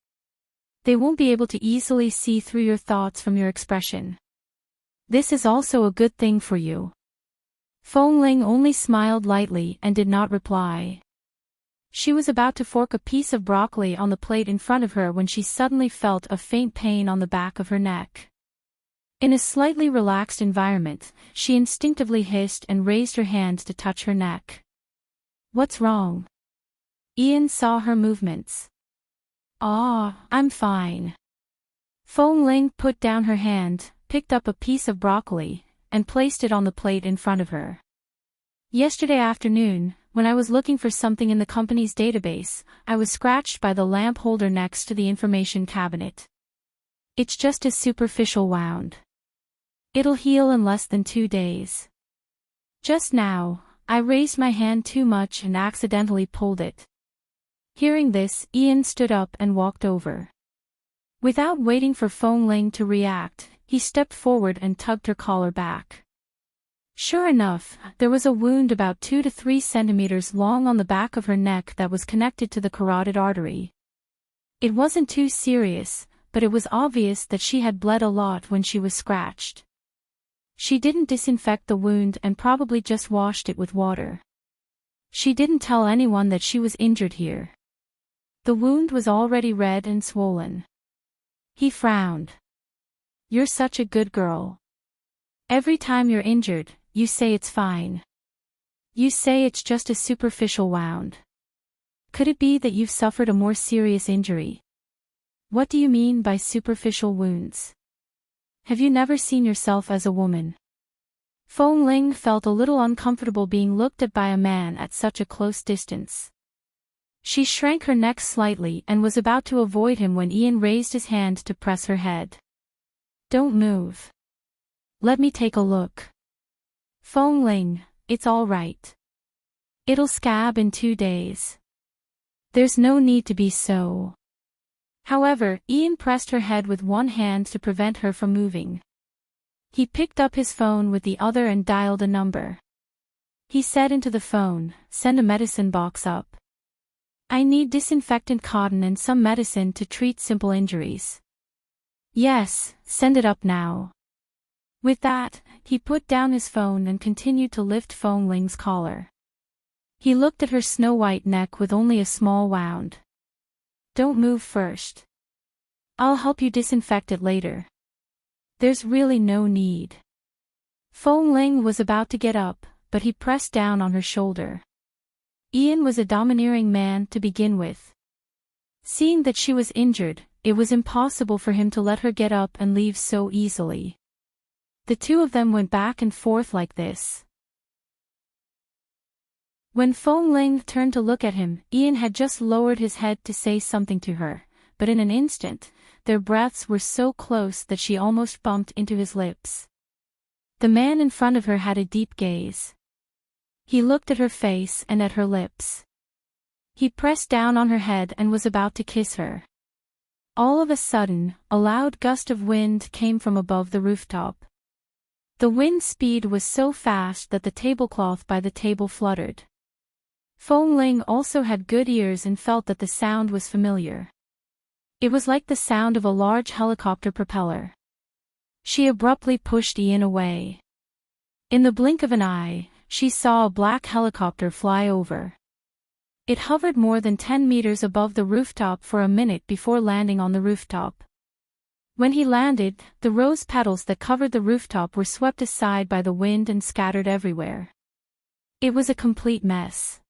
They won't be able to easily see through your thoughts from your expression. This is also a good thing for you." Fong Ling only smiled lightly and did not reply. She was about to fork a piece of broccoli on the plate in front of her when she suddenly felt a faint pain on the back of her neck. In a slightly relaxed environment, she instinctively hissed and raised her hand to touch her neck. "What's wrong?" Ian saw her movements. "Ah, I'm fine." Fong Ling put down her hand, picked up a piece of broccoli, and placed it on the plate in front of her. "Yesterday afternoon, when I was looking for something in the company's database, I was scratched by the lamp holder next to the information cabinet. It's just a superficial wound. It'll heal in less than 2 days. Just now, I raised my hand too much and accidentally pulled it." Hearing this, Ian stood up and walked over. Without waiting for Fong Ling to react, he stepped forward and tugged her collar back. Sure enough, there was a wound about 2 to 3 centimeters long on the back of her neck that was connected to the carotid artery. It wasn't too serious, but it was obvious that she had bled a lot when she was scratched. She didn't disinfect the wound and probably just washed it with water. She didn't tell anyone that she was injured here. The wound was already red and swollen. He frowned. "You're such a good girl. Every time you're injured, you say it's fine. You say it's just a superficial wound. Could it be that you've suffered a more serious injury?" "What do you mean by superficial wounds? Have you never seen yourself as a woman?" Fong Ling felt a little uncomfortable being looked at by a man at such a close distance. She shrank her neck slightly and was about to avoid him when Ian raised his hand to press her head. "Don't move. Let me take a look." "Fong Ling, it's all right. It'll scab in 2 days. There's no need to be so." However, Ian pressed her head with one hand to prevent her from moving. He picked up his phone with the other and dialed a number. He said into the phone, "Send a medicine box up. I need disinfectant cotton and some medicine to treat simple injuries." "Yes, send it up now." With that, he put down his phone and continued to lift Fong Ling's collar. He looked at her snow-white neck with only a small wound. "Don't move first. I'll help you disinfect it later. There's really no need." Fong Ling was about to get up, but he pressed down on her shoulder. Ian was a domineering man to begin with. Seeing that she was injured, it was impossible for him to let her get up and leave so easily. The two of them went back and forth like this. When Fong Ling turned to look at him, Ian had just lowered his head to say something to her, but in an instant, their breaths were so close that she almost bumped into his lips. The man in front of her had a deep gaze. He looked at her face and at her lips. He pressed down on her head and was about to kiss her. All of a sudden, a loud gust of wind came from above the rooftop. The wind speed was so fast that the tablecloth by the table fluttered. Fong Ling also had good ears and felt that the sound was familiar. It was like the sound of a large helicopter propeller. She abruptly pushed Ian away. In the blink of an eye, she saw a black helicopter fly over. It hovered more than 10 meters above the rooftop for a minute before landing on the rooftop. When he landed, the rose petals that covered the rooftop were swept aside by the wind and scattered everywhere. It was a complete mess.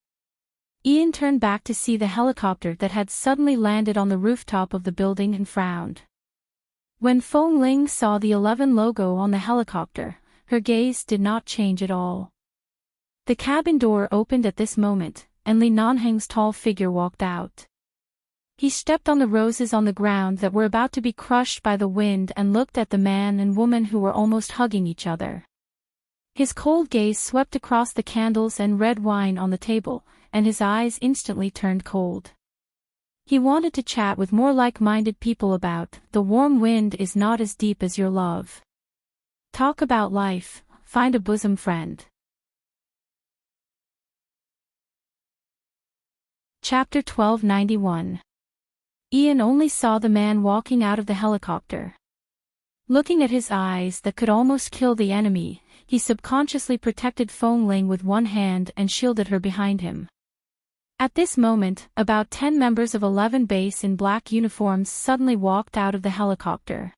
Ian turned back to see the helicopter that had suddenly landed on the rooftop of the building and frowned. When Feng Ling saw the 11 logo on the helicopter, her gaze did not change at all. The cabin door opened at this moment, and Li Nanheng's tall figure walked out. He stepped on the roses on the ground that were about to be crushed by the wind and looked at the man and woman who were almost hugging each other. His cold gaze swept across the candles and red wine on the table, and his eyes instantly turned cold. He wanted to chat with more like-minded people about, the warm wind is not as deep as your love. Talk about life, find a bosom friend. Chapter 1291. Ian only saw the man walking out of the helicopter. Looking at his eyes that could almost kill the enemy, he subconsciously protected Feng Ling with one hand and shielded her behind him. At this moment, about 10 members of 11 Base in black uniforms suddenly walked out of the helicopter.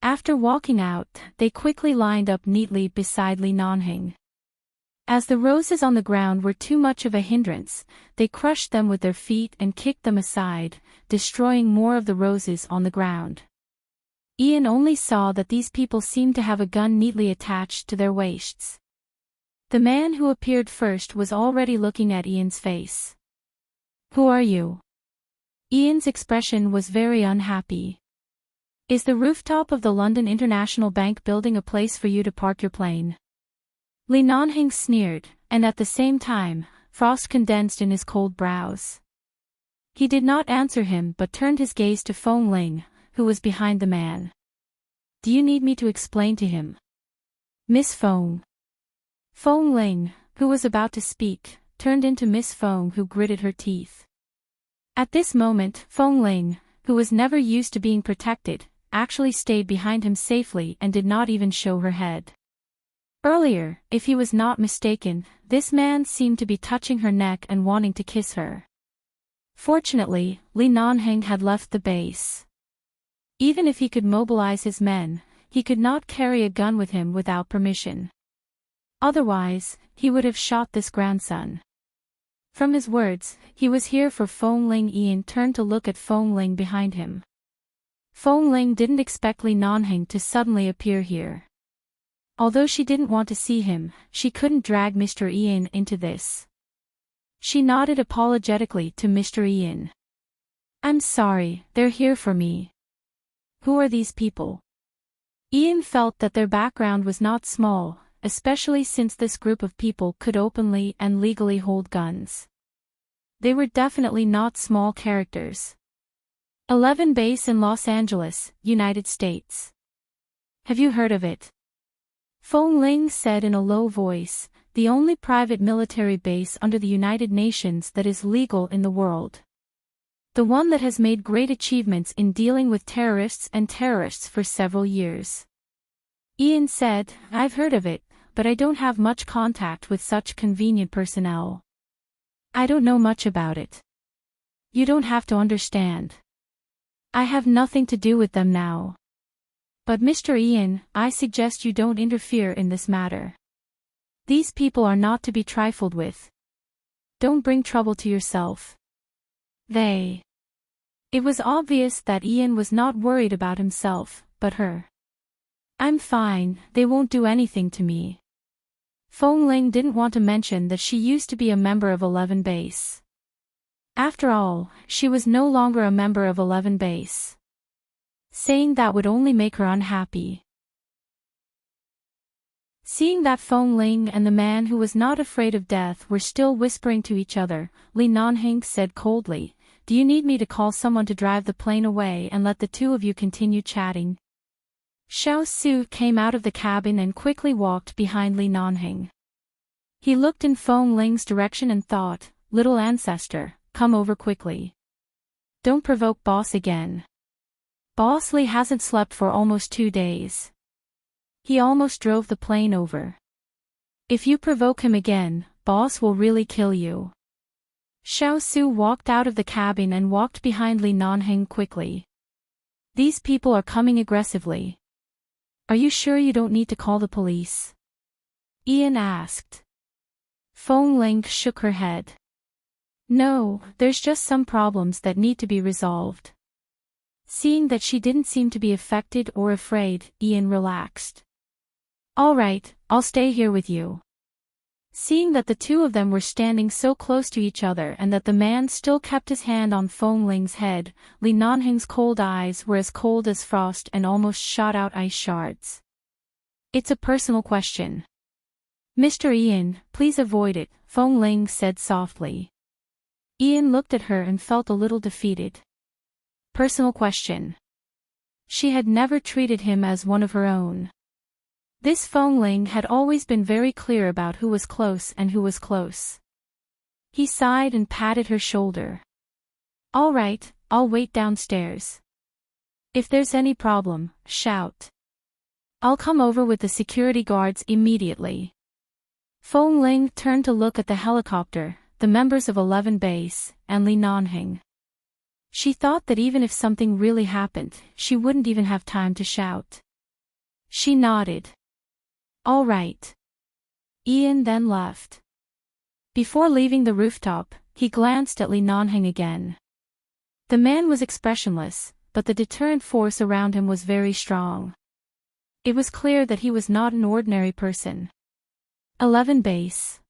After walking out, they quickly lined up neatly beside Li Nanheng. As the roses on the ground were too much of a hindrance, they crushed them with their feet and kicked them aside, destroying more of the roses on the ground. Ian only saw that these people seemed to have a gun neatly attached to their waists. The man who appeared first was already looking at Ian's face. "Who are you?" Ian's expression was very unhappy. "Is the rooftop of the London International Bank building a place for you to park your plane?" Li Nanheng sneered, and at the same time, frost condensed in his cold brows. He did not answer him but turned his gaze to Feng Ling, who was behind the man. "Do you need me to explain to him?" "Miss Feng." Feng Ling, who was about to speak, turned into Miss Feng, who gritted her teeth. At this moment, Feng Ling, who was never used to being protected, actually stayed behind him safely and did not even show her head. Earlier, if he was not mistaken, this man seemed to be touching her neck and wanting to kiss her. Fortunately, Li Nanheng had left the base. Even if he could mobilize his men, he could not carry a gun with him without permission. Otherwise, he would have shot this grandson. From his words, he was here for Feng Ling. Ian turned to look at Feng Ling behind him. Feng Ling didn't expect Li Nanheng to suddenly appear here. Although she didn't want to see him, she couldn't drag Mr. Ian into this. She nodded apologetically to Mr. Ian. "I'm sorry, they're here for me." "Who are these people?" Ian felt that their background was not small, especially since this group of people could openly and legally hold guns. They were definitely not small characters. 11 Base in Los Angeles, United States. "Have you heard of it?" Feng Ling said in a low voice, "The only private military base under the United Nations that is legal in the world. The one that has made great achievements in dealing with terrorists for several years." Ian said, "I've heard of it, but I don't have much contact with such convenient personnel. I don't know much about it." "You don't have to understand. I have nothing to do with them now. But Mr. Ian, I suggest you don't interfere in this matter. These people are not to be trifled with. Don't bring trouble to yourself." They. It was obvious that Ian was not worried about himself, but her. "I'm fine, they won't do anything to me." Feng Ling didn't want to mention that she used to be a member of 11 Base. After all, she was no longer a member of 11 Base. Saying that would only make her unhappy. Seeing that Feng Ling and the man who was not afraid of death were still whispering to each other, Li Nanheng said coldly, "Do you need me to call someone to drive the plane away and let the two of you continue chatting?" Xiao Su came out of the cabin and quickly walked behind Li Nanheng. He looked in Feng Ling's direction and thought, "Little ancestor, come over quickly. Don't provoke boss again. Boss Li hasn't slept for almost 2 days." He almost drove the plane over. If you provoke him again, boss will really kill you. Xiao Su walked out of the cabin and walked behind Li Nanheng quickly. These people are coming aggressively. Are you sure you don't need to call the police? Ian asked. Feng Ling shook her head. No, there's just some problems that need to be resolved. Seeing that she didn't seem to be affected or afraid, Ian relaxed. All right, I'll stay here with you. Seeing that the two of them were standing so close to each other and that the man still kept his hand on Feng Ling's head, Li Nanheng's cold eyes were as cold as frost and almost shot out ice shards. It's a personal question. Mr. Ian, please avoid it, Feng Ling said softly. Ian looked at her and felt a little defeated. Personal question. She had never treated him as one of her own. This Feng Ling had always been very clear about who was close and who was close. He sighed and patted her shoulder. All right, I'll wait downstairs. If there's any problem, shout. I'll come over with the security guards immediately. Feng Ling turned to look at the helicopter, the members of 11 Base, and Li Nanheng. She thought that even if something really happened, she wouldn't even have time to shout. She nodded. All right. Ian then left. Before leaving the rooftop, he glanced at Li Nanheng again. The man was expressionless, but the deterrent force around him was very strong. It was clear that he was not an ordinary person. 11 Base.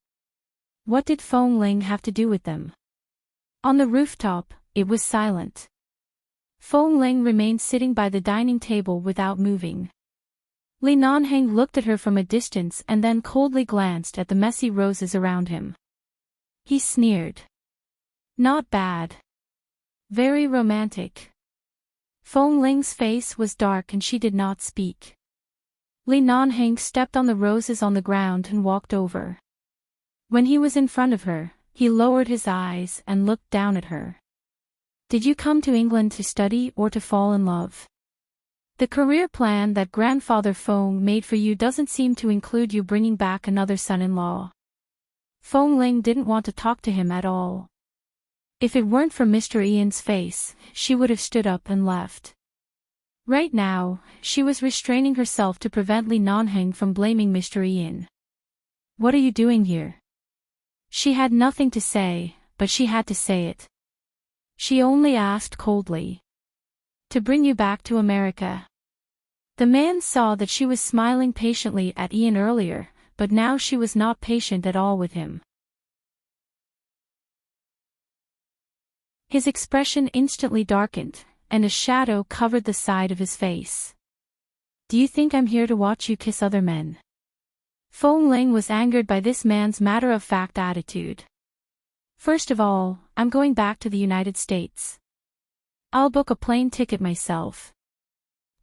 What did Feng Ling have to do with them? On the rooftop, it was silent. Feng Ling remained sitting by the dining table without moving. Li Nanheng looked at her from a distance and then coldly glanced at the messy roses around him. He sneered. Not bad. Very romantic. Feng Ling's face was dark and she did not speak. Li Nanheng stepped on the roses on the ground and walked over. When he was in front of her, he lowered his eyes and looked down at her. Did you come to England to study or to fall in love? The career plan that Grandfather Feng made for you doesn't seem to include you bringing back another son-in-law. Feng Ling didn't want to talk to him at all. If it weren't for Mr. Ian's face, she would have stood up and left. Right now, she was restraining herself to prevent Li Nanheng from blaming Mr. Ian. What are you doing here? She had nothing to say, but she had to say it. She only asked coldly. To bring you back to America. The man saw that she was smiling patiently at Ian earlier, but now she was not patient at all with him. His expression instantly darkened, and a shadow covered the side of his face. Do you think I'm here to watch you kiss other men? Feng Ling was angered by this man's matter-of-fact attitude. First of all, I'm going back to the United States. I'll book a plane ticket myself.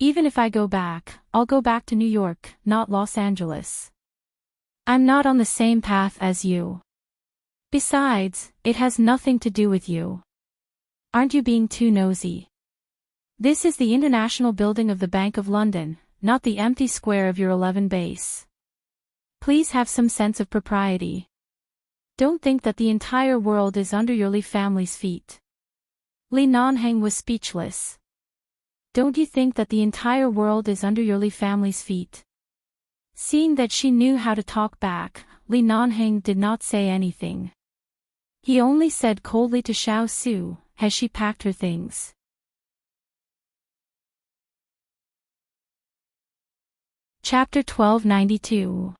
Even if I go back, I'll go back to New York, not Los Angeles. I'm not on the same path as you. Besides, it has nothing to do with you. Aren't you being too nosy? This is the International Building of the Bank of London, not the empty square of your 11 Base. Please have some sense of propriety. Don't think that the entire world is under your Li family's feet. Li Nanheng was speechless. Don't you think that the entire world is under your Li family's feet? Seeing that she knew how to talk back, Li Nanheng did not say anything. He only said coldly to Xiao Su, has she packed her things? Chapter 1292.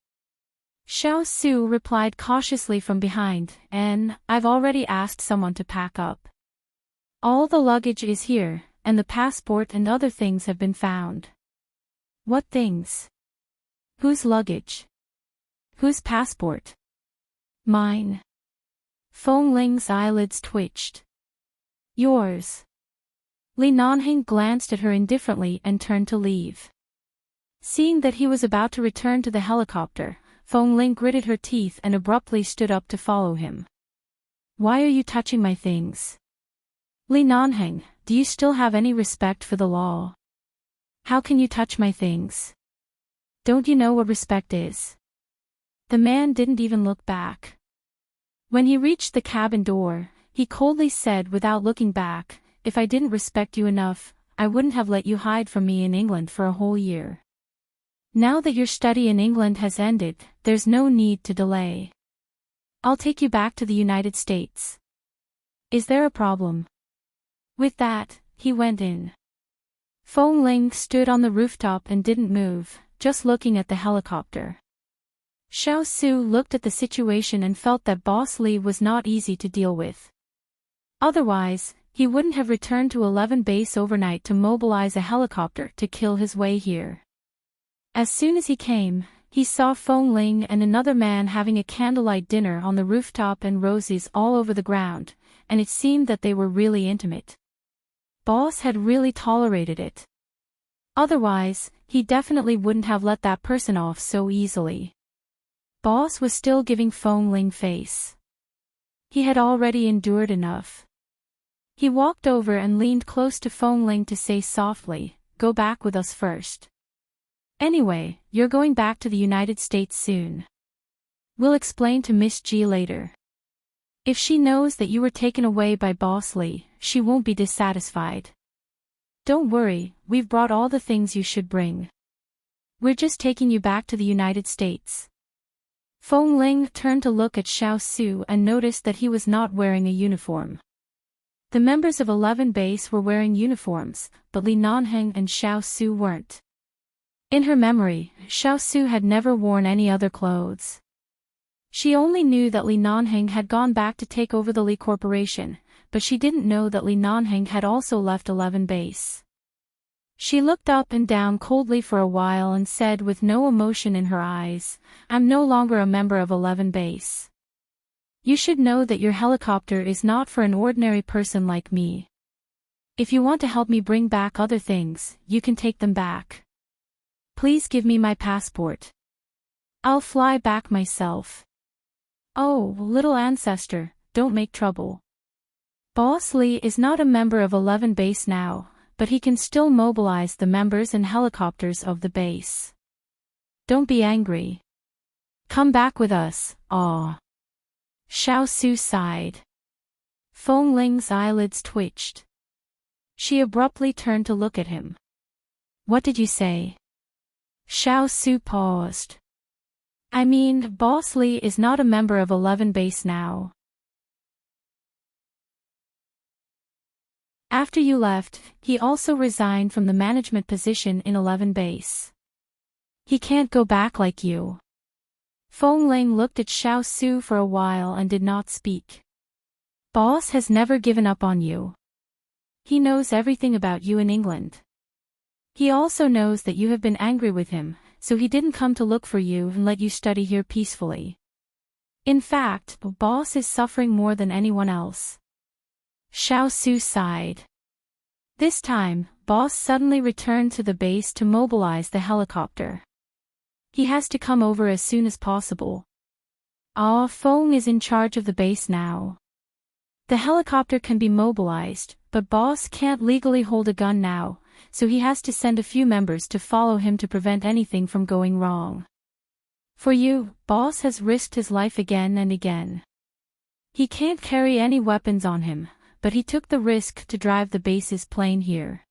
Xiao Su replied cautiously from behind, I've already asked someone to pack up. All the luggage is here, and the passport and other things have been found. What things? Whose luggage? Whose passport? Mine. Feng Ling's eyelids twitched. Yours. Li Nanheng glanced at her indifferently and turned to leave. Seeing that he was about to return to the helicopter, Feng Ling gritted her teeth and abruptly stood up to follow him. Why are you touching my things? Li Nanheng, do you still have any respect for the law? How can you touch my things? Don't you know what respect is? The man didn't even look back. When he reached the cabin door, he coldly said without looking back, "If I didn't respect you enough, I wouldn't have let you hide from me in England for a whole year. Now that your study in England has ended, there's no need to delay. I'll take you back to the United States. Is there a problem?" With that, he went in. Feng Ling stood on the rooftop and didn't move, just looking at the helicopter. Xiao Su looked at the situation and felt that Boss Li was not easy to deal with. Otherwise, he wouldn't have returned to 11 base overnight to mobilize a helicopter to kill his way here. As soon as he came, he saw Feng Ling and another man having a candlelight dinner on the rooftop and roses all over the ground, and it seemed that they were really intimate. Boss had really tolerated it. Otherwise, he definitely wouldn't have let that person off so easily. Boss was still giving Feng Ling face. He had already endured enough. He walked over and leaned close to Feng Ling to say softly, "Go back with us first. Anyway, you're going back to the United States soon. We'll explain to Miss G later. If she knows that you were taken away by Boss Li, she won't be dissatisfied. Don't worry, we've brought all the things you should bring. We're just taking you back to the United States." Feng Ling turned to look at Xiao Su and noticed that he was not wearing a uniform. The members of 11 Base were wearing uniforms, but Li Nanheng and Xiao Su weren't. In her memory, Xiao Su had never worn any other clothes. She only knew that Li Nanheng had gone back to take over the Li Corporation, but she didn't know that Li Nanheng had also left 11 Base. She looked up and down coldly for a while and said with no emotion in her eyes, "I'm no longer a member of 11 Base. You should know that your helicopter is not for an ordinary person like me. If you want to help me bring back other things, you can take them back. Please give me my passport. I'll fly back myself." "Oh, little ancestor, don't make trouble. Boss Li is not a member of 11 Base now, but he can still mobilize the members and helicopters of the base. Don't be angry. Come back with us, aw." Xiao Su sighed. Feng Ling's eyelids twitched. She abruptly turned to look at him. "What did you say?" Xiao Su paused. "I mean, Boss Li is not a member of 11 Base now. After you left, he also resigned from the management position in 11 Base. He can't go back like you." Feng Ling looked at Xiao Su for a while and did not speak. "Boss has never given up on you. He knows everything about you in England. He also knows that you have been angry with him, so he didn't come to look for you and let you study here peacefully. In fact, Boss is suffering more than anyone else." Xiao Su sighed. This time, Boss suddenly returned to the base to mobilize the helicopter. He has to come over as soon as possible. Feng is in charge of the base now. The helicopter can be mobilized, but Boss can't legally hold a gun now, so he has to send a few members to follow him to prevent anything from going wrong. For you, Boss has risked his life again and again. He can't carry any weapons on him, but he took the risk to drive the base's plane here.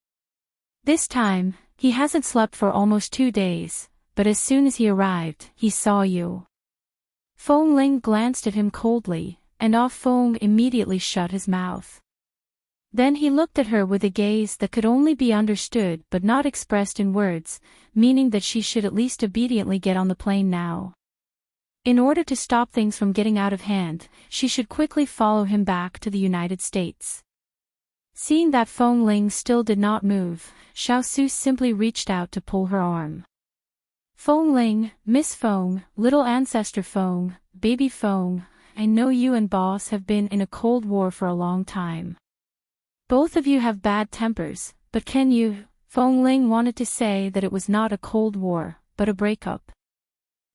This time, he hasn't slept for almost 2 days, but as soon as he arrived, he saw you." Feng Ling glanced at him coldly, and Feng immediately shut his mouth. Then he looked at her with a gaze that could only be understood but not expressed in words, meaning that she should at least obediently get on the plane now. In order to stop things from getting out of hand, she should quickly follow him back to the United States. Seeing that Feng Ling still did not move, Xiao Su simply reached out to pull her arm. "Feng Ling, Miss Feng, little ancestor Feng, baby Feng, I know you and Boss have been in a cold war for a long time. Both of you have bad tempers, but can you?" Feng Ling wanted to say that it was not a cold war, but a breakup.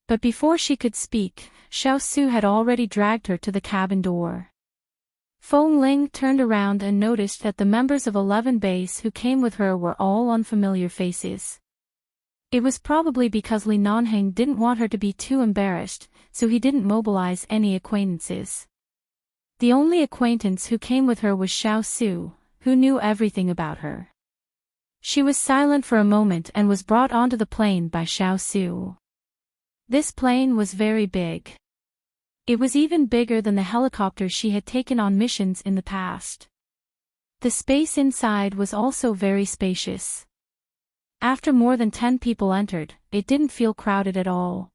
But before she could speak, Xiao Su had already dragged her to the cabin door. Feng Ling turned around and noticed that the members of 11 Base who came with her were all unfamiliar faces. It was probably because Li Nanheng didn't want her to be too embarrassed, so he didn't mobilize any acquaintances. The only acquaintance who came with her was Xiao Su, who knew everything about her. She was silent for a moment and was brought onto the plane by Xiao Su. This plane was very big. It was even bigger than the helicopter she had taken on missions in the past. The space inside was also very spacious. After more than 10 people entered, it didn't feel crowded at all.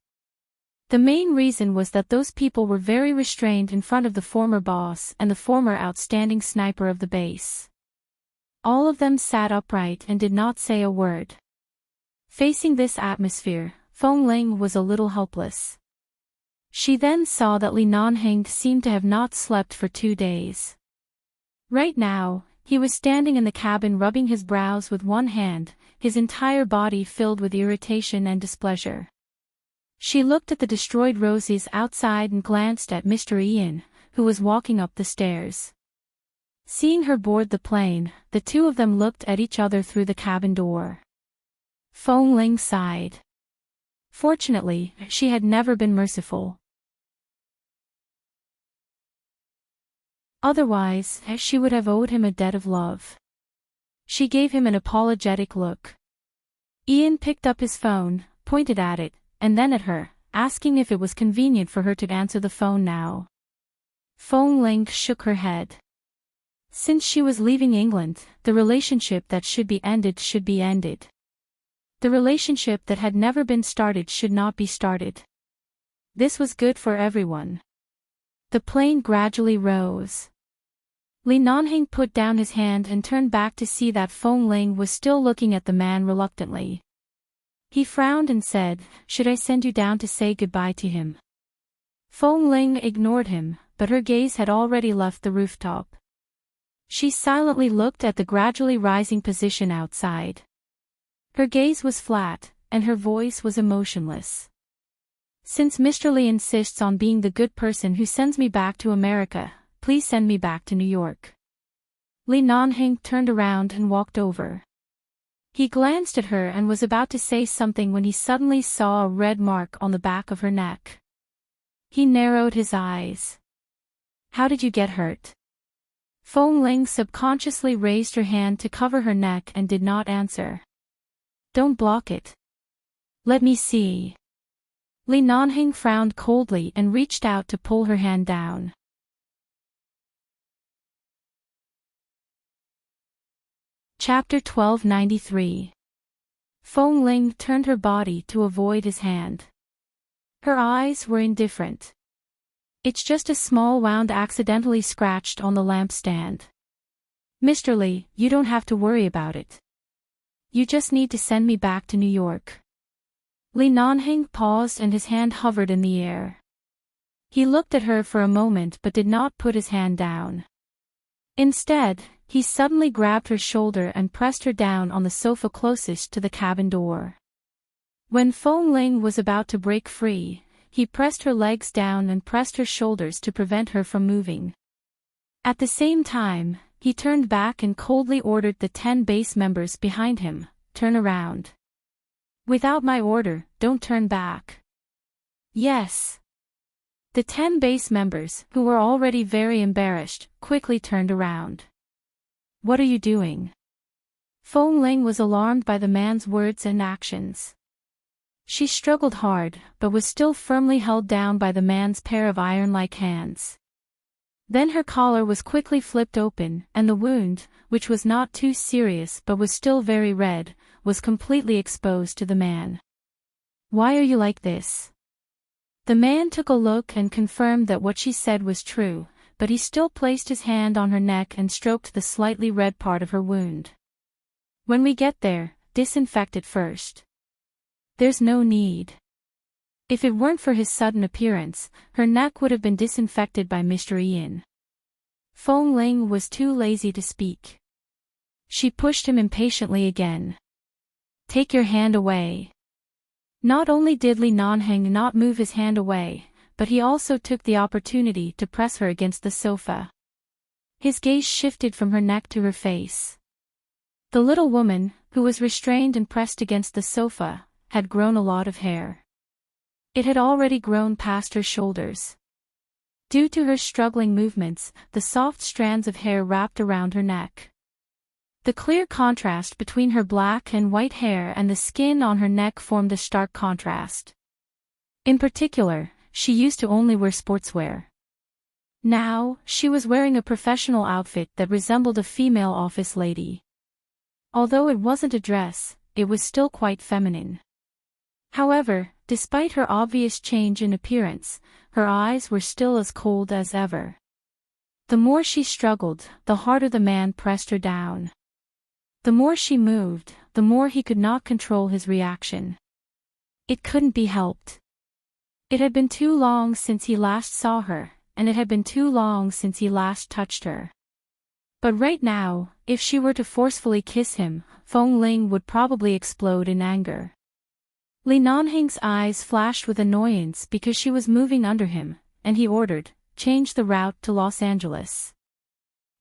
The main reason was that those people were very restrained in front of the former boss and the former outstanding sniper of the base. All of them sat upright and did not say a word. Facing this atmosphere, Feng Ling was a little helpless. She then saw that Li Nanheng seemed to have not slept for 2 days. Right now, he was standing in the cabin rubbing his brows with one hand, his entire body filled with irritation and displeasure. She looked at the destroyed roses outside and glanced at Mr. Ian, who was walking up the stairs. Seeing her board the plane, the two of them looked at each other through the cabin door. Feng Ling sighed. Fortunately, she had never been merciful. Otherwise, she would have owed him a debt of love. She gave him an apologetic look. Ian picked up his phone, pointed at it, and then at her, asking if it was convenient for her to answer the phone now. Feng Ling shook her head. Since she was leaving England, the relationship that should be ended should be ended. The relationship that had never been started should not be started. This was good for everyone. The plane gradually rose. Li Nanheng put down his hand and turned back to see that Feng Ling was still looking at the man reluctantly. He frowned and said, "Should I send you down to say goodbye to him?" Feng Ling ignored him, but her gaze had already left the rooftop. She silently looked at the gradually rising position outside. Her gaze was flat, and her voice was emotionless. "Since Mr. Li insists on being the good person who sends me back to America, please send me back to New York." Li Nanheng turned around and walked over. He glanced at her and was about to say something when he suddenly saw a red mark on the back of her neck. He narrowed his eyes. "How did you get hurt?" Feng Ling subconsciously raised her hand to cover her neck and did not answer. "Don't block it. Let me see." Li Nanheng frowned coldly and reached out to pull her hand down. Chapter 1293. Feng Ling turned her body to avoid his hand. Her eyes were indifferent. "It's just a small wound accidentally scratched on the lampstand. Mr. Li, you don't have to worry about it. You just need to send me back to New York." Li Nanheng paused and his hand hovered in the air. He looked at her for a moment but did not put his hand down. Instead, he suddenly grabbed her shoulder and pressed her down on the sofa closest to the cabin door. When Feng Ling was about to break free, he pressed her legs down and pressed her shoulders to prevent her from moving. At the same time, he turned back and coldly ordered the 10 base members behind him, "Turn around. Without my order, don't turn back." "Yes." The 10 base members, who were already very embarrassed, quickly turned around. "What are you doing?" Feng Ling was alarmed by the man's words and actions. She struggled hard, but was still firmly held down by the man's pair of iron-like hands. Then her collar was quickly flipped open, and the wound, which was not too serious but was still very red, was completely exposed to the man. "Why are you like this?" The man took a look and confirmed that what she said was true, but he still placed his hand on her neck and stroked the slightly red part of her wound. "When we get there, disinfect it first." "There's no need." If it weren't for his sudden appearance, her neck would have been disinfected by Mr. Ian. Feng Ling was too lazy to speak. She pushed him impatiently again. "Take your hand away." Not only did Li Nanheng not move his hand away, but he also took the opportunity to press her against the sofa. His gaze shifted from her neck to her face. The little woman, who was restrained and pressed against the sofa, had grown a lot of hair. It had already grown past her shoulders. Due to her struggling movements, the soft strands of hair wrapped around her neck. The clear contrast between her black and white hair and the skin on her neck formed a stark contrast. In particular, she used to only wear sportswear. Now, she was wearing a professional outfit that resembled a female office lady. Although it wasn't a dress, it was still quite feminine. However, despite her obvious change in appearance, her eyes were still as cold as ever. The more she struggled, the harder the man pressed her down. The more she moved, the more he could not control his reaction. It couldn't be helped. It had been too long since he last saw her, and it had been too long since he last touched her. But right now, if she were to forcefully kiss him, Feng Ling would probably explode in anger. Li Nanheng's eyes flashed with annoyance because she was moving under him, and he ordered, "Change the route to Los Angeles."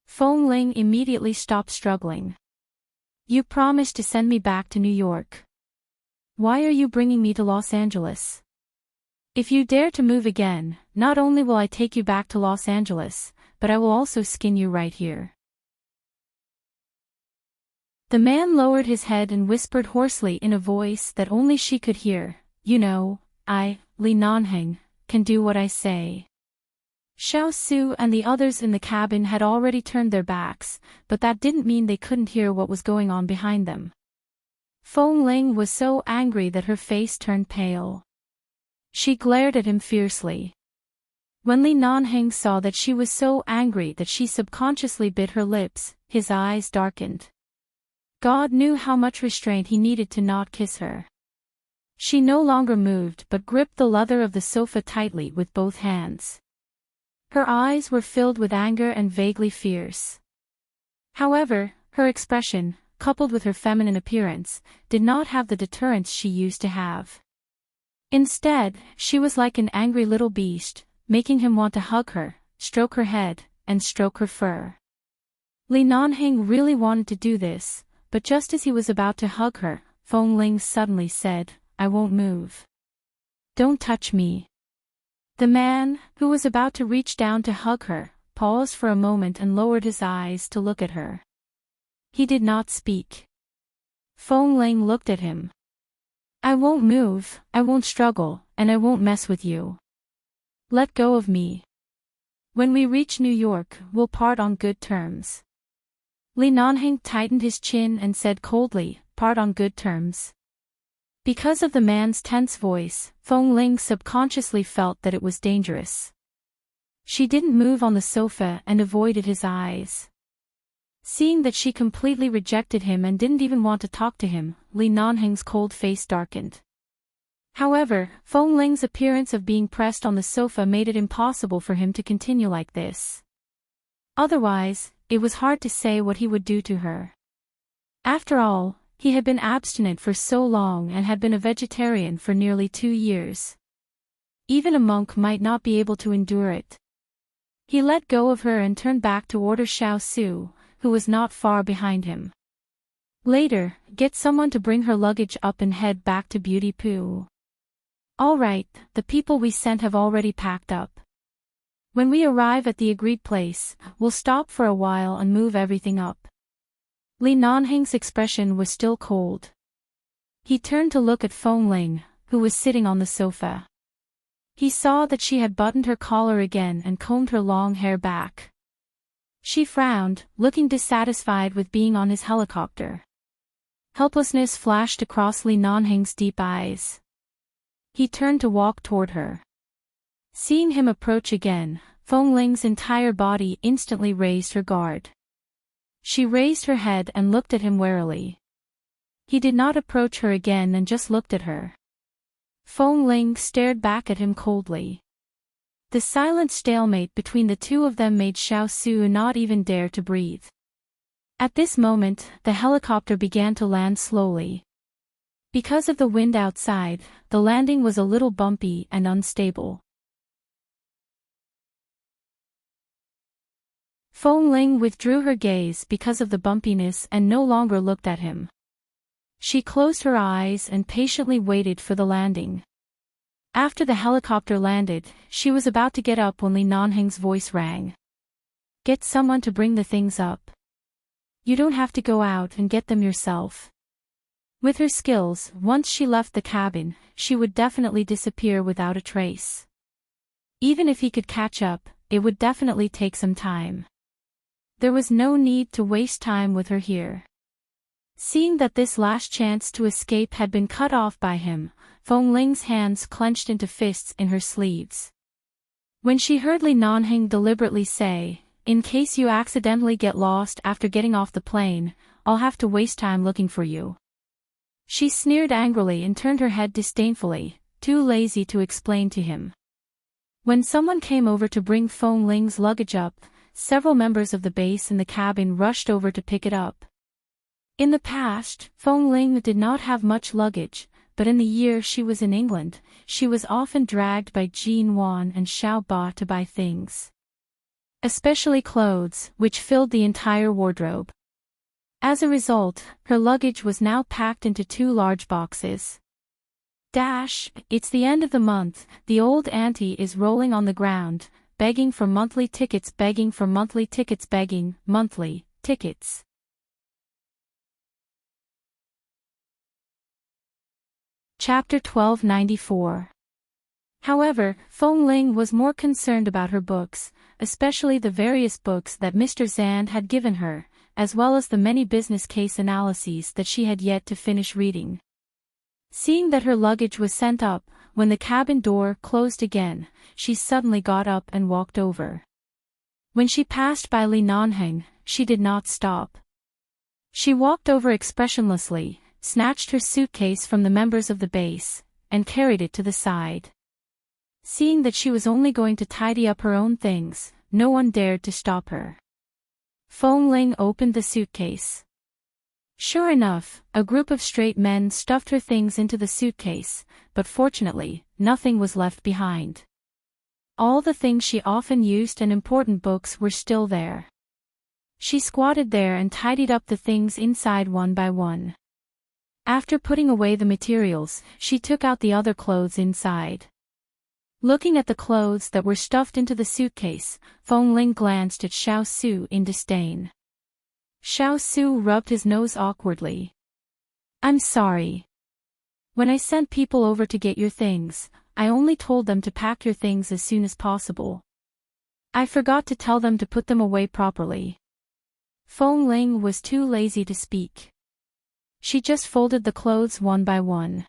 Feng Ling immediately stopped struggling. "You promised to send me back to New York. Why are you bringing me to Los Angeles? If you dare to move again, not only will I take you back to Los Angeles, but I will also skin you right here." The man lowered his head and whispered hoarsely in a voice that only she could hear, "You know, Li Nanheng, can do what I say." Xiao Su and the others in the cabin had already turned their backs, but that didn't mean they couldn't hear what was going on behind them. Feng Ling was so angry that her face turned pale. She glared at him fiercely. When Li Nanheng saw that she was so angry that she subconsciously bit her lips, his eyes darkened. God knew how much restraint he needed to not kiss her. She no longer moved but gripped the leather of the sofa tightly with both hands. Her eyes were filled with anger and vaguely fierce. However, her expression, coupled with her feminine appearance, did not have the deterrence she used to have. Instead, she was like an angry little beast, making him want to hug her, stroke her head, and stroke her fur. Li Nanheng really wanted to do this, but just as he was about to hug her, Feng Ling suddenly said, "I won't move. Don't touch me." The man, who was about to reach down to hug her, paused for a moment and lowered his eyes to look at her. He did not speak. Feng Ling looked at him. "I won't move, I won't struggle, and I won't mess with you. Let go of me. When we reach New York, we'll part on good terms." Li Nanheng tightened his chin and said coldly, "Part on good terms." Because of the man's tense voice, Feng Ling subconsciously felt that it was dangerous. She didn't move on the sofa and avoided his eyes. Seeing that she completely rejected him and didn't even want to talk to him, Li Nanheng's cold face darkened. However, Feng Ling's appearance of being pressed on the sofa made it impossible for him to continue like this. Otherwise, it was hard to say what he would do to her. After all, he had been abstinent for so long and had been a vegetarian for nearly 2 years. Even a monk might not be able to endure it. He let go of her and turned back to order Xiao Su, who was not far behind him. "Later, get someone to bring her luggage up and head back to Beauty Poo." "All right, the people we sent have already packed up. When we arrive at the agreed place, we'll stop for a while and move everything up." Li Nanheng's expression was still cold. He turned to look at Feng Ling, who was sitting on the sofa. He saw that she had buttoned her collar again and combed her long hair back. She frowned, looking dissatisfied with being on his helicopter. Helplessness flashed across Li Nanheng's deep eyes. He turned to walk toward her. Seeing him approach again, Feng Ling's entire body instantly raised her guard. She raised her head and looked at him warily. He did not approach her again and just looked at her. Feng Ling stared back at him coldly. The silent stalemate between the two of them made Xiao Su not even dare to breathe. At this moment, the helicopter began to land slowly. Because of the wind outside, the landing was a little bumpy and unstable. Feng Ling withdrew her gaze because of the bumpiness and no longer looked at him. She closed her eyes and patiently waited for the landing. After the helicopter landed, she was about to get up when Li Nanheng's voice rang. Get someone to bring the things up. You don't have to go out and get them yourself. With her skills, once she left the cabin, she would definitely disappear without a trace. Even if he could catch up, it would definitely take some time. There was no need to waste time with her here. Seeing that this last chance to escape had been cut off by him, Feng Ling's hands clenched into fists in her sleeves. When she heard Li Nanheng deliberately say, "In case you accidentally get lost after getting off the plane, I'll have to waste time looking for you," she sneered angrily and turned her head disdainfully, too lazy to explain to him. When someone came over to bring Feng Ling's luggage up, several members of the base in the cabin rushed over to pick it up. In the past, Feng Ling did not have much luggage, but in the year she was in England, she was often dragged by Jin Wan and Xiao Ba to buy things. Especially clothes, which filled the entire wardrobe. As a result, her luggage was now packed into 2 large boxes. It's the end of the month, the old auntie is rolling on the ground, begging for monthly tickets, begging for monthly tickets, begging, monthly, tickets. Chapter 1294. However, Feng Ling was more concerned about her books, especially the various books that Mr. Zand had given her, as well as the many business case analyses that she had yet to finish reading. Seeing that her luggage was sent up, when the cabin door closed again, she suddenly got up and walked over. When she passed by Li Nanheng, she did not stop. She walked over expressionlessly, snatched her suitcase from the members of the base, and carried it to the side. Seeing that she was only going to tidy up her own things, no one dared to stop her. Feng Ling opened the suitcase. Sure enough, a group of straight men stuffed her things into the suitcase, but fortunately, nothing was left behind. All the things she often used and important books were still there. She squatted there and tidied up the things inside one by one. After putting away the materials, she took out the other clothes inside. Looking at the clothes that were stuffed into the suitcase, Feng Ling glanced at Xiao Su in disdain. Xiao Su rubbed his nose awkwardly. I'm sorry. When I sent people over to get your things, I only told them to pack your things as soon as possible. I forgot to tell them to put them away properly. Feng Ling was too lazy to speak. She just folded the clothes one by one.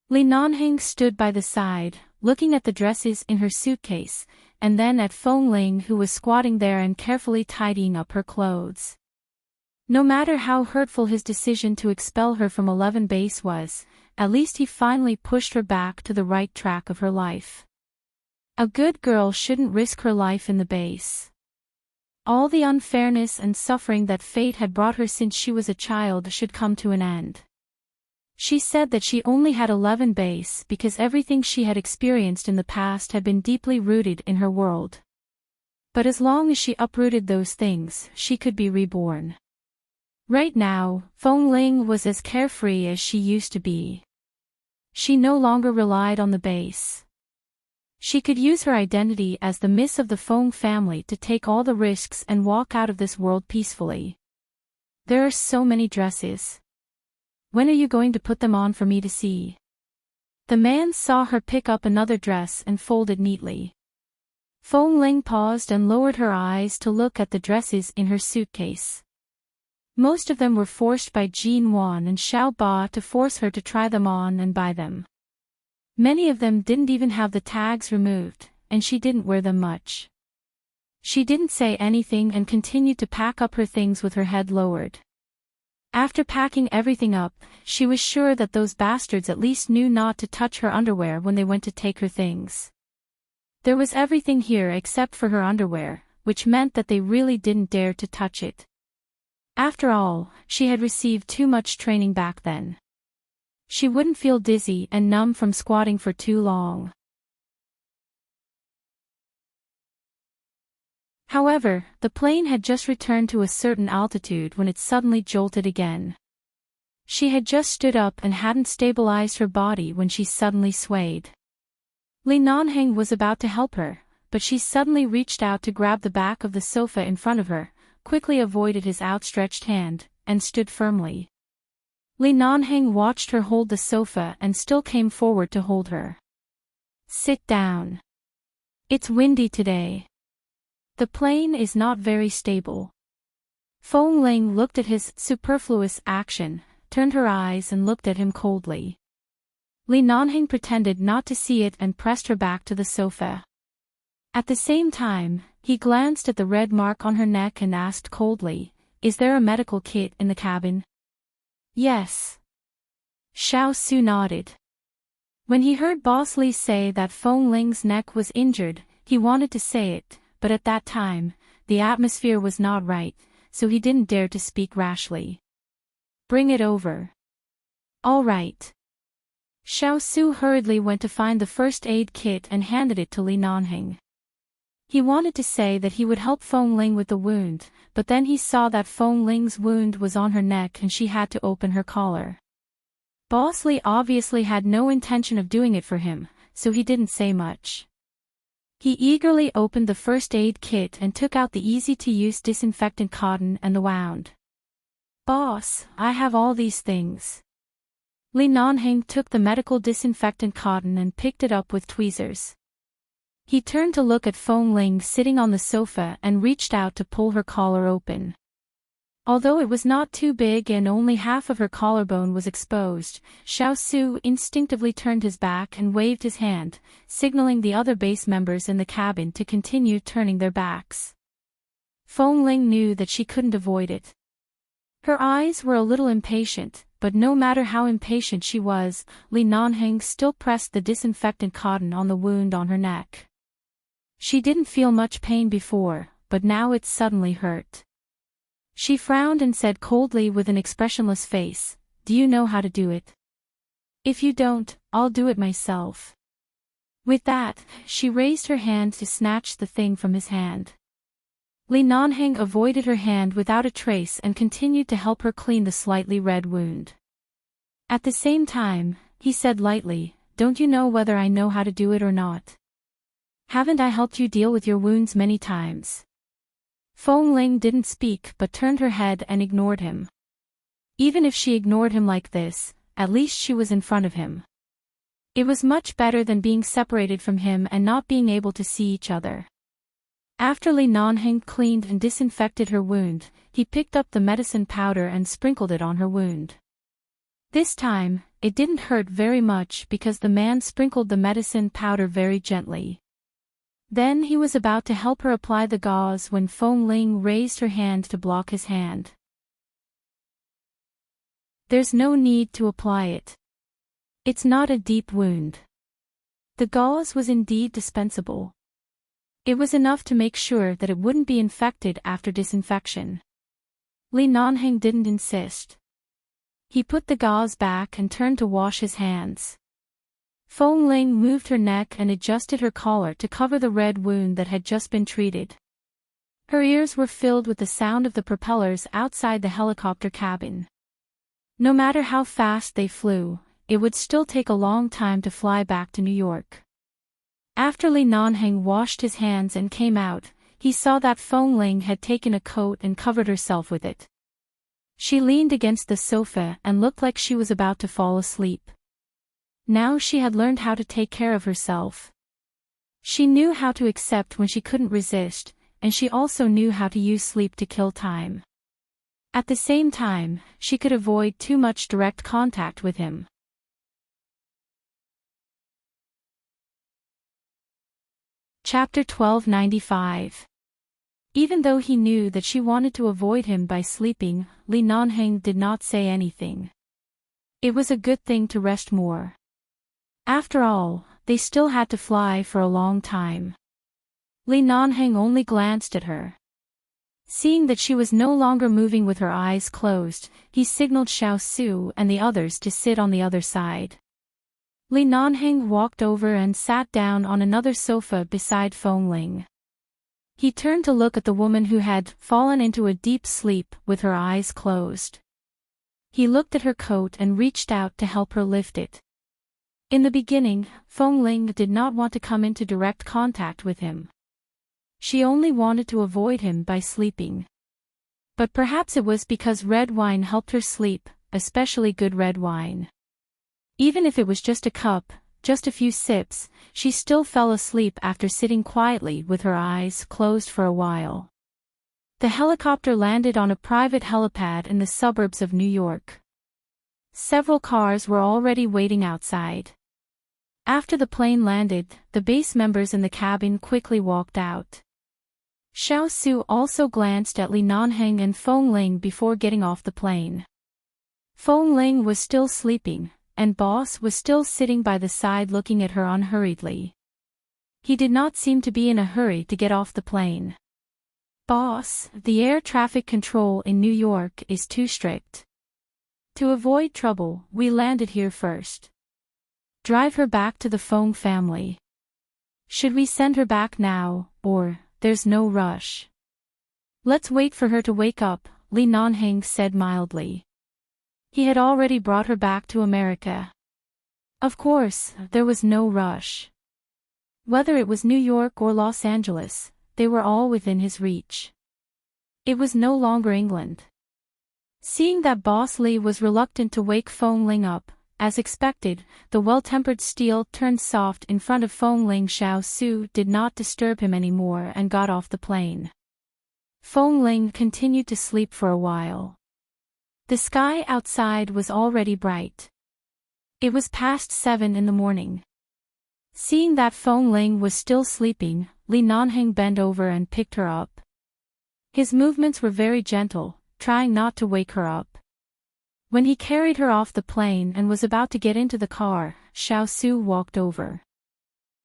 Li Nanheng stood by the side, looking at the dresses in her suitcase, and then at Feng Ling, who was squatting there and carefully tidying up her clothes. No matter how hurtful his decision to expel her from 11 Base was, at least he finally pushed her back to the right track of her life. A good girl shouldn't risk her life in the base. All the unfairness and suffering that fate had brought her since she was a child should come to an end. She said that she only had 11 base because everything she had experienced in the past had been deeply rooted in her world. But as long as she uprooted those things, she could be reborn. Right now, Feng Ling was as carefree as she used to be. She no longer relied on the base. She could use her identity as the Miss of the Feng family to take all the risks and walk out of this world peacefully. There are so many dresses. When are you going to put them on for me to see? The man saw her pick up another dress and fold it neatly. Feng Ling paused and lowered her eyes to look at the dresses in her suitcase. Most of them were forced by Jin Wan and Xiao Ba to force her to try them on and buy them. Many of them didn't even have the tags removed, and she didn't wear them much. She didn't say anything and continued to pack up her things with her head lowered. After packing everything up, she was sure that those bastards at least knew not to touch her underwear when they went to take her things. There was everything here except for her underwear, which meant that they really didn't dare to touch it. After all, she had received too much training back then. She wouldn't feel dizzy and numb from squatting for too long. However, the plane had just returned to a certain altitude when it suddenly jolted again. She had just stood up and hadn't stabilized her body when she suddenly swayed. Li Nanheng was about to help her, but she suddenly reached out to grab the back of the sofa in front of her, quickly avoided his outstretched hand, and stood firmly. Li Nanheng watched her hold the sofa and still came forward to hold her. Sit down. It's windy today. The plane is not very stable. Feng Ling looked at his superfluous action, turned her eyes and looked at him coldly. Li Nanheng pretended not to see it and pressed her back to the sofa. At the same time, he glanced at the red mark on her neck and asked coldly, "Is there a medical kit in the cabin?" "Yes." Xiao Su nodded. When he heard Boss Li say that Feng Ling's neck was injured, he wanted to say it, but at that time, the atmosphere was not right, so he didn't dare to speak rashly. "Bring it over." "All right." Xiao Su hurriedly went to find the first aid kit and handed it to Li Nanheng. He wanted to say that he would help Feng Ling with the wound, but then he saw that Feng Ling's wound was on her neck and she had to open her collar. Boss Li obviously had no intention of doing it for him, so he didn't say much. He eagerly opened the first aid kit and took out the easy-to-use disinfectant cotton and the wound. "Boss, I have all these things." Li Nanheng took the medical disinfectant cotton and picked it up with tweezers. He turned to look at Feng Ling sitting on the sofa and reached out to pull her collar open. Although it was not too big and only half of her collarbone was exposed, Xiao Su instinctively turned his back and waved his hand, signaling the other base members in the cabin to continue turning their backs. Feng Ling knew that she couldn't avoid it. Her eyes were a little impatient, but no matter how impatient she was, Li Nanheng still pressed the disinfectant cotton on the wound on her neck. She didn't feel much pain before, but now it suddenly hurt. She frowned and said coldly with an expressionless face, "Do you know how to do it? If you don't, I'll do it myself." With that, she raised her hand to snatch the thing from his hand. Li Nanheng avoided her hand without a trace and continued to help her clean the slightly red wound. At the same time, he said lightly, "Don't you know whether I know how to do it or not? Haven't I helped you deal with your wounds many times?" Feng Ling didn't speak but turned her head and ignored him. Even if she ignored him like this, at least she was in front of him. It was much better than being separated from him and not being able to see each other. After Li Nanheng cleaned and disinfected her wound, he picked up the medicine powder and sprinkled it on her wound. This time, it didn't hurt very much because the man sprinkled the medicine powder very gently. Then he was about to help her apply the gauze when Feng Ling raised her hand to block his hand. "There's no need to apply it. It's not a deep wound." The gauze was indeed dispensable. It was enough to make sure that it wouldn't be infected after disinfection. Li Nanheng didn't insist. He put the gauze back and turned to wash his hands. Feng Ling moved her neck and adjusted her collar to cover the red wound that had just been treated. Her ears were filled with the sound of the propellers outside the helicopter cabin. No matter how fast they flew, it would still take a long time to fly back to New York. After Li Nanheng washed his hands and came out, he saw that Feng Ling had taken a coat and covered herself with it. She leaned against the sofa and looked like she was about to fall asleep. Now she had learned how to take care of herself. She knew how to accept when she couldn't resist, and she also knew how to use sleep to kill time. At the same time, she could avoid too much direct contact with him. Chapter 1295. Even though he knew that she wanted to avoid him by sleeping, Li Nanheng did not say anything. It was a good thing to rest more. After all, they still had to fly for a long time. Li Nanheng only glanced at her. Seeing that she was no longer moving with her eyes closed, he signaled Xiao Su and the others to sit on the other side. Li Nanheng walked over and sat down on another sofa beside Feng Ling. He turned to look at the woman who had fallen into a deep sleep with her eyes closed. He looked at her coat and reached out to help her lift it. In the beginning, Feng Ling did not want to come into direct contact with him. She only wanted to avoid him by sleeping. But perhaps it was because red wine helped her sleep, especially good red wine. Even if it was just a cup, just a few sips, she still fell asleep after sitting quietly with her eyes closed for a while. The helicopter landed on a private helipad in the suburbs of New York. Several cars were already waiting outside. After the plane landed, the base members in the cabin quickly walked out. Xiao Su also glanced at Li Nanheng and Feng Ling before getting off the plane. Feng Ling was still sleeping, and Boss was still sitting by the side looking at her unhurriedly. He did not seem to be in a hurry to get off the plane. Boss, the air traffic control in New York is too strict. To avoid trouble, we landed here first. Drive her back to the Feng family. Should we send her back now, or, there's no rush? Let's wait for her to wake up, Li Nanheng said mildly. He had already brought her back to America. Of course, there was no rush. Whether it was New York or Los Angeles, they were all within his reach. It was no longer England. Seeing that Boss Li was reluctant to wake Feng Ling up, as expected, the well-tempered steel turned soft in front of Feng Ling. Xiao Su did not disturb him anymore and got off the plane. Feng Ling continued to sleep for a while. The sky outside was already bright. It was past 7 in the morning. Seeing that Feng Ling was still sleeping, Li Nanheng bent over and picked her up. His movements were very gentle, trying not to wake her up. When he carried her off the plane and was about to get into the car, Xiao Su walked over.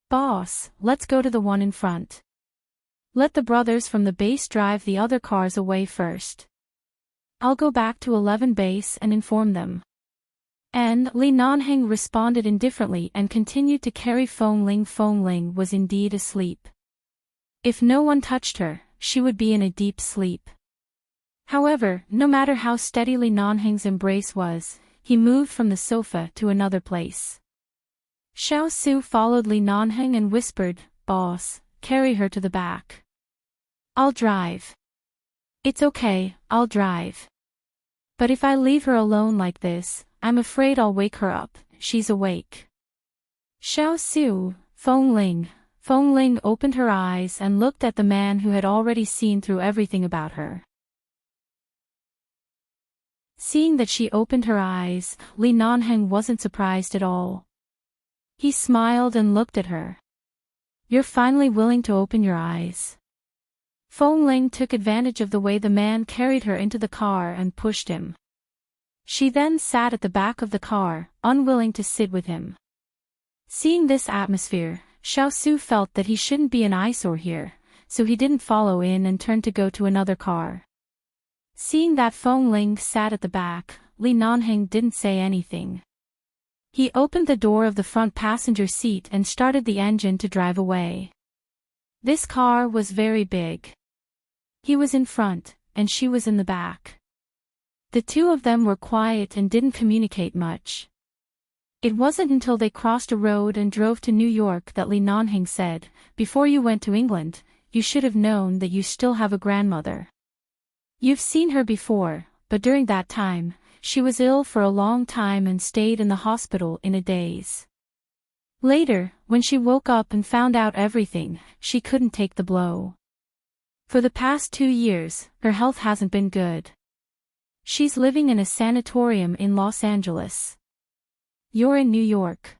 Boss, let's go to the one in front. Let the brothers from the base drive the other cars away first. I'll go back to 11 base and inform them. And Li Nanheng responded indifferently and continued to carry Feng Ling. Feng Ling was indeed asleep. If no one touched her, she would be in a deep sleep. However, no matter how steady Li Nanheng's embrace was, he moved from the sofa to another place. Xiao Su followed Li Nanheng and whispered, Boss, carry her to the back. I'll drive. It's okay, I'll drive. But if I leave her alone like this, I'm afraid I'll wake her up. She's awake. Xiao Su, Feng Ling. Feng Ling opened her eyes and looked at the man who had already seen through everything about her. Seeing that she opened her eyes, Li Nanheng wasn't surprised at all. He smiled and looked at her. You're finally willing to open your eyes. Feng Ling took advantage of the way the man carried her into the car and pushed him. She then sat at the back of the car, unwilling to sit with him. Seeing this atmosphere, Xiao Su felt that he shouldn't be an eyesore here, so he didn't follow in and turned to go to another car. Seeing that Feng Ling sat at the back, Li Nanheng didn't say anything. He opened the door of the front passenger seat and started the engine to drive away. This car was very big. He was in front, and she was in the back. The two of them were quiet and didn't communicate much. It wasn't until they crossed a road and drove to New York that Li Nanheng said, Before you went to England, you should have known that you still have a grandmother. You've seen her before, but during that time, she was ill for a long time and stayed in the hospital in a daze. Later, when she woke up and found out everything, she couldn't take the blow. For the past 2 years, her health hasn't been good. She's living in a sanatorium in Los Angeles. You're in New York.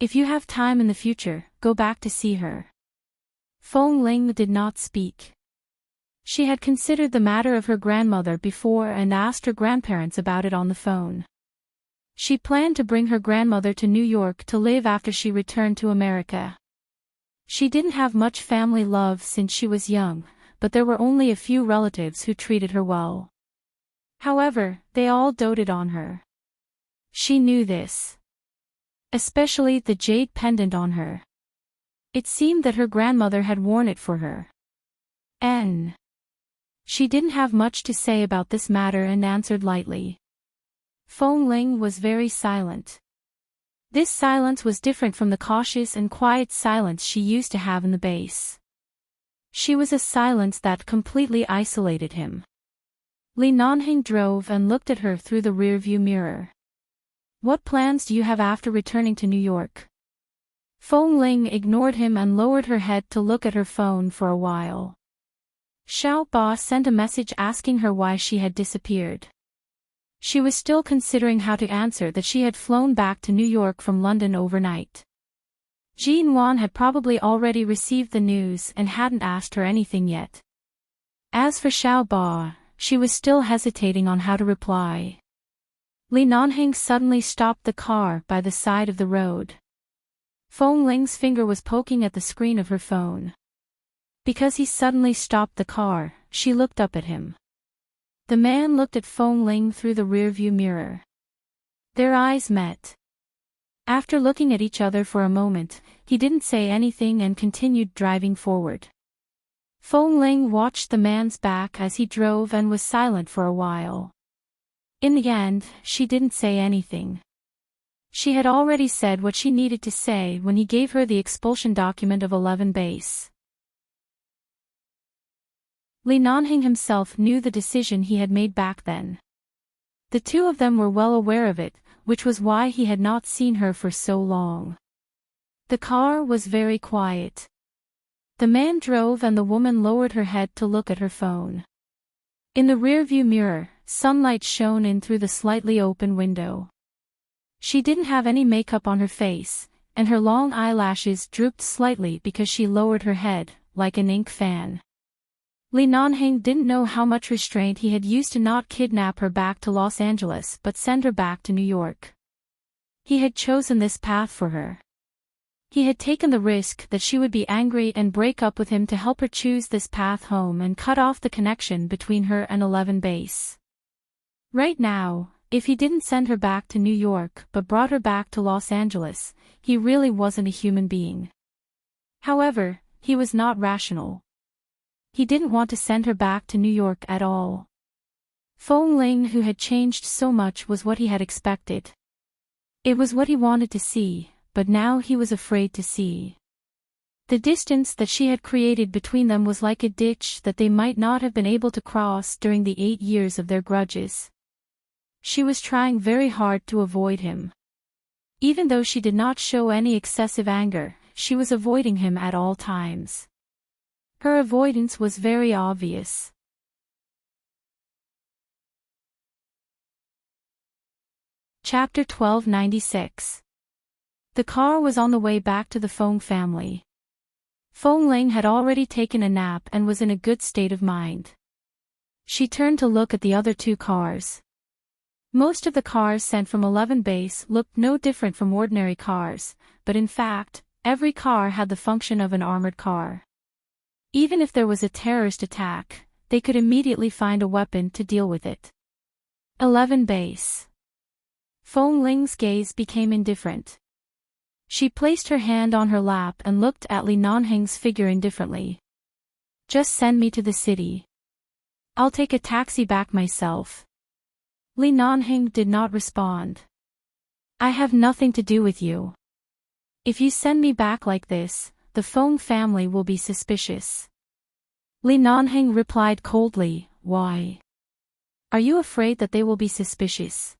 If you have time in the future, go back to see her. Feng Ling did not speak. She had considered the matter of her grandmother before and asked her grandparents about it on the phone. She planned to bring her grandmother to New York to live after she returned to America. She didn't have much family love since she was young, but there were only a few relatives who treated her well. However, they all doted on her. She knew this. Especially the jade pendant on her. It seemed that her grandmother had worn it for her. She didn't have much to say about this matter and answered lightly. Feng Ling was very silent. This silence was different from the cautious and quiet silence she used to have in the base. She was a silence that completely isolated him. Li Nanhing drove and looked at her through the rearview mirror. What plans do you have after returning to New York? Feng Ling ignored him and lowered her head to look at her phone for a while. Xiao Ba sent a message asking her why she had disappeared. She was still considering how to answer that she had flown back to New York from London overnight. Jean Wan had probably already received the news and hadn't asked her anything yet. As for Xiao Ba, she was still hesitating on how to reply. Li Nanhing suddenly stopped the car by the side of the road. Feng Ling's finger was poking at the screen of her phone. Because he suddenly stopped the car, she looked up at him. The man looked at Feng Ling through the rearview mirror. Their eyes met. After looking at each other for a moment, he didn't say anything and continued driving forward. Feng Ling watched the man's back as he drove and was silent for a while. In the end, she didn't say anything. She had already said what she needed to say when he gave her the expulsion document of 11 base. Li Nanhing himself knew the decision he had made back then. The two of them were well aware of it, which was why he had not seen her for so long. The car was very quiet. The man drove and the woman lowered her head to look at her phone. In the rearview mirror, sunlight shone in through the slightly open window. She didn't have any makeup on her face, and her long eyelashes drooped slightly because she lowered her head, like an ink fan. Li Nanhing didn't know how much restraint he had used to not kidnap her back to Los Angeles but send her back to New York. He had chosen this path for her. He had taken the risk that she would be angry and break up with him to help her choose this path home and cut off the connection between her and 11 base. Right now, if he didn't send her back to New York but brought her back to Los Angeles, he really wasn't a human being. However, he was not rational. He didn't want to send her back to New York at all. Feng Ling, who had changed so much, was what he had expected. It was what he wanted to see, but now he was afraid to see. The distance that she had created between them was like a ditch that they might not have been able to cross during the 8 years of their grudges. She was trying very hard to avoid him. Even though she did not show any excessive anger, she was avoiding him at all times. Her avoidance was very obvious. Chapter 1296. The car was on the way back to the Feng family. Feng Ling had already taken a nap and was in a good state of mind. She turned to look at the other two cars. Most of the cars sent from 11 base looked no different from ordinary cars, but in fact, every car had the function of an armored car. Even if there was a terrorist attack, they could immediately find a weapon to deal with it. 11 base. Feng Ling's gaze became indifferent. She placed her hand on her lap and looked at Li Nanhing's figure indifferently. Just send me to the city. I'll take a taxi back myself. Li Nanhing did not respond. I have nothing to do with you. If you send me back like this, the Feng family will be suspicious. Li Nanhing replied coldly, Why? Are you afraid that they will be suspicious?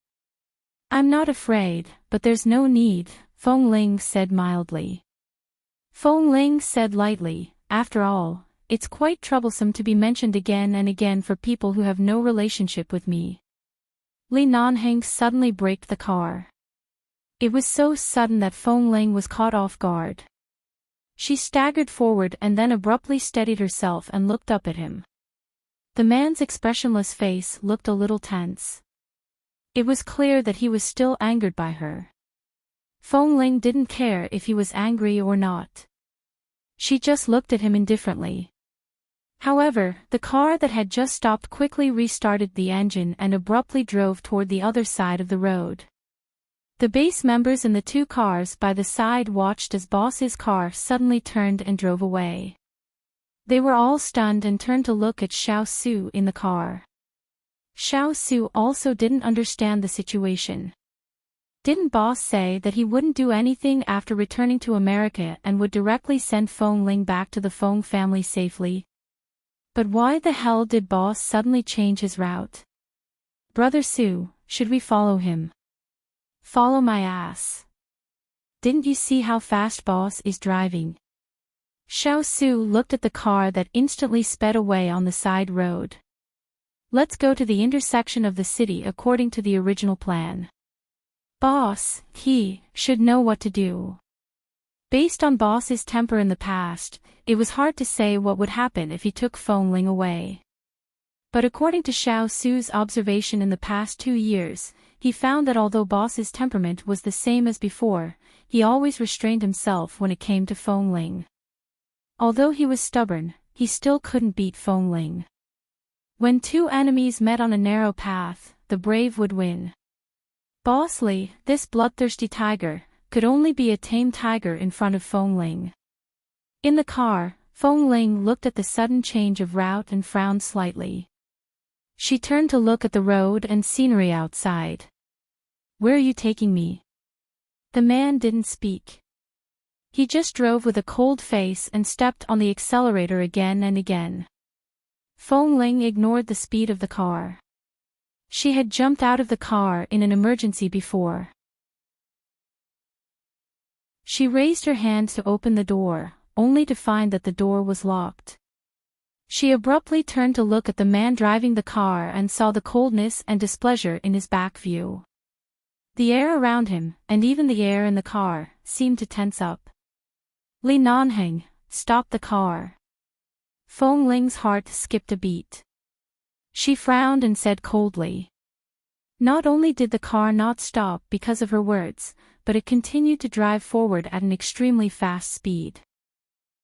I'm not afraid, but there's no need, Feng Ling said mildly. Feng Ling said lightly, After all, it's quite troublesome to be mentioned again and again for people who have no relationship with me. Li Nanhing suddenly braked the car. It was so sudden that Feng Ling was caught off guard. She staggered forward and then abruptly steadied herself and looked up at him. The man's expressionless face looked a little tense. It was clear that he was still angered by her. Feng Ling didn't care if he was angry or not. She just looked at him indifferently. However, the car that had just stopped quickly restarted the engine and abruptly drove toward the other side of the road. The base members in the two cars by the side watched as Boss's car suddenly turned and drove away. They were all stunned and turned to look at Xiao Su in the car. Xiao Su also didn't understand the situation. Didn't boss say that he wouldn't do anything after returning to America and would directly send Feng Ling back to the Feng family safely? But why the hell did boss suddenly change his route? Brother Su, should we follow him? Follow my ass. Didn't you see how fast boss is driving? Xiao Su looked at the car that instantly sped away on the side road. Let's go to the intersection of the city according to the original plan. Boss, he should know what to do. Based on boss's temper in the past, it was hard to say what would happen if he took Feng Ling away. But according to Xiao Su's observation in the past 2 years, he found that although boss's temperament was the same as before, he always restrained himself when it came to Feng Ling. Although he was stubborn, he still couldn't beat Feng Ling. When two enemies met on a narrow path, the brave would win. Boss Li, this bloodthirsty tiger, could only be a tame tiger in front of Feng Ling. In the car, Feng Ling looked at the sudden change of route and frowned slightly. She turned to look at the road and scenery outside. Where are you taking me? The man didn't speak. He just drove with a cold face and stepped on the accelerator again and again. Feng Ling ignored the speed of the car. She had jumped out of the car in an emergency before. She raised her hand to open the door, only to find that the door was locked. She abruptly turned to look at the man driving the car and saw the coldness and displeasure in his back view. The air around him, and even the air in the car, seemed to tense up. Li Nanheng, stop the car. Feng Ling's heart skipped a beat. She frowned and said coldly. Not only did the car not stop because of her words, but it continued to drive forward at an extremely fast speed.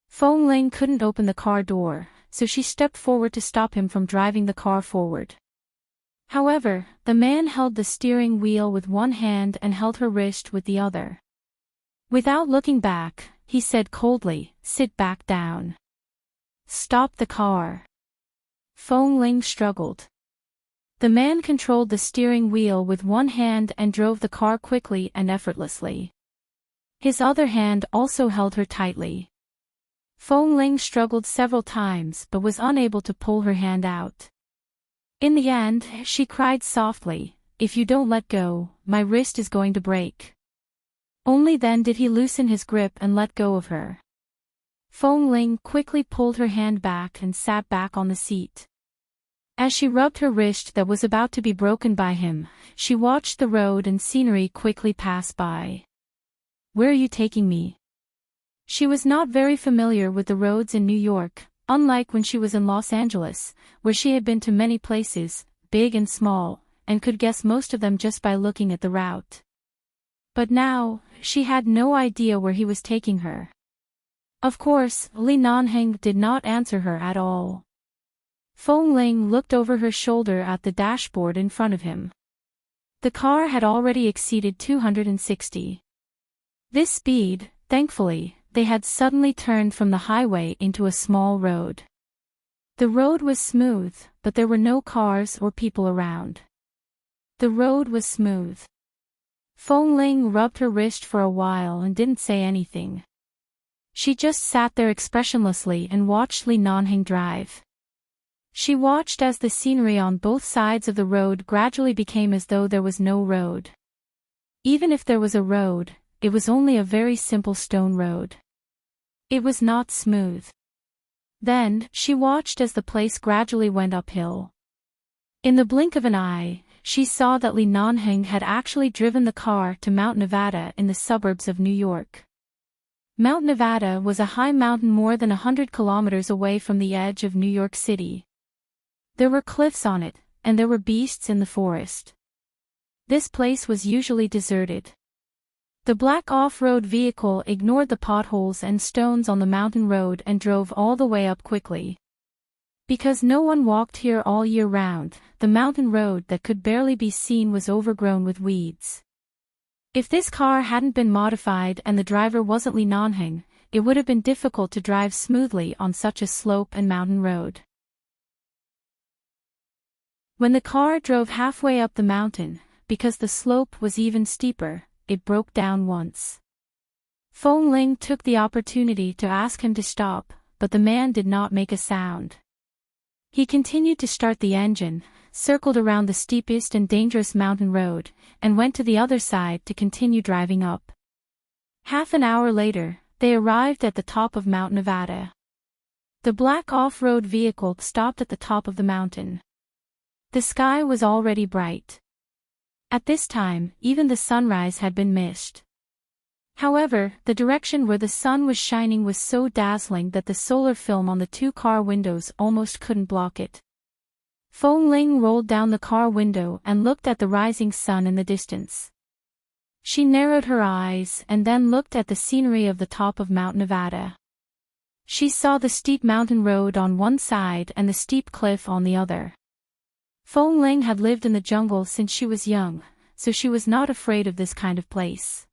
Feng Ling couldn't open the car door, so she stepped forward to stop him from driving the car forward. However, the man held the steering wheel with one hand and held her wrist with the other. Without looking back, he said coldly, "Sit back down. Stop the car." Feng Ling struggled. The man controlled the steering wheel with one hand and drove the car quickly and effortlessly. His other hand also held her tightly. Feng Ling struggled several times but was unable to pull her hand out. In the end, she cried softly, "If you don't let go, my wrist is going to break." Only then did he loosen his grip and let go of her. Feng Ling quickly pulled her hand back and sat back on the seat. As she rubbed her wrist that was about to be broken by him, she watched the road and scenery quickly pass by. Where are you taking me? She was not very familiar with the roads in New York, unlike when she was in Los Angeles, where she had been to many places, big and small, and could guess most of them just by looking at the route. But now, she had no idea where he was taking her. Of course, Li Nanheng did not answer her at all. Feng Ling looked over her shoulder at the dashboard in front of him. The car had already exceeded 260. This speed, thankfully, they had suddenly turned from the highway into a small road. The road was smooth, but there were no cars or people around. The road was smooth. Feng Ling rubbed her wrist for a while and didn't say anything. She just sat there expressionlessly and watched Li Nanheng drive. She watched as the scenery on both sides of the road gradually became as though there was no road. Even if there was a road, it was only a very simple stone road. It was not smooth. Then, she watched as the place gradually went uphill. In the blink of an eye, she saw that Li Nanheng had actually driven the car to Mount Nevada in the suburbs of New York. Mount Nevada was a high mountain more than 100 kilometers away from the edge of New York City. There were cliffs on it, and there were beasts in the forest. This place was usually deserted. The black off-road vehicle ignored the potholes and stones on the mountain road and drove all the way up quickly. Because no one walked here all year round, the mountain road that could barely be seen was overgrown with weeds. If this car hadn't been modified and the driver wasn't Li Nanheng, it would have been difficult to drive smoothly on such a slope and mountain road. When the car drove halfway up the mountain, because the slope was even steeper, it broke down once. Feng Ling took the opportunity to ask him to stop, but the man did not make a sound. He continued to start the engine, circled around the steepest and dangerous mountain road, and went to the other side to continue driving up. Half an hour later, they arrived at the top of Mount Nevada. The black off-road vehicle stopped at the top of the mountain. The sky was already bright. At this time, even the sunrise had been missed. However, the direction where the sun was shining was so dazzling that the solar film on the two car windows almost couldn't block it. Feng Ling rolled down the car window and looked at the rising sun in the distance. She narrowed her eyes and then looked at the scenery of the top of Mount Nevada. She saw the steep mountain road on one side and the steep cliff on the other. Feng Ling had lived in the jungle since she was young, so she was not afraid of this kind of place.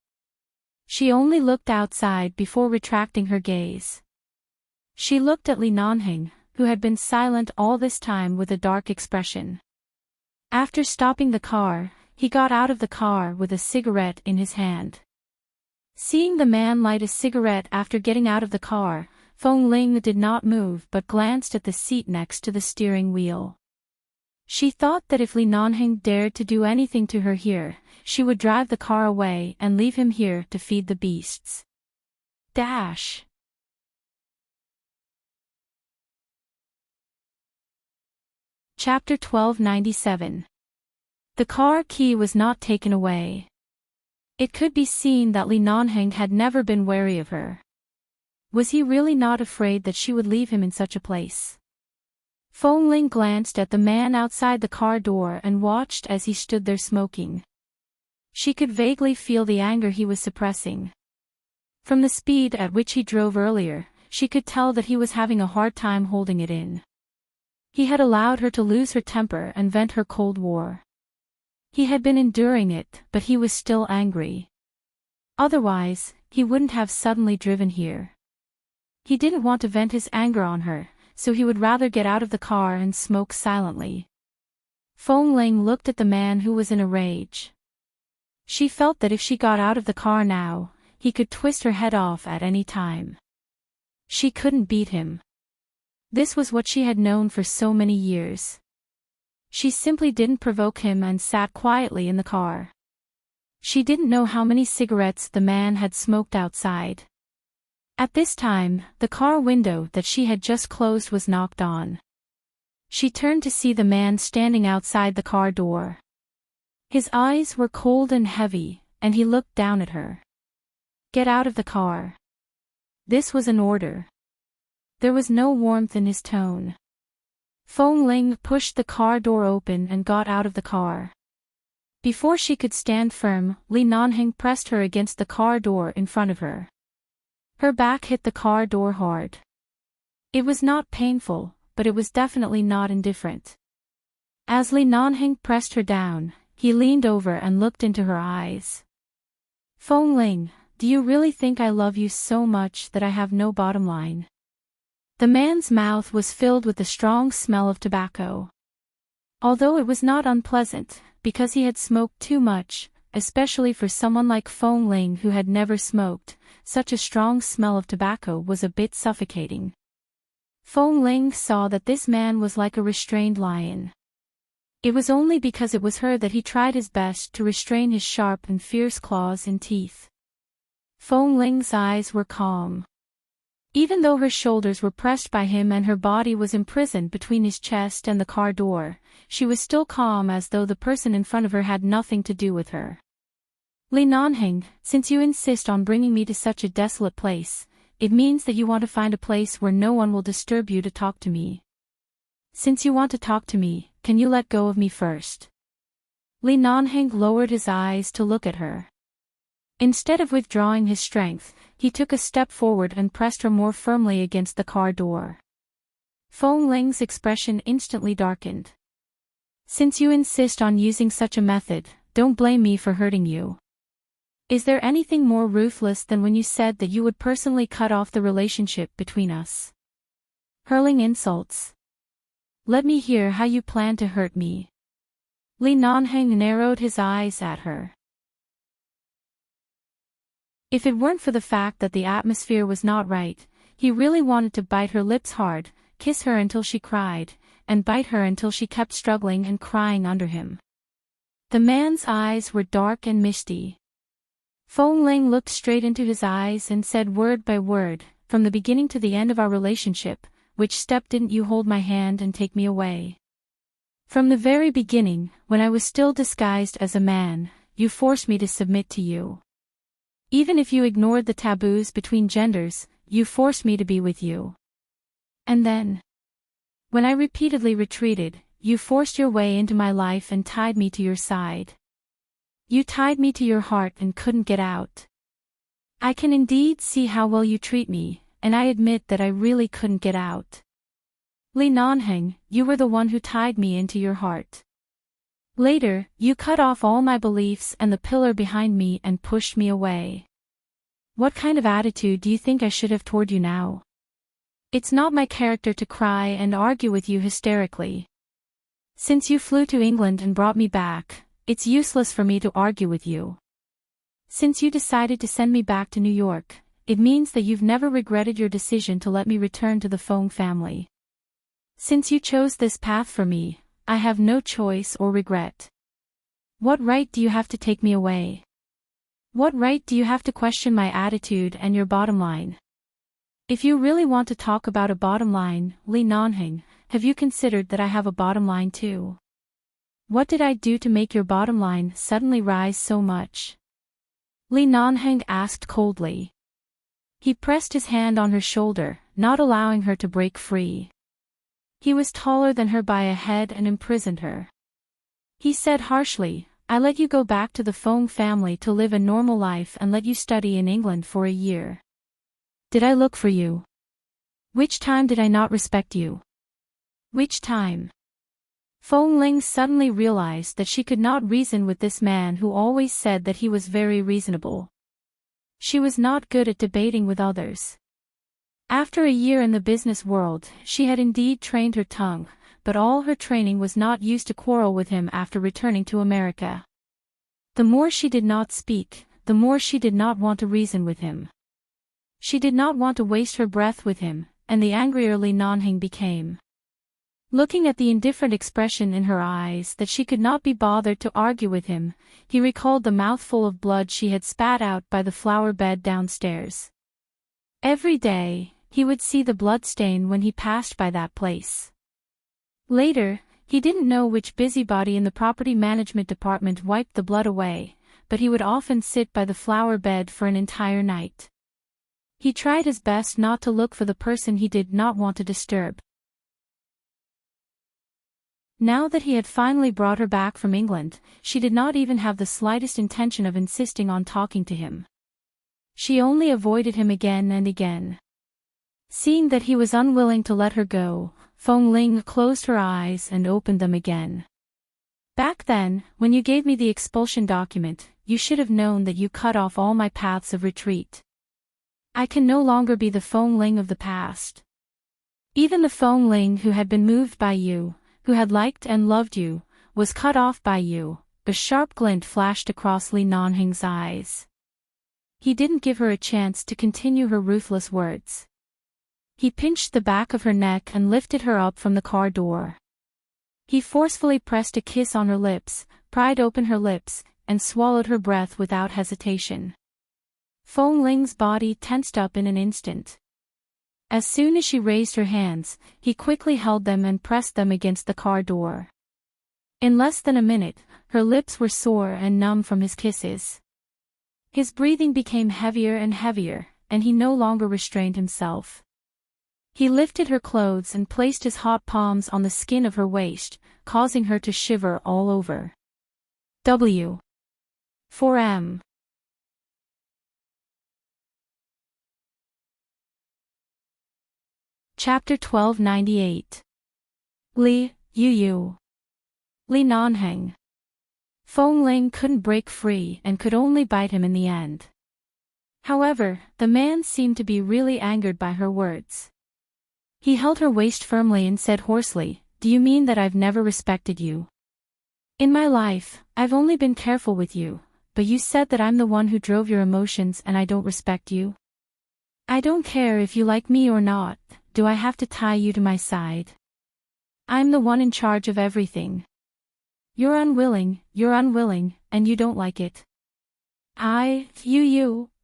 She only looked outside before retracting her gaze. She looked at Li Nanheng, who had been silent all this time with a dark expression. After stopping the car, he got out of the car with a cigarette in his hand. Seeing the man light a cigarette after getting out of the car, Feng Ling did not move but glanced at the seat next to the steering wheel. She thought that if Li Nanheng dared to do anything to her here, she would drive the car away and leave him here to feed the beasts. Dash. Chapter 1297. The car key was not taken away. It could be seen that Li Nanheng had never been wary of her. Was he really not afraid that she would leave him in such a place? Feng Ling glanced at the man outside the car door and watched as he stood there smoking. She could vaguely feel the anger he was suppressing. From the speed at which he drove earlier, she could tell that he was having a hard time holding it in. He had allowed her to lose her temper and vent her cold war. He had been enduring it, but he was still angry. Otherwise, he wouldn't have suddenly driven here. He didn't want to vent his anger on her, so he would rather get out of the car and smoke silently. Feng Ling looked at the man who was in a rage. She felt that if she got out of the car now, he could twist her head off at any time. She couldn't beat him. This was what she had known for so many years. She simply didn't provoke him and sat quietly in the car. She didn't know how many cigarettes the man had smoked outside. At this time, the car window that she had just closed was knocked on. She turned to see the man standing outside the car door. His eyes were cold and heavy, and he looked down at her. "Get out of the car." This was an order. There was no warmth in his tone. Feng Ling pushed the car door open and got out of the car. Before she could stand firm, Li Nanheng pressed her against the car door in front of her. Her back hit the car door hard. It was not painful, but it was definitely not indifferent. As Li Nanheng pressed her down, he leaned over and looked into her eyes. "Feng Ling, do you really think I love you so much that I have no bottom line?" The man's mouth was filled with the strong smell of tobacco. Although it was not unpleasant, because he had smoked too much, especially for someone like Feng Ling who had never smoked, such a strong smell of tobacco was a bit suffocating. Feng Ling saw that this man was like a restrained lion. It was only because it was her that he tried his best to restrain his sharp and fierce claws and teeth. Feng Ling's eyes were calm. Even though her shoulders were pressed by him and her body was imprisoned between his chest and the car door, she was still calm as though the person in front of her had nothing to do with her. "Li Nanheng, since you insist on bringing me to such a desolate place, it means that you want to find a place where no one will disturb you to talk to me. Since you want to talk to me, can you let go of me first?" Li Nanheng lowered his eyes to look at her. Instead of withdrawing his strength, he took a step forward and pressed her more firmly against the car door. Feng Ling's expression instantly darkened. "Since you insist on using such a method, don't blame me for hurting you. Is there anything more ruthless than when you said that you would personally cut off the relationship between us? Hurling insults. Let me hear how you plan to hurt me." Li Nanheng narrowed his eyes at her. If it weren't for the fact that the atmosphere was not right, he really wanted to bite her lips hard, kiss her until she cried, and bite her until she kept struggling and crying under him. The man's eyes were dark and misty. Feng Ling looked straight into his eyes and said word by word, "From the beginning to the end of our relationship, which step didn't you hold my hand and take me away? From the very beginning, when I was still disguised as a man, you forced me to submit to you. Even if you ignored the taboos between genders, you forced me to be with you. And then, when I repeatedly retreated, you forced your way into my life and tied me to your side. You tied me to your heart and couldn't get out. I can indeed see how well you treat me, and I admit that I really couldn't get out. Li Nanheng, you were the one who tied me into your heart. Later, you cut off all my beliefs and the pillar behind me and pushed me away. What kind of attitude do you think I should have toward you now? It's not my character to cry and argue with you hysterically. Since you flew to England and brought me back, it's useless for me to argue with you. Since you decided to send me back to New York, it means that you've never regretted your decision to let me return to the Feng family. Since you chose this path for me, I have no choice or regret. What right do you have to take me away? What right do you have to question my attitude and your bottom line? If you really want to talk about a bottom line, Li Nanheng, have you considered that I have a bottom line too? What did I do to make your bottom line suddenly rise so much? Li Nanheng asked coldly. He pressed his hand on her shoulder, not allowing her to break free. He was taller than her by a head and imprisoned her. He said harshly, I let you go back to the Feng family to live a normal life and let you study in England for a year. Did I look for you? Which time did I not respect you? Which time? Feng Ling suddenly realized that she could not reason with this man who always said that he was very reasonable. She was not good at debating with others. After a year in the business world, she had indeed trained her tongue, but all her training was not used to quarrel with him after returning to America. The more she did not speak, the more she did not want to reason with him. She did not want to waste her breath with him, and the angrier Li Nanheng became. Looking at the indifferent expression in her eyes that she could not be bothered to argue with him, he recalled the mouthful of blood she had spat out by the flower bed downstairs. Every day, he would see the blood stain when he passed by that place. Later, he didn't know which busybody in the property management department wiped the blood away, but he would often sit by the flower bed for an entire night. He tried his best not to look for the person he did not want to disturb. Now that he had finally brought her back from England, she did not even have the slightest intention of insisting on talking to him. She only avoided him again and again. Seeing that he was unwilling to let her go, Feng Ling closed her eyes and opened them again. Back then, when you gave me the expulsion document, you should have known that you cut off all my paths of retreat. I can no longer be the Feng Ling of the past. Even the Feng Ling who had been moved by you, who had liked and loved you, was cut off by you. A sharp glint flashed across Li Nanheng's eyes. He didn't give her a chance to continue her ruthless words. He pinched the back of her neck and lifted her up from the car door. He forcefully pressed a kiss on her lips, pried open her lips, and swallowed her breath without hesitation. Feng Ling's body tensed up in an instant. As soon as she raised her hands, he quickly held them and pressed them against the car door. In less than a minute, her lips were sore and numb from his kisses. His breathing became heavier and heavier, and he no longer restrained himself. He lifted her clothes and placed his hot palms on the skin of her waist, causing her to shiver all over. W. 4M. Chapter 1298. Li Yu. Li Nanheng. Feng Ling couldn't break free and could only bite him in the end. However, the man seemed to be really angered by her words. He held her waist firmly and said hoarsely, "Do you mean that I've never respected you? In my life, I've only been careful with you, but you said that I'm the one who drove your emotions and I don't respect you. I don't care if you like me or not, do I have to tie you to my side? I'm the one in charge of everything. You're unwilling, and you don't like it.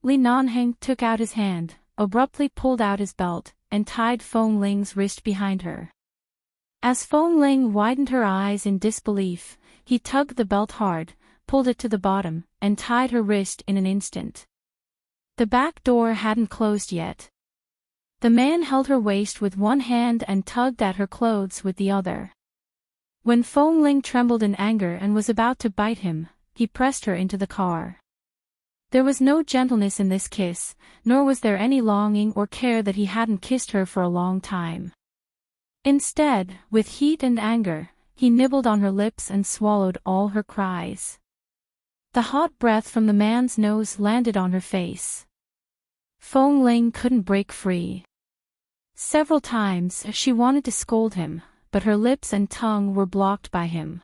Li Nanheng took out his hand, abruptly pulled out his belt, and tied Feng Ling's wrist behind her. As Feng Ling widened her eyes in disbelief, he tugged the belt hard, pulled it to the bottom, and tied her wrist in an instant. The back door hadn't closed yet. The man held her waist with one hand and tugged at her clothes with the other. When Feng Ling trembled in anger and was about to bite him, he pressed her into the car. There was no gentleness in this kiss, nor was there any longing or care that he hadn't kissed her for a long time. Instead, with heat and anger, he nibbled on her lips and swallowed all her cries. The hot breath from the man's nose landed on her face. Feng Ling couldn't break free. Several times she wanted to scold him, but her lips and tongue were blocked by him.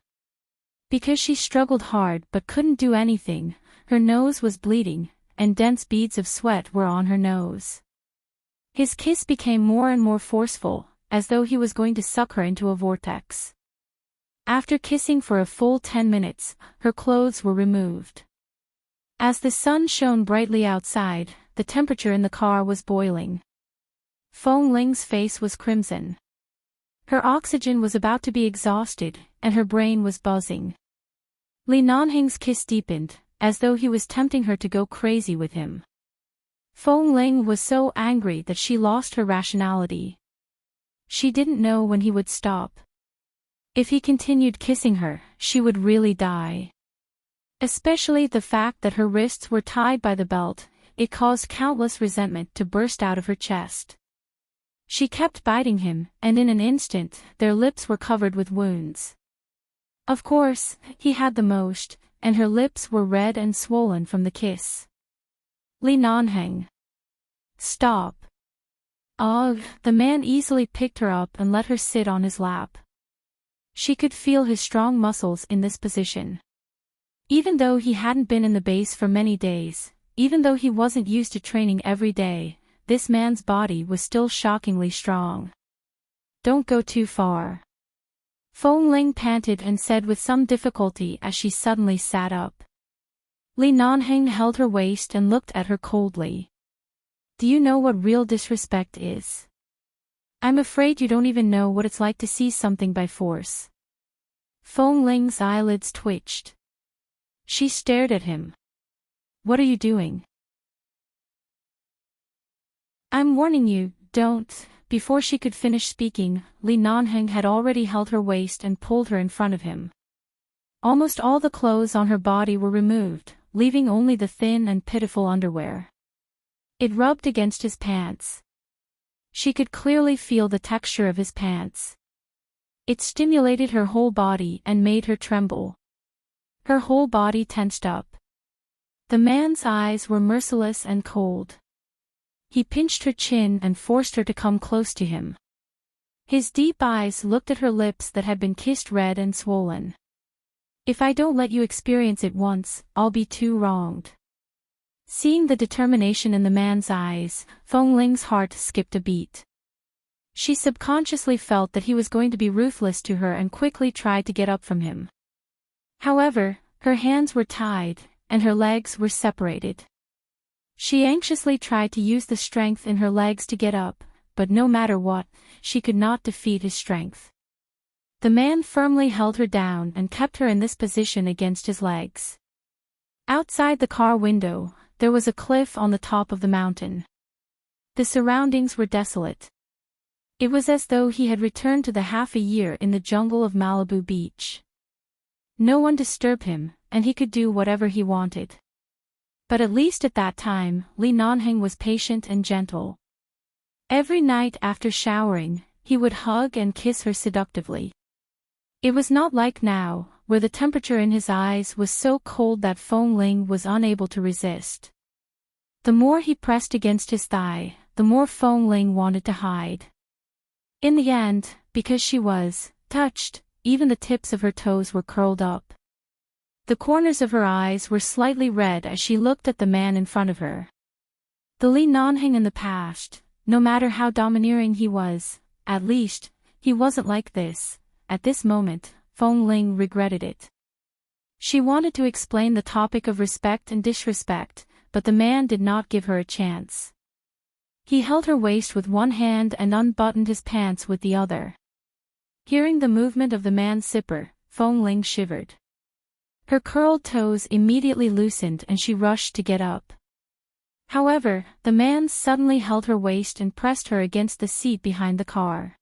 Because she struggled hard but couldn't do anything, her nose was bleeding, and dense beads of sweat were on her nose. His kiss became more and more forceful, as though he was going to suck her into a vortex. After kissing for a full 10 minutes, her clothes were removed. As the sun shone brightly outside, the temperature in the car was boiling. Feng Ling's face was crimson. Her oxygen was about to be exhausted, and her brain was buzzing. Li Nanheng's kiss deepened, as though he was tempting her to go crazy with him. Feng Ling was so angry that she lost her rationality. She didn't know when he would stop. If he continued kissing her, she would really die. Especially the fact that her wrists were tied by the belt, it caused countless resentment to burst out of her chest. She kept biting him, and in an instant, their lips were covered with wounds. Of course, he had the most, and her lips were red and swollen from the kiss. Li Nanheng. Stop. Ugh, the man easily picked her up and let her sit on his lap. She could feel his strong muscles in this position. Even though he hadn't been in the base for many days, even though he wasn't used to training every day, this man's body was still shockingly strong. Don't go too far. Feng Ling panted and said with some difficulty as she suddenly sat up. Li Nanheng held her waist and looked at her coldly. Do you know what real disrespect is? I'm afraid you don't even know what it's like to see something by force. Feng Ling's eyelids twitched. She stared at him. What are you doing? I'm warning you, don't. Before she could finish speaking, Li Nanheng had already held her waist and pulled her in front of him. Almost all the clothes on her body were removed, leaving only the thin and pitiful underwear. It rubbed against his pants. She could clearly feel the texture of his pants. It stimulated her whole body and made her tremble. Her whole body tensed up. The man's eyes were merciless and cold. He pinched her chin and forced her to come close to him. His deep eyes looked at her lips that had been kissed red and swollen. If I don't let you experience it once, I'll be too wronged. Seeing the determination in the man's eyes, Feng Ling's heart skipped a beat. She subconsciously felt that he was going to be ruthless to her and quickly tried to get up from him. However, her hands were tied, and her legs were separated. She anxiously tried to use the strength in her legs to get up, but no matter what, she could not defeat his strength. The man firmly held her down and kept her in this position against his legs. Outside the car window, there was a cliff on the top of the mountain. The surroundings were desolate. It was as though he had returned to the half a year in the jungle of Malibu Beach. No one disturbed him, and he could do whatever he wanted. But at least at that time, Li Nanheng was patient and gentle. Every night after showering, he would hug and kiss her seductively. It was not like now, where the temperature in his eyes was so cold that Feng Ling was unable to resist. The more he pressed against his thigh, the more Feng Ling wanted to hide. In the end, because she was touched, even the tips of her toes were curled up. The corners of her eyes were slightly red as she looked at the man in front of her. The Li Nanheng in the past, no matter how domineering he was, at least, he wasn't like this. At this moment, Feng Ling regretted it. She wanted to explain the topic of respect and disrespect, but the man did not give her a chance. He held her waist with one hand and unbuttoned his pants with the other. Hearing the movement of the man's zipper, Feng Ling shivered. Her curled toes immediately loosened and she rushed to get up. However, the man suddenly held her waist and pressed her against the seat behind the car.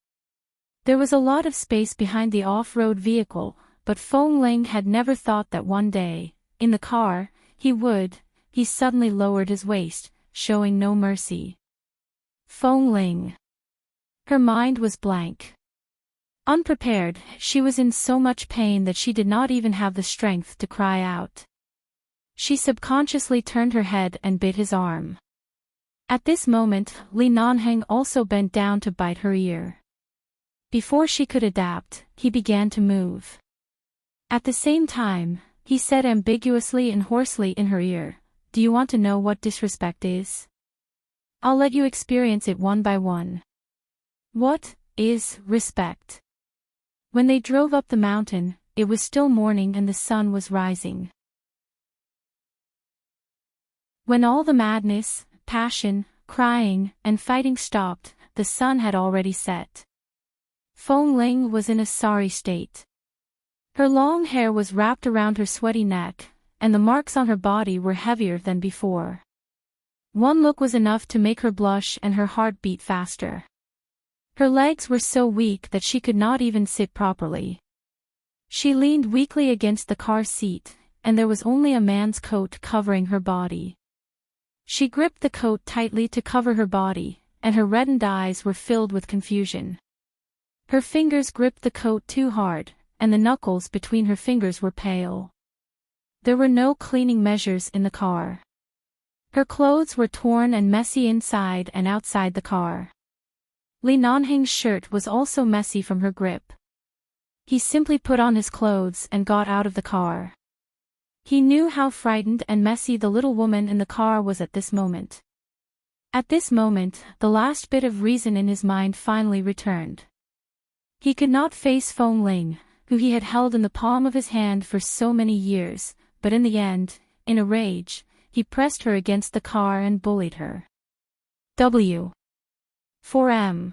There was a lot of space behind the off-road vehicle, but Feng Ling had never thought that one day, in the car, he suddenly lowered his waist, showing no mercy. Feng Ling. Her mind was blank. Unprepared, she was in so much pain that she did not even have the strength to cry out. She subconsciously turned her head and bit his arm. At this moment, Li Nanheng also bent down to bite her ear. Before she could adapt, he began to move. At the same time, he said ambiguously and hoarsely in her ear, "Do you want to know what disrespect is? I'll let you experience it one by one." What is respect? When they drove up the mountain, it was still morning and the sun was rising. When all the madness, passion, crying, and fighting stopped, the sun had already set. Feng Ling was in a sorry state. Her long hair was wrapped around her sweaty neck, and the marks on her body were heavier than before. One look was enough to make her blush and her heart beat faster. Her legs were so weak that she could not even sit properly. She leaned weakly against the car seat, and there was only a man's coat covering her body. She gripped the coat tightly to cover her body, and her reddened eyes were filled with confusion. Her fingers gripped the coat too hard, and the knuckles between her fingers were pale. There were no cleaning measures in the car. Her clothes were torn and messy inside and outside the car. Li Nanheng's shirt was also messy from her grip. He simply put on his clothes and got out of the car. He knew how frightened and messy the little woman in the car was at this moment. At this moment, the last bit of reason in his mind finally returned. He could not face Feng Ling, who he had held in the palm of his hand for so many years, but in the end, in a rage, he pressed her against the car and bullied her. W. 4M.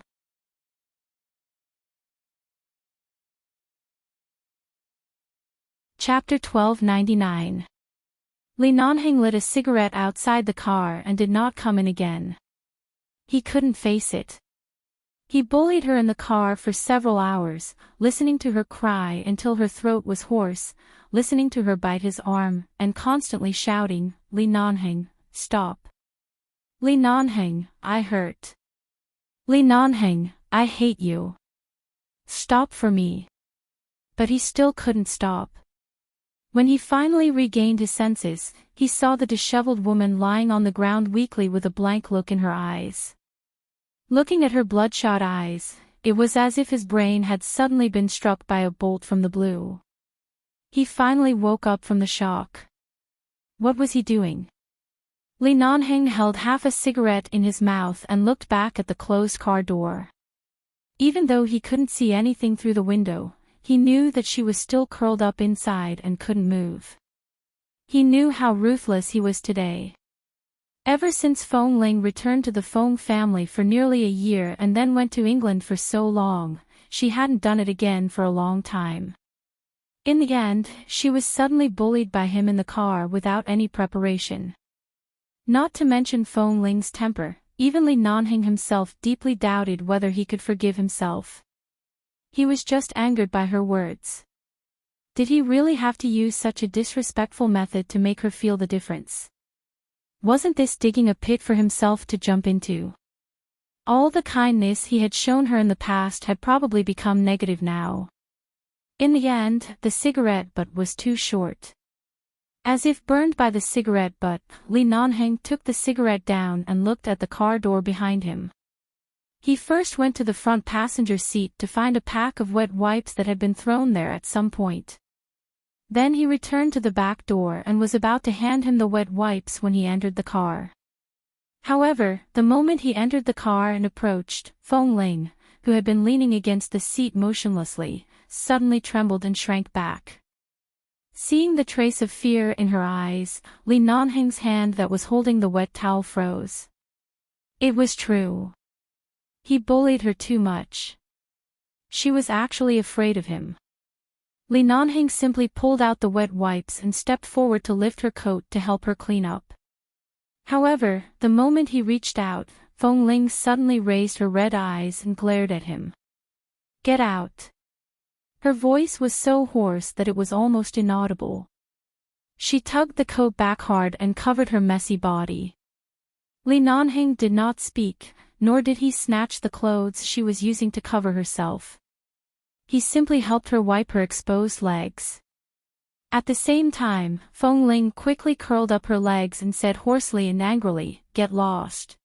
Chapter 1299. Li Nanheng lit a cigarette outside the car and did not come in again. He couldn't face it. He bullied her in the car for several hours, listening to her cry until her throat was hoarse, listening to her bite his arm, and constantly shouting, "Li Nanheng, stop. Li Nanheng, I hurt. Li Nanheng, I hate you. Stop for me." But he still couldn't stop. When he finally regained his senses, he saw the disheveled woman lying on the ground weakly with a blank look in her eyes. Looking at her bloodshot eyes, it was as if his brain had suddenly been struck by a bolt from the blue. He finally woke up from the shock. What was he doing? Li Nanheng held half a cigarette in his mouth and looked back at the closed car door. Even though he couldn't see anything through the window, he knew that she was still curled up inside and couldn't move. He knew how ruthless he was today. Ever since Feng Ling returned to the Feng family for nearly a year and then went to England for so long, she hadn't done it again for a long time. In the end, she was suddenly bullied by him in the car without any preparation. Not to mention Feng Ling's temper, even Li Nanheng himself deeply doubted whether he could forgive himself. He was just angered by her words. Did he really have to use such a disrespectful method to make her feel the difference? Wasn't this digging a pit for himself to jump into? All the kindness he had shown her in the past had probably become negative now. In the end, the cigarette butt was too short. As if burned by the cigarette butt, Li Nanheng took the cigarette down and looked at the car door behind him. He first went to the front passenger seat to find a pack of wet wipes that had been thrown there at some point. Then he returned to the back door and was about to hand him the wet wipes when he entered the car. However, the moment he entered the car and approached, Feng Ling, who had been leaning against the seat motionlessly, suddenly trembled and shrank back. Seeing the trace of fear in her eyes, Li Nanheng's hand that was holding the wet towel froze. It was true. He bullied her too much. She was actually afraid of him. Li Nanheng simply pulled out the wet wipes and stepped forward to lift her coat to help her clean up. However, the moment he reached out, Feng Ling suddenly raised her red eyes and glared at him. "Get out." Her voice was so hoarse that it was almost inaudible. She tugged the coat back hard and covered her messy body. Li Nanheng did not speak, nor did he snatch the clothes she was using to cover herself. He simply helped her wipe her exposed legs. At the same time, Feng Ling quickly curled up her legs and said hoarsely and angrily, "Get lost."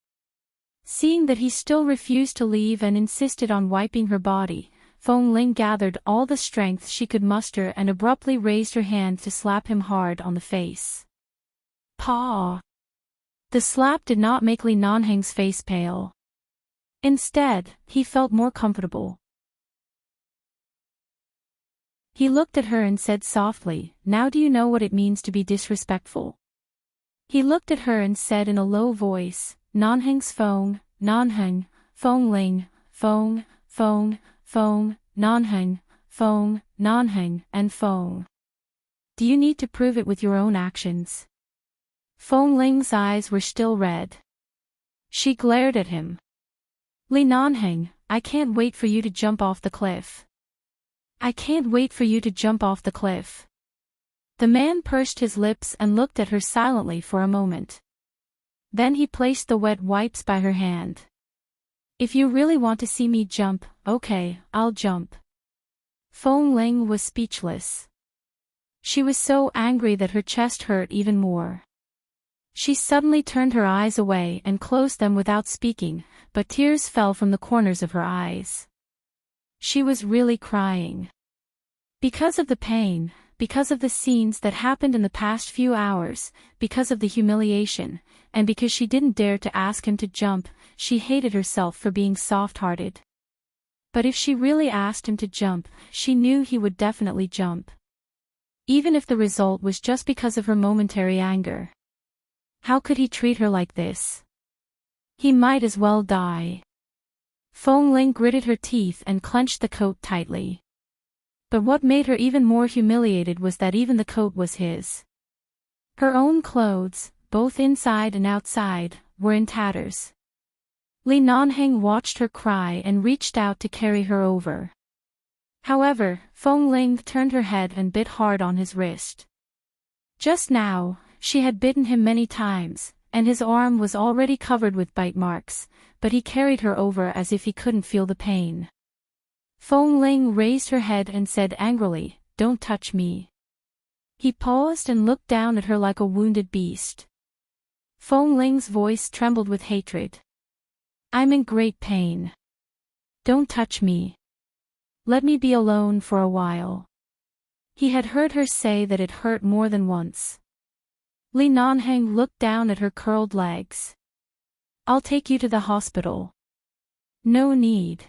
Seeing that he still refused to leave and insisted on wiping her body, Feng Ling gathered all the strength she could muster and abruptly raised her hand to slap him hard on the face. Paw! The slap did not make Li Nanheng's face pale. Instead, he felt more comfortable. He looked at her and said softly, "Now do you know what it means to be disrespectful?" He looked at her and said in a low voice, "Nanheng's Feng, Nanheng, Feng Ling, Feng, Feng, Feng, Nanheng, Feng, Nanheng, and Feng. Do you need to prove it with your own actions?" Feng Ling's eyes were still red. She glared at him. "Li Nanheng, I can't wait for you to jump off the cliff. I can't wait for you to jump off the cliff." The man pursed his lips and looked at her silently for a moment. Then he placed the wet wipes by her hand. "If you really want to see me jump, okay, I'll jump." Feng Ling was speechless. She was so angry that her chest hurt even more. She suddenly turned her eyes away and closed them without speaking, but tears fell from the corners of her eyes. She was really crying. Because of the pain, because of the scenes that happened in the past few hours, because of the humiliation, and because she didn't dare to ask him to jump, she hated herself for being soft-hearted. But if she really asked him to jump, she knew he would definitely jump. Even if the result was just because of her momentary anger. How could he treat her like this? He might as well die. Feng Ling gritted her teeth and clenched the coat tightly. But what made her even more humiliated was that even the coat was his. Her own clothes, both inside and outside, were in tatters. Li Nanheng watched her cry and reached out to carry her over. However, Feng Ling turned her head and bit hard on his wrist. Just now, she had bitten him many times, and his arm was already covered with bite marks, but he carried her over as if he couldn't feel the pain. Feng Ling raised her head and said angrily, "Don't touch me." He paused and looked down at her like a wounded beast. Feng Ling's voice trembled with hatred. "I'm in great pain. Don't touch me. Let me be alone for a while." He had heard her say that it hurt more than once. Li Nanheng looked down at her curled legs. "I'll take you to the hospital." "No need."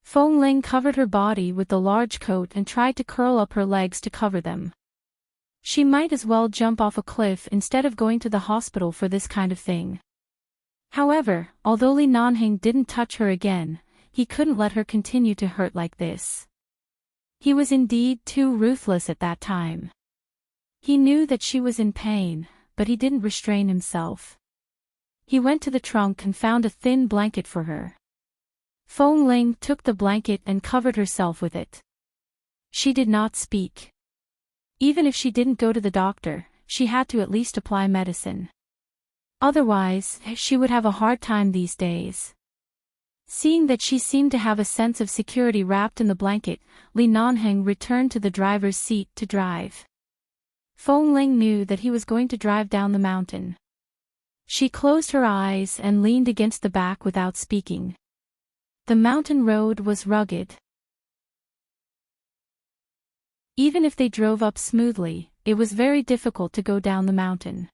Feng Ling covered her body with the large coat and tried to curl up her legs to cover them. She might as well jump off a cliff instead of going to the hospital for this kind of thing. However, although Li Nanheng didn't touch her again, he couldn't let her continue to hurt like this. He was indeed too ruthless at that time. He knew that she was in pain, but he didn't restrain himself. He went to the trunk and found a thin blanket for her. Feng Ling took the blanket and covered herself with it. She did not speak. Even if she didn't go to the doctor, she had to at least apply medicine. Otherwise, she would have a hard time these days. Seeing that she seemed to have a sense of security wrapped in the blanket, Li Nanheng returned to the driver's seat to drive. Feng Ling knew that he was going to drive down the mountain. She closed her eyes and leaned against the back without speaking. The mountain road was rugged. Even if they drove up smoothly, it was very difficult to go down the mountain.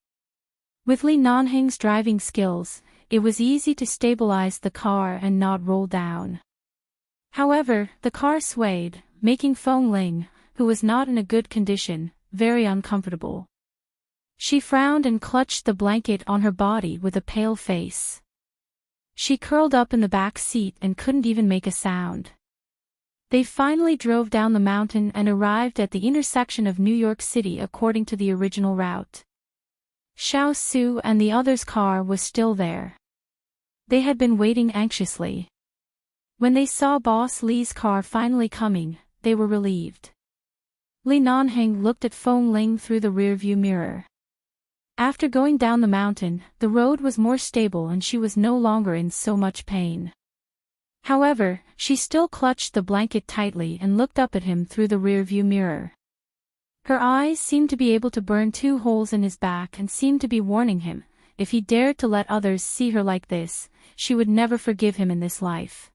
With Li Nanheng's driving skills, it was easy to stabilize the car and not roll down. However, the car swayed, making Feng Ling, who was not in a good condition, very uncomfortable. She frowned and clutched the blanket on her body with a pale face. She curled up in the back seat and couldn't even make a sound. They finally drove down the mountain and arrived at the intersection of New York City according to the original route. Xiao Su and the others' car was still there. They had been waiting anxiously. When they saw Boss Li's car finally coming, they were relieved. Li Nanheng looked at Feng Ling through the rearview mirror. After going down the mountain, the road was more stable and she was no longer in so much pain. However, she still clutched the blanket tightly and looked up at him through the rearview mirror. Her eyes seemed to be able to burn 2 holes in his back and seemed to be warning him, if he dared to let others see her like this, she would never forgive him in this life.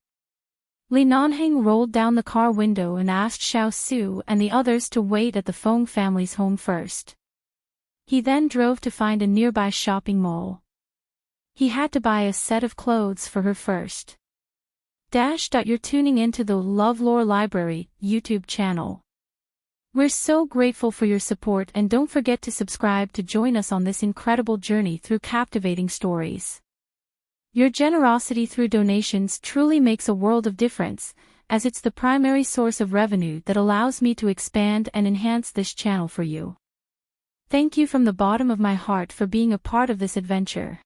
Li Nanheng rolled down the car window and asked Xiao Su and the others to wait at the Feng family's home first. He then drove to find a nearby shopping mall. He had to buy a set of clothes for her first. You're tuning into the LoveLore Library YouTube channel. We're so grateful for your support and don't forget to subscribe to join us on this incredible journey through captivating stories. Your generosity through donations truly makes a world of difference, as it's the primary source of revenue that allows me to expand and enhance this channel for you. Thank you from the bottom of my heart for being a part of this adventure.